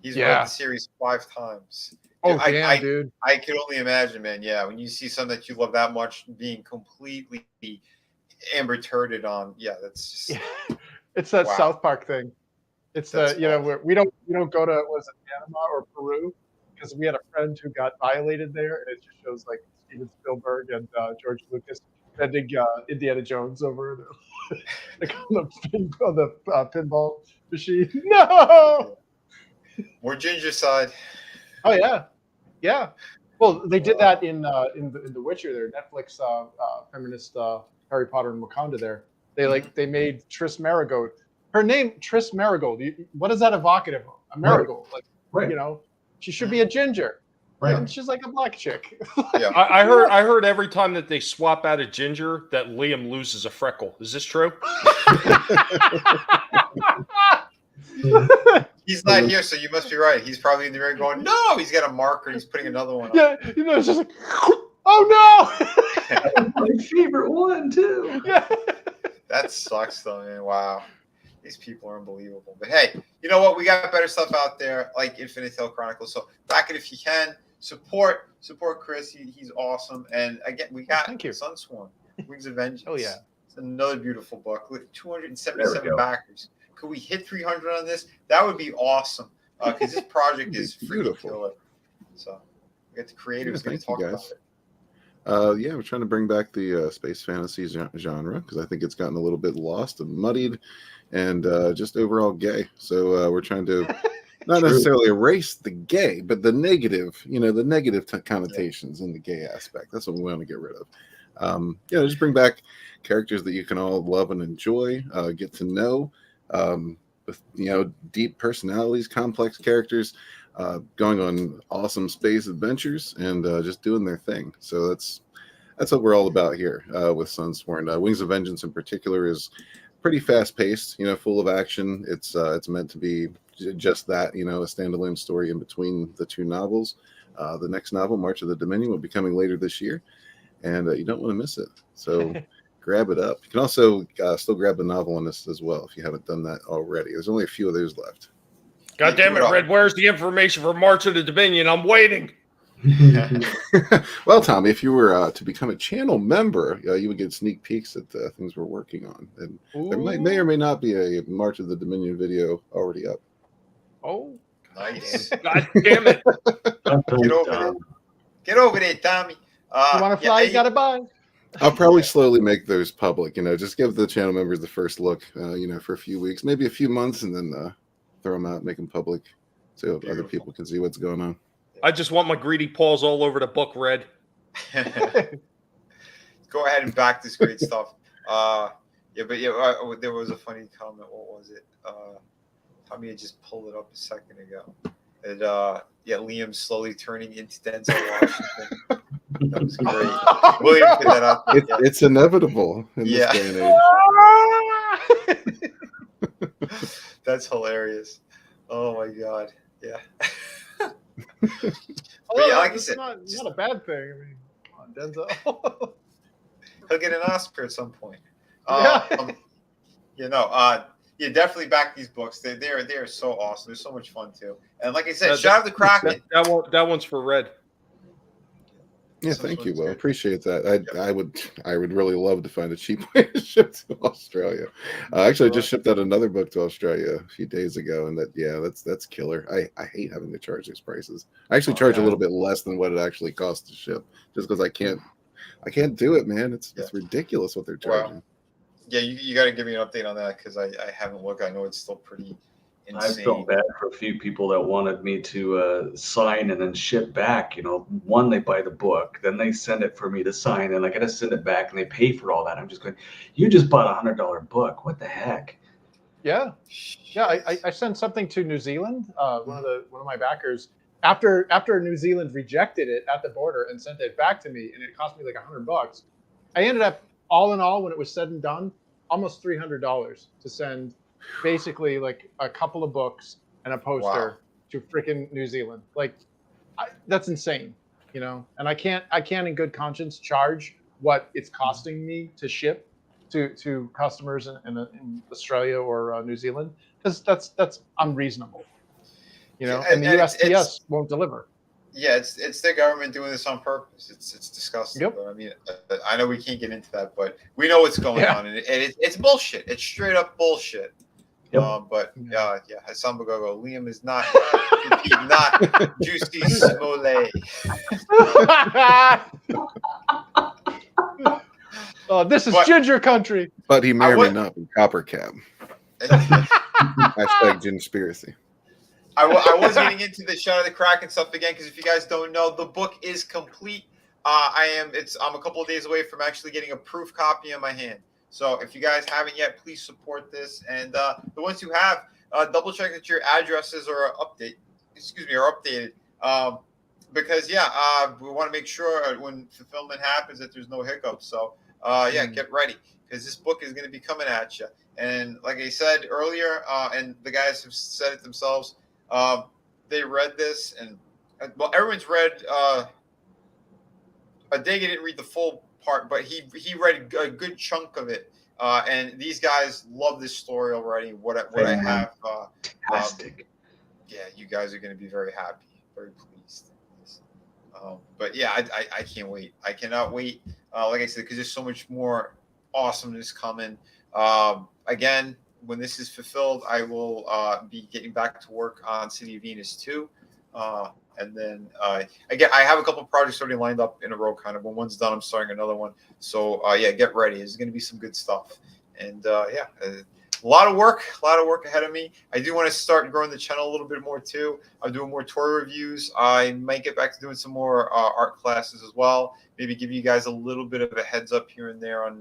He's read the series 5 times. Dude, damn, dude. I can only imagine, man. Yeah, when you see something that you love that much being completely amber turded on, that's just. Yeah. It's that South Park thing. It's where we don't go to Panama or Peru because we had a friend who got violated there, and it just shows like Steven Spielberg and George Lucas bending Indiana Jones over like on the pinball machine. No. More ginger side. Oh yeah. Well, they did that in The Witcher. Their Netflix feminist Harry Potter and Wakanda. There, they made Triss Marigold. Her name Triss Marigold. What is that evocative of? A marigold, right. She should be a ginger. Right. And she's like a black chick. Yeah. I heard every time that they swap out a ginger that Liam loses a freckle. Is this true? He's not here, so you must be right. He's probably in the ring going, no, he's got a marker. He's putting another one up. Yeah, it's just like, oh no. My favorite one too. Yeah. That sucks though, man. Wow. These people are unbelievable. But hey, you know what? We got better stuff out there, like Infinite Tale Chronicles. So back it if you can. Support Chris. He's awesome. And again, we got Sunsworn, Wings of Vengeance. Oh yeah. It's another beautiful book with 277 backers. Could we hit 300 on this? That would be awesome. Because this project is beautiful. Killer. So we got the creators going to talk about it. We're trying to bring back the space fantasy genre because I think it's gotten a little bit lost and muddied and just overall gay. So we're trying to not necessarily erase the gay, but the negative, the negative connotations in the gay aspect. That's what we want to get rid of. Just bring back characters that you can all love and enjoy, get to know, with deep personalities, complex characters. Going on awesome space adventures and just doing their thing. So that's what we're all about here with Sunsworn. Wings of Vengeance in particular is pretty fast paced, full of action. It's meant to be just that, a standalone story in between the 2 novels. The next novel, March of the Dominion, will be coming later this year, and you don't want to miss it. So grab it up. You can also still grab the novel on this as well if you haven't done that already. There's only a few of those left. God damn it, Red, where's the information for March of the Dominion? I'm waiting. Well, Tommy, if you were to become a channel member, you would get sneak peeks at the things we're working on. And there may or may not be a March of the Dominion video already up. Oh, nice. God damn it. Get over there. Get over there, Tommy. You want to fly? You gotta buy. I'll probably slowly make those public. Just give the channel members the first look. For a few weeks, maybe a few months, and then throw them out, make them public, so other people can see what's going on. I just want my greedy paws all over the book, Red. Go ahead and back this great stuff. There was a funny comment. What was it? Tommy had just pulled it up a second ago. And Liam slowly turning into Denzel Washington. That was great. William put that out there. It's inevitable in this day and age. That's hilarious. Oh my god. Yeah. Like I said, it's not a bad thing. I mean, come on, Denzel. He'll get an Oscar at some point. Definitely back these books. They are so awesome. They're so much fun too. And like I said, shout out to Kraken. That one's for Red. Yeah, thank you, Will. Appreciate that. I would really love to find a cheap way to ship to Australia. Actually, I just shipped out another book to Australia a few days ago, and that's killer. I hate having to charge those prices. I actually charge a little bit less than what it actually costs to ship, just because I can't do it, man. It's ridiculous what they're charging. Wow. Yeah, you got to give me an update on that because I haven't looked. I know it's still pretty insane. I felt bad for a few people that wanted me to sign and then ship back. One, they buy the book, then they send it for me to sign, and I got to send it back, and they pay for all that. I'm just going, you just bought $100 book. What the heck? Yeah. I sent something to New Zealand. One of my backers, after New Zealand rejected it at the border and sent it back to me, and it cost me like $100. I ended up, all in all, when it was said and done, almost $300 to send basically like a couple of books and a poster to freaking New Zealand. Like, that's insane, And I can't in good conscience charge what it's costing me to ship to customers in Australia or New Zealand, because that's unreasonable, and the USPS won't deliver. Yeah, it's the government doing this on purpose. It's disgusting. Yep. But, I mean, I know we can't get into that, but we know what's going on, and it's bullshit. It's straight up bullshit. Yep. Hassan Bagogo, Liam is not Juicy Smollett. This is ginger country. But he may or may not be Copper Cab. Hashtag Ginspiracy. I was getting into the Shadow of the Kraken stuff again because if you guys don't know, the book is complete. I'm a couple of days away from actually getting a proof copy in my hand. So if you guys haven't yet, please support this. And the ones who have, double check that your addresses are updated. Because we want to make sure when fulfillment happens that there's no hiccups. So get ready because this book is going to be coming at you. And like I said earlier, and the guys have said it themselves. They read this, and everyone's read. Dega didn't read the full part, but he read a good chunk of it. And these guys love this story already. What I have, fantastic. You guys are going to be very happy, very pleased. I can't wait. I cannot wait. Like I said, because there's so much more awesomeness coming. Again. When this is fulfilled, I will be getting back to work on City of Venus 2. And then I have a couple of projects already lined up in a row, kind of. When one's done, I'm starting another one. So, get ready. There's going to be some good stuff. And, a lot of work ahead of me. I do want to start growing the channel a little bit more, too. I'm doing more toy reviews. I might get back to doing some more art classes as well. Maybe give you guys a little bit of a heads up here and there on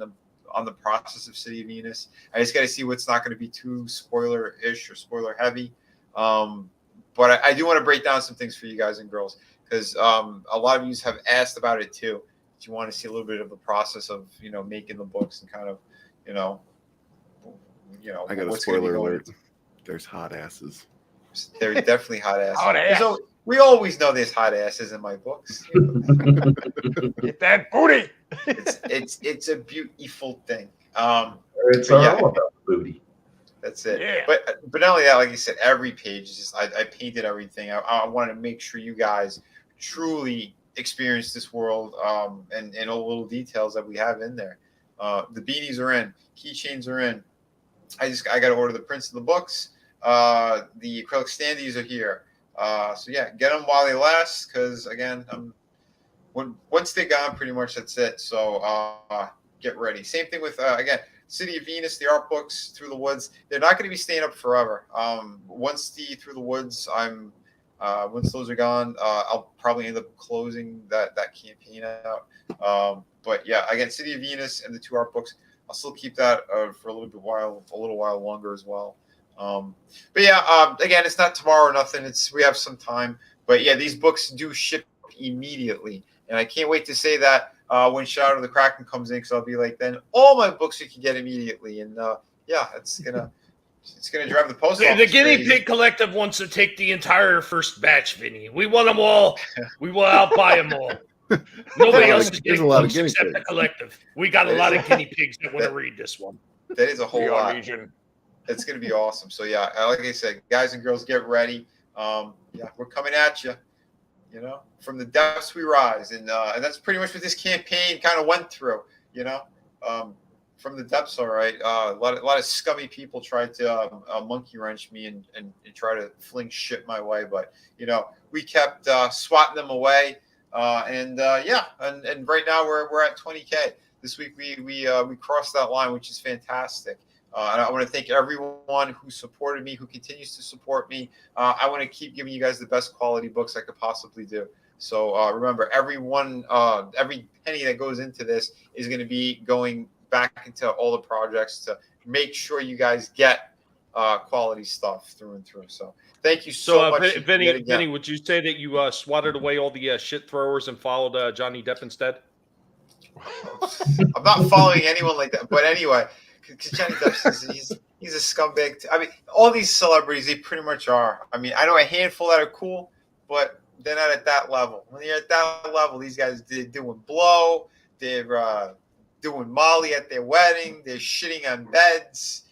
the process of City of Venus. I just got to see what's not going to be too spoiler-ish or spoiler-heavy. But I do want to break down some things for you guys and girls because a lot of you have asked about it too. If you want to see a little bit of the process of making the books and kind of I got a spoiler alert. There's hot asses. There's definitely hot asses. Hot ass. So we always know there's hot asses in my books. Get that booty. It's a beautiful thing. It's all about booty. That's it. Yeah. But not only that, like you said, every page is just I painted everything. I wanted to make sure you guys truly experience this world and all the little details that we have in there. The beanies are in, keychains are in. I got to order the prints of the books. The acrylic standees are here. So yeah, get them while they last, because again, once they're gone, pretty much that's it. So get ready. Same thing with again, City of Venus, the art books, Through the Woods. They're not going to be staying up forever. Once the Through the Woods, once those are gone, I'll probably end up closing that campaign out. But yeah, again, City of Venus and the 2 art books, I'll still keep that for a little while longer as well. But yeah, again, it's not tomorrow or nothing. We have some time. But yeah, these books do ship immediately, and I can't wait to say that when Shadow of the Kraken comes in, because I'll be like, then all my books you can get immediately, and yeah, it's gonna drive the post office The Guinea crazy. Pig Collective wants to take the entire first batch, Vinny. We want them all. We will outbuy them all. Nobody else is getting books except the collective. We got a lot of guinea pigs that want to read this one. That is a whole lot. It's going to be awesome. So yeah, like I said, guys and girls, get ready. Yeah, we're coming at you. You know, from the depths we rise, and that's pretty much what this campaign kind of went through. You know, from the depths. All right, a lot of scummy people tried to monkey wrench me and try to fling shit my way, but you know, we kept swatting them away. And right now we're at 20K. This week we crossed that line, which is fantastic. And I want to thank everyone who supported me, who continues to support me. I want to keep giving you guys the best quality books I could possibly do. So remember, every penny that goes into this is going to be going back into all the projects to make sure you guys get quality stuff through and through. So thank you so much. Vinny, would you say that you swatted away all the shit throwers and followed Johnny Depp instead? I'm not following anyone like that. But anyway, because Johnny Depp, he's a scumbag. I mean, all these celebrities, they pretty much are. I mean, I know a handful that are cool, but they're not at that level. When you're at that level, these guys, they're doing blow. They're doing Molly at their wedding. They're shitting on beds.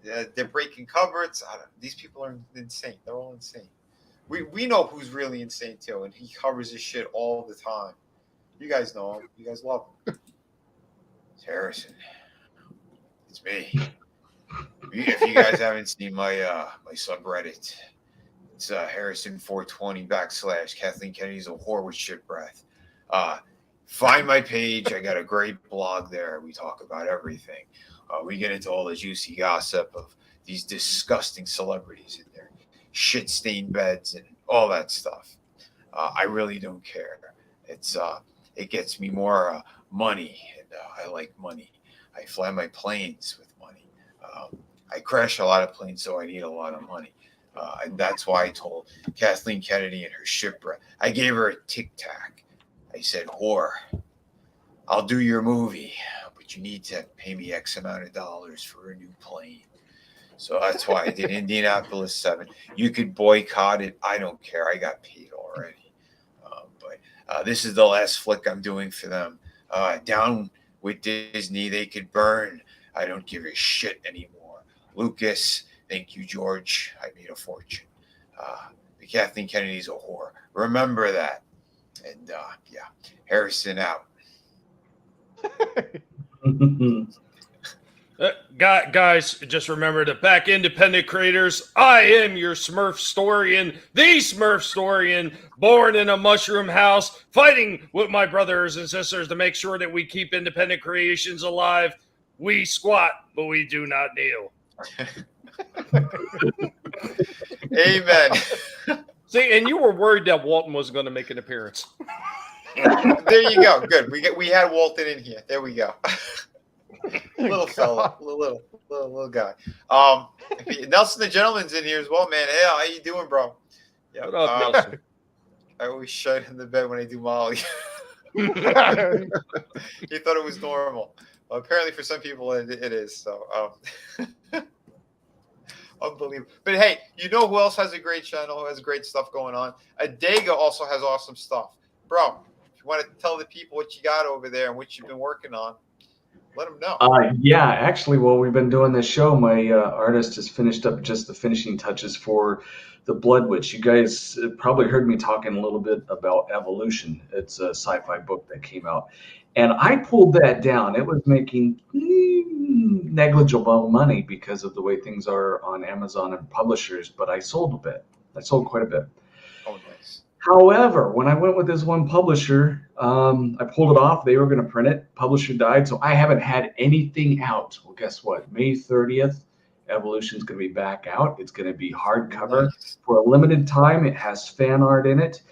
They're breaking cupboards. These people are insane. They're all insane. We know who's really insane too, and he covers his shit all the time. You guys know him. You guys love him. It's Harrison. It's me. If you guys haven't seen my subreddit, it's Harrison420 / Kathleen Kennedy's a whore with shit breath. Find my page. I got a great blog there. We talk about everything. We get into all the juicy gossip of these disgusting celebrities in their shit-stained beds and all that stuff. I really don't care. It gets me more money, and I like money. I fly my planes with money. I crash a lot of planes, so I need a lot of money. And that's why I told Kathleen Kennedy and her shipwreck. I gave her a tic-tac. I said, whore, I'll do your movie, but you need to pay me X amount of dollars for a new plane. So that's why I did Indianapolis 7. You could boycott it. I don't care. I got paid already. But this is the last flick I'm doing for them. Down with Disney, they could burn. I don't give a shit anymore. Lucas, thank you, George. I made a fortune. The Kathleen Kennedy's a whore. Remember that. And yeah, Harrison out. Guys, just remember to back independent creators. I am your Smurfstorian, the Smurfstorian, born in a mushroom house, fighting with my brothers and sisters to make sure that we keep independent creations alive. We squat, but we do not kneel. Amen. See, and you were worried that Walton was going to make an appearance. There you go. Good. We had Walton in here. There we go. Little fella, little guy. Nelson the gentleman's in here as well, man. Hey, how you doing, bro? Yeah. What up, Nelson? I always shut in the bed when I do Molly. He thought it was normal. Well, apparently, for some people, it is. So, unbelievable. But hey, you know who else has a great channel? Who has great stuff going on? Adega also has awesome stuff, bro. If you want to tell the people what you got over there and what you've been working on, let them know. Yeah, actually, while we've been doing this show, my artist has finished up just the finishing touches for The Blood Witch. You guys probably heard me talking a little bit about Evolution. It's a sci-fi book that came out. And I pulled that down. It was making negligible money because of the way things are on Amazon and publishers, but I sold a bit. I sold quite a bit. However, when I went with this one publisher, I pulled it off. They were going to print it. Publisher died, so I haven't had anything out. Well, guess what? May 30th, Evolution's going to be back out. It's going to be hardcover for a limited time. It has fan art in it,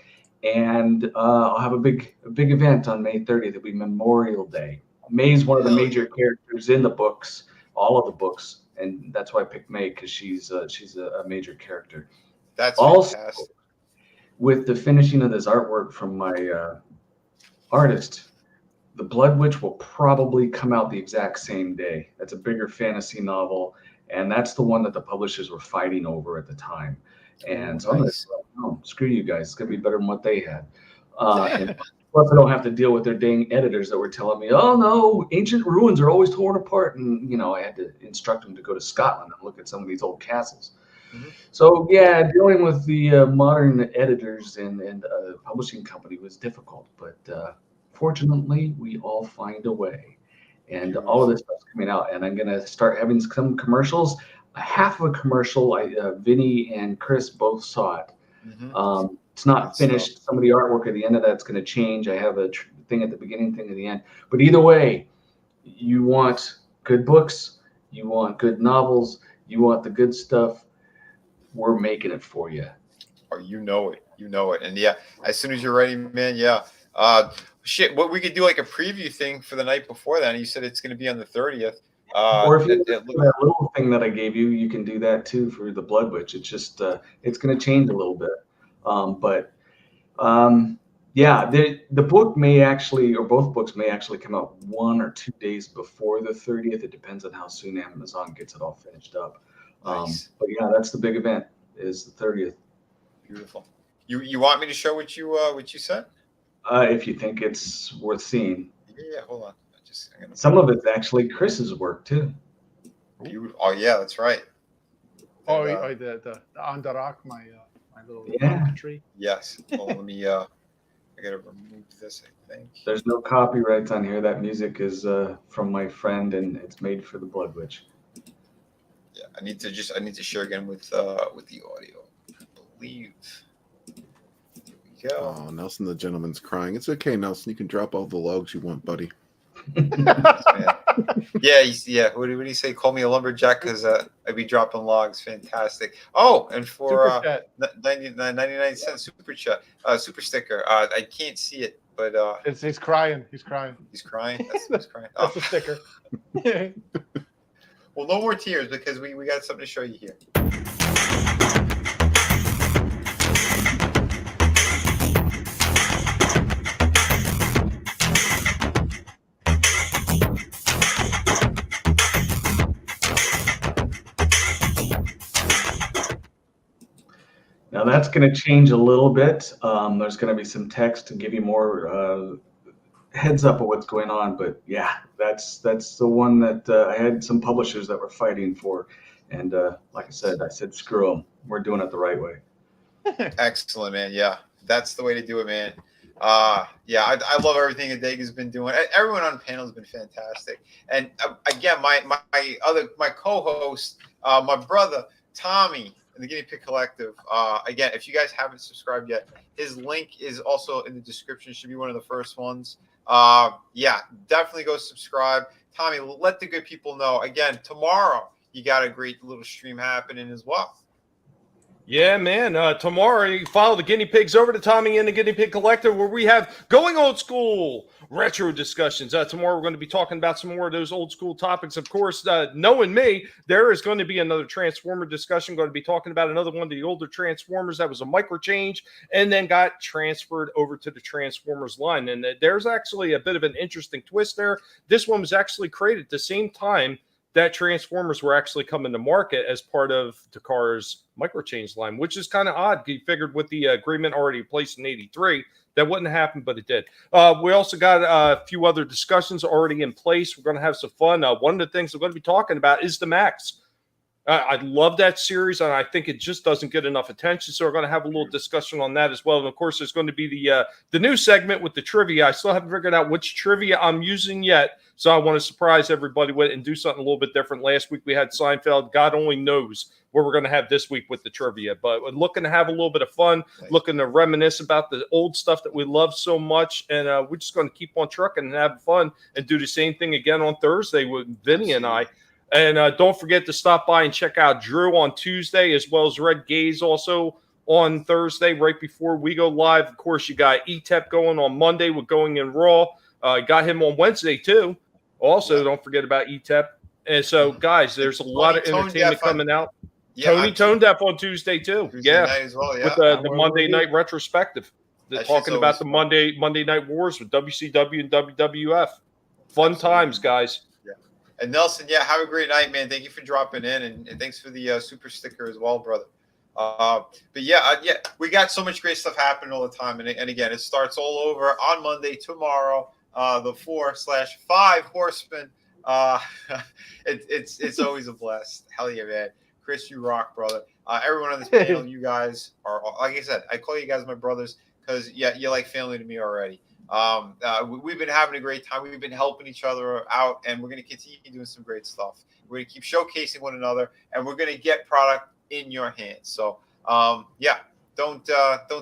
and I'll have a big event on May 30th. It'll be Memorial Day. May's one of the major characters in the books, all of the books, and that's why I picked May, because she's a major character. That's also fantastic. With the finishing of this artwork from my artist, The Blood Witch will probably come out the exact same day. That's a bigger fantasy novel, and that's the one that the publishers were fighting over at the time. And so I'm going to say, oh, screw you guys. It's going to be better than what they had. And plus, I don't have to deal with their dang editors that were telling me, oh, no, ancient ruins are always torn apart. And, you know, I had to instruct them to go to Scotland and look at some of these old castles. So, yeah, dealing with the modern editors and publishing company was difficult. But fortunately, we all find a way. And all of this stuff's coming out. And I'm going to start having some commercials. Half of a commercial, Vinny and Chris both saw it. It's not finished. Some of the artwork at the end of that's going to change. I have a thing at the beginning, thing at the end. But either way, you want good books, you want good novels, you want the good stuff. We're making it for you. Oh, you know it. You know it. And yeah, as soon as you're ready, man, yeah. Shit, what we could do like a preview thing for the night before that. And you said it's going to be on the 30th. Or if you do that little thing that I gave you, you can do that too for the Blood Witch. It's just, it's going to change a little bit. Yeah, the book may actually, or both books may actually come out 1 or 2 days before the 30th. It depends on how soon Amazon gets it all finished up. Nice. But yeah, that's the big event, is the 30th. Beautiful. You want me to show what you sent? If you think it's worth seeing. Yeah, hold on. Some of it's actually Chris's work too. Oh yeah, that's right. Oh, the Andarak, my little tree. Yes. Well, let me. I gotta remove this. I think there's no copyrights on here. That music is from my friend, and it's made for the Blood Witch. Yeah, I need to share again with the audio. I believe. Here we go. Oh, Nelson the gentleman's crying. It's okay, Nelson. You can drop all the logs you want, buddy. Yeah. What did he say? Call me a lumberjack because I'd be dropping logs. Fantastic. Oh, and for 99 cents super chat, super sticker. I can't see it, but he's crying. He's crying. He's crying. That's crying. Oh. That's a sticker. Well, no more tears because we got something to show you here. Now that's going to change a little bit. There's going to be some text to give you more heads up of what's going on. But yeah, that's the one that I had some publishers that were fighting for. And like I said, screw them. We're doing it the right way. Excellent, man. Yeah, that's the way to do it, man. Yeah, I love everything Adega's been doing. Everyone on the panel has been fantastic. And again, my co-host, my brother Tommy, and the Guinea Pig Collective. Again, if you guys haven't subscribed yet, his link is also in the description. Should be one of the first ones. Yeah, definitely go subscribe. Tommy, let the good people know. Again, tomorrow you got a great little stream happening as well. Yeah, man. Tomorrow you follow the Guinea Pigs over to Tommy and the Guinea Pig Collective, where we have Going Old School retro discussions. Tomorrow we're going to be talking about some more of those old school topics. Of course, knowing me, there is going to be another Transformer discussion. Going to be talking about another one of the older Transformers that was a micro change and then got transferred over to the Transformers line. And there's actually a bit of an interesting twist there. This one was actually created at the same time that Transformers were actually coming to market as part of Takar's microchange line, which is kind of odd. He figured with the agreement already placed in '83, that wouldn't happen, but it did. We also got a few other discussions already in place. We're going to have some fun. One of the things we're going to be talking about is the Max. I love that series, and I think it just doesn't get enough attention. So we're going to have a little discussion on that as well. And of course, there's going to be the new segment with the trivia. I still haven't figured out which trivia I'm using yet, so I want to surprise everybody with it and do something a little bit different. Last week we had Seinfeld. God only knows what we're going to have this week with the trivia. But we're looking to have a little bit of fun, looking to reminisce about the old stuff that we love so much, and we're just going to keep on trucking and having fun and do the same thing again on Thursday with Vinny and I. And don't forget to stop by and check out Drew on Tuesday, as well as Red Gaze also on Thursday, right before we go live. Of course, you got ETEP going on Monday with Going in Raw. Got him on Wednesday, too. Also, don't forget about ETEP. And so, guys, there's a lot of entertainment coming out. Tony Tone Deaf on Tuesday, too. Tuesday night as well, with the Monday night retrospective. They're talking about the Monday Night Wars with WCW and WWF. Fun times, guys. And Nelson, have a great night, man. Thank you for dropping in, and thanks for the super sticker as well, brother. But we got so much great stuff happening all the time, and again, it starts all over on Monday tomorrow. The 4/5 Horsemen. It's always a blast. Hell yeah, man. Chris, you rock, brother. Everyone on this panel, you guys are, like I said, I call you guys my brothers because you're like family to me already. We've been having a great time. We've been helping each other out, and we're going to continue doing some great stuff. We're going to keep showcasing one another, and we're going to get product in your hands. So, don't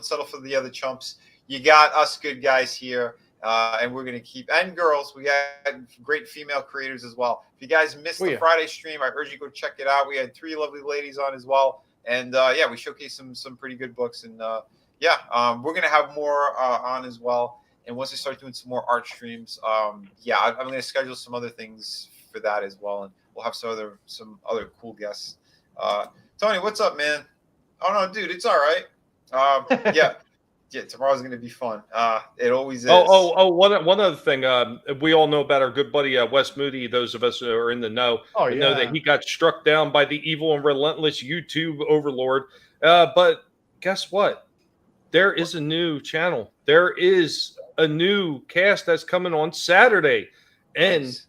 settle for the other chumps. You got us good guys here, and we're going to keep, and girls. We got great female creators as well. If you guys missed the Friday stream, I urge you to go check it out. We had 3 lovely ladies on as well, and we showcased some pretty good books, and we're going to have more on as well. And once I start doing some more art streams, I'm going to schedule some other things for that as well, and we'll have some other cool guests. Tony, what's up, man? Oh no, dude, it's all right. Tomorrow's going to be fun. It always is. One other thing. We all know about our good buddy Wes Moody. Those of us who are in the know know that he got struck down by the evil and relentless YouTube overlord. But guess what? There is a new channel. There is a new cast that's coming on Saturday. And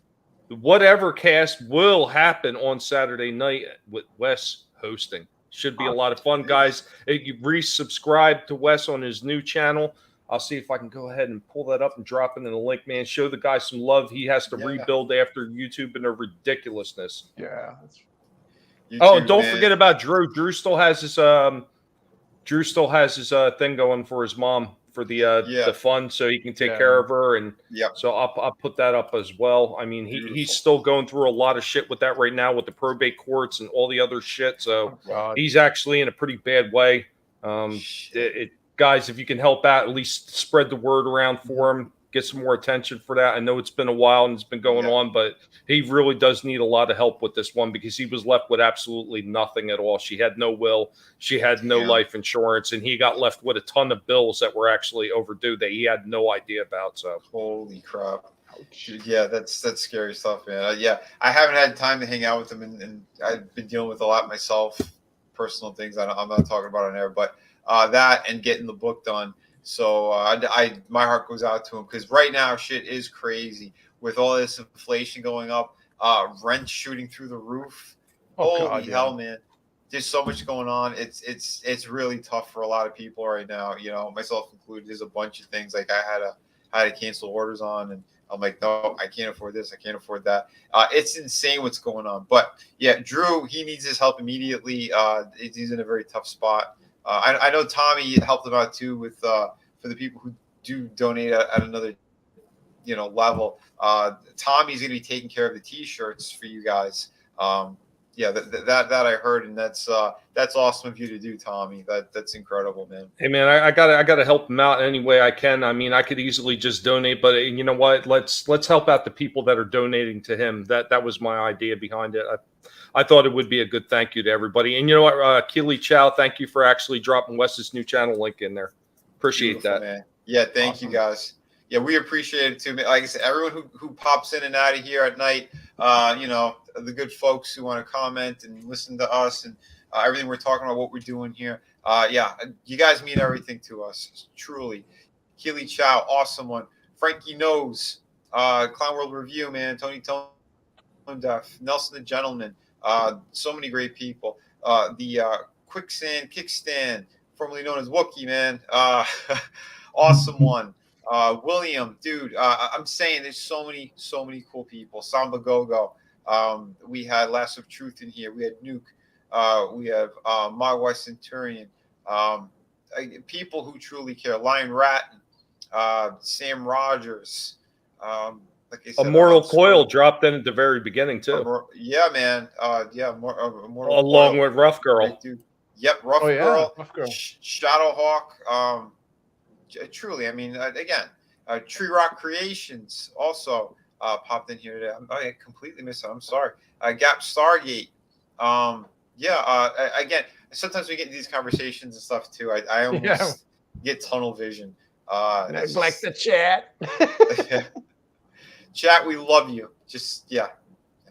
whatever cast will happen on Saturday night with Wes hosting. Should be a lot of fun, guys. You resubscribe to Wes on his new channel. I'll see if I can go ahead and pull that up and drop it in the link, man. Show the guy some love. He has to rebuild after YouTube and their ridiculousness. Yeah. Don't forget about Drew. Drew still has his thing going for his mom for the fund, so he can take care of her, and so I'll put that up as well. I mean, he's still going through a lot of shit with that right now with the probate courts and all the other shit. So he's actually in a pretty bad way. Guys, if you can help out, at least spread the word around for him. Get some more attention for that. I know it's been a while and it's been going on, but he really does need a lot of help with this one because he was left with absolutely nothing at all. She had no will. She had no life insurance, and he got left with a ton of bills that were actually overdue that he had no idea about. So holy crap. Yeah, that's scary stuff, man. I haven't had time to hang out with him, and I've been dealing with a lot myself, personal things I'm not talking about on air, but that and getting the book done. So my heart goes out to him because right now shit is crazy with all this inflation going up, rent shooting through the roof. Holy hell, man! There's so much going on. It's really tough for a lot of people right now. You know, myself included. There's a bunch of things like I had to cancel orders on, and I'm like, no, I can't afford this. I can't afford that. It's insane what's going on. But yeah, Drew, he needs his help immediately. He's in a very tough spot. I know Tommy helped him out too with for the people who do donate at another level. Tommy's going to be taking care of the T-shirts for you guys. That I heard, and that's awesome of you to do, Tommy. That's incredible, man. Hey, man, I gotta help him out any way I can. I mean, I could easily just donate, but you know what? Let's help out the people that are donating to him. That was my idea behind it. I thought it would be a good thank you to everybody. And you know what, Keely Chow, thank you for actually dropping Wes's new channel link in there. Appreciate that. Man. Yeah, thank you guys. Yeah, we appreciate it too. Like I said, everyone who pops in and out of here at night, the good folks who want to comment and listen to us and everything we're talking about, what we're doing here. You guys mean everything to us, truly. Keely Chow, awesome one. Frankie Knows, Clown World Review, man. Tony Tone Deaf, Nelson the Gentleman. So many great people. The Quicksand Kickstand, formerly known as Wookie, man. Awesome one. William, dude, I'm saying there's so many cool people. Samba Gogo. We had Lasso of Truth in here. We had Nuke. We have Mogwai Centurion. People who truly care. Lion Ratton. Sam Rogers. Like I said, Immortal Coil dropped in at the very beginning too. Yeah, man. Immortal Along Coil. with Rough Girl. Great dude. Yep, Rough Girl. Rough Girl. Shadowhawk. Truly, I mean, again, Tree Rock Creations also popped in here today. I completely missed it. I'm sorry. Gap Stargate. Again, sometimes we get into these conversations and stuff too. I almost get tunnel vision. Neglect the chat. Chat, we love you.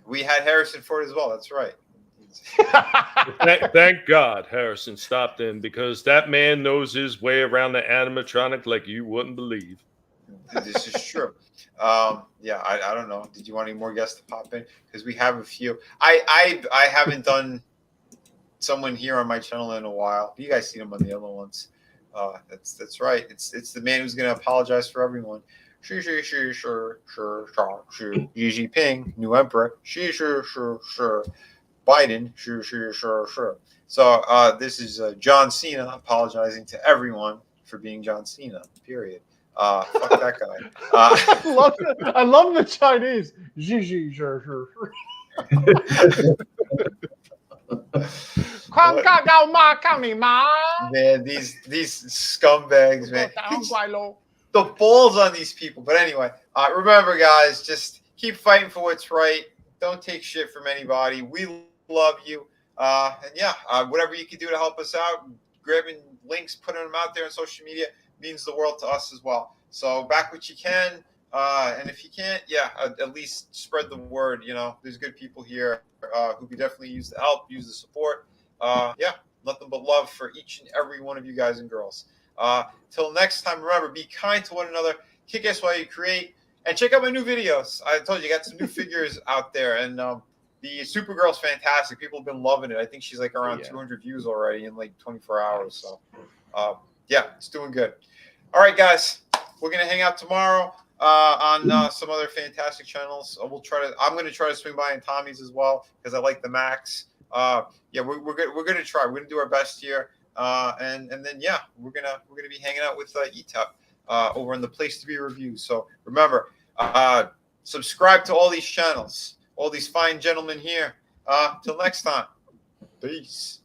We had Harrison Ford as well. That's right. Thank God Harrison stopped in, because that man knows his way around the animatronic like you wouldn't believe. This is true. I don't know. Did you want any more guests to pop in? Because we have a few. I haven't done someone here on my channel in a while. You guys seen him on the other ones. That's right. It's the man who's going to apologize for everyone. Xi Jinping, new emperor. Biden. So this is John Cena apologizing to everyone for being John Cena. Period. Fuck that guy. I love the Chinese. Man, these scumbags, man. The balls on these people. But anyway, remember, guys, just keep fighting for what's right. Don't take shit from anybody. We love you. Whatever you can do to help us out, grabbing links, putting them out there on social media means the world to us as well. So back what you can. And if you can't, at least spread the word. You know, there's good people here who could definitely use the help, use the support. Nothing but love for each and every one of you guys and girls. Till next time, remember, be kind to one another, kick ass while you create, and check out my new videos. I told you, got some new figures out there, and the Supergirl's fantastic. People have been loving it. I think she's like around 200 views already in like 24 hours. So, it's doing good. All right, guys, we're gonna hang out tomorrow on some other fantastic channels. I'm gonna try to swing by in Tommy's as well, because I like the Max. We're gonna try. We're gonna do our best here. And then we're gonna be hanging out with ETUP over in the Place to Be reviews. So remember, subscribe to all these channels, all these fine gentlemen here. Till next time, peace.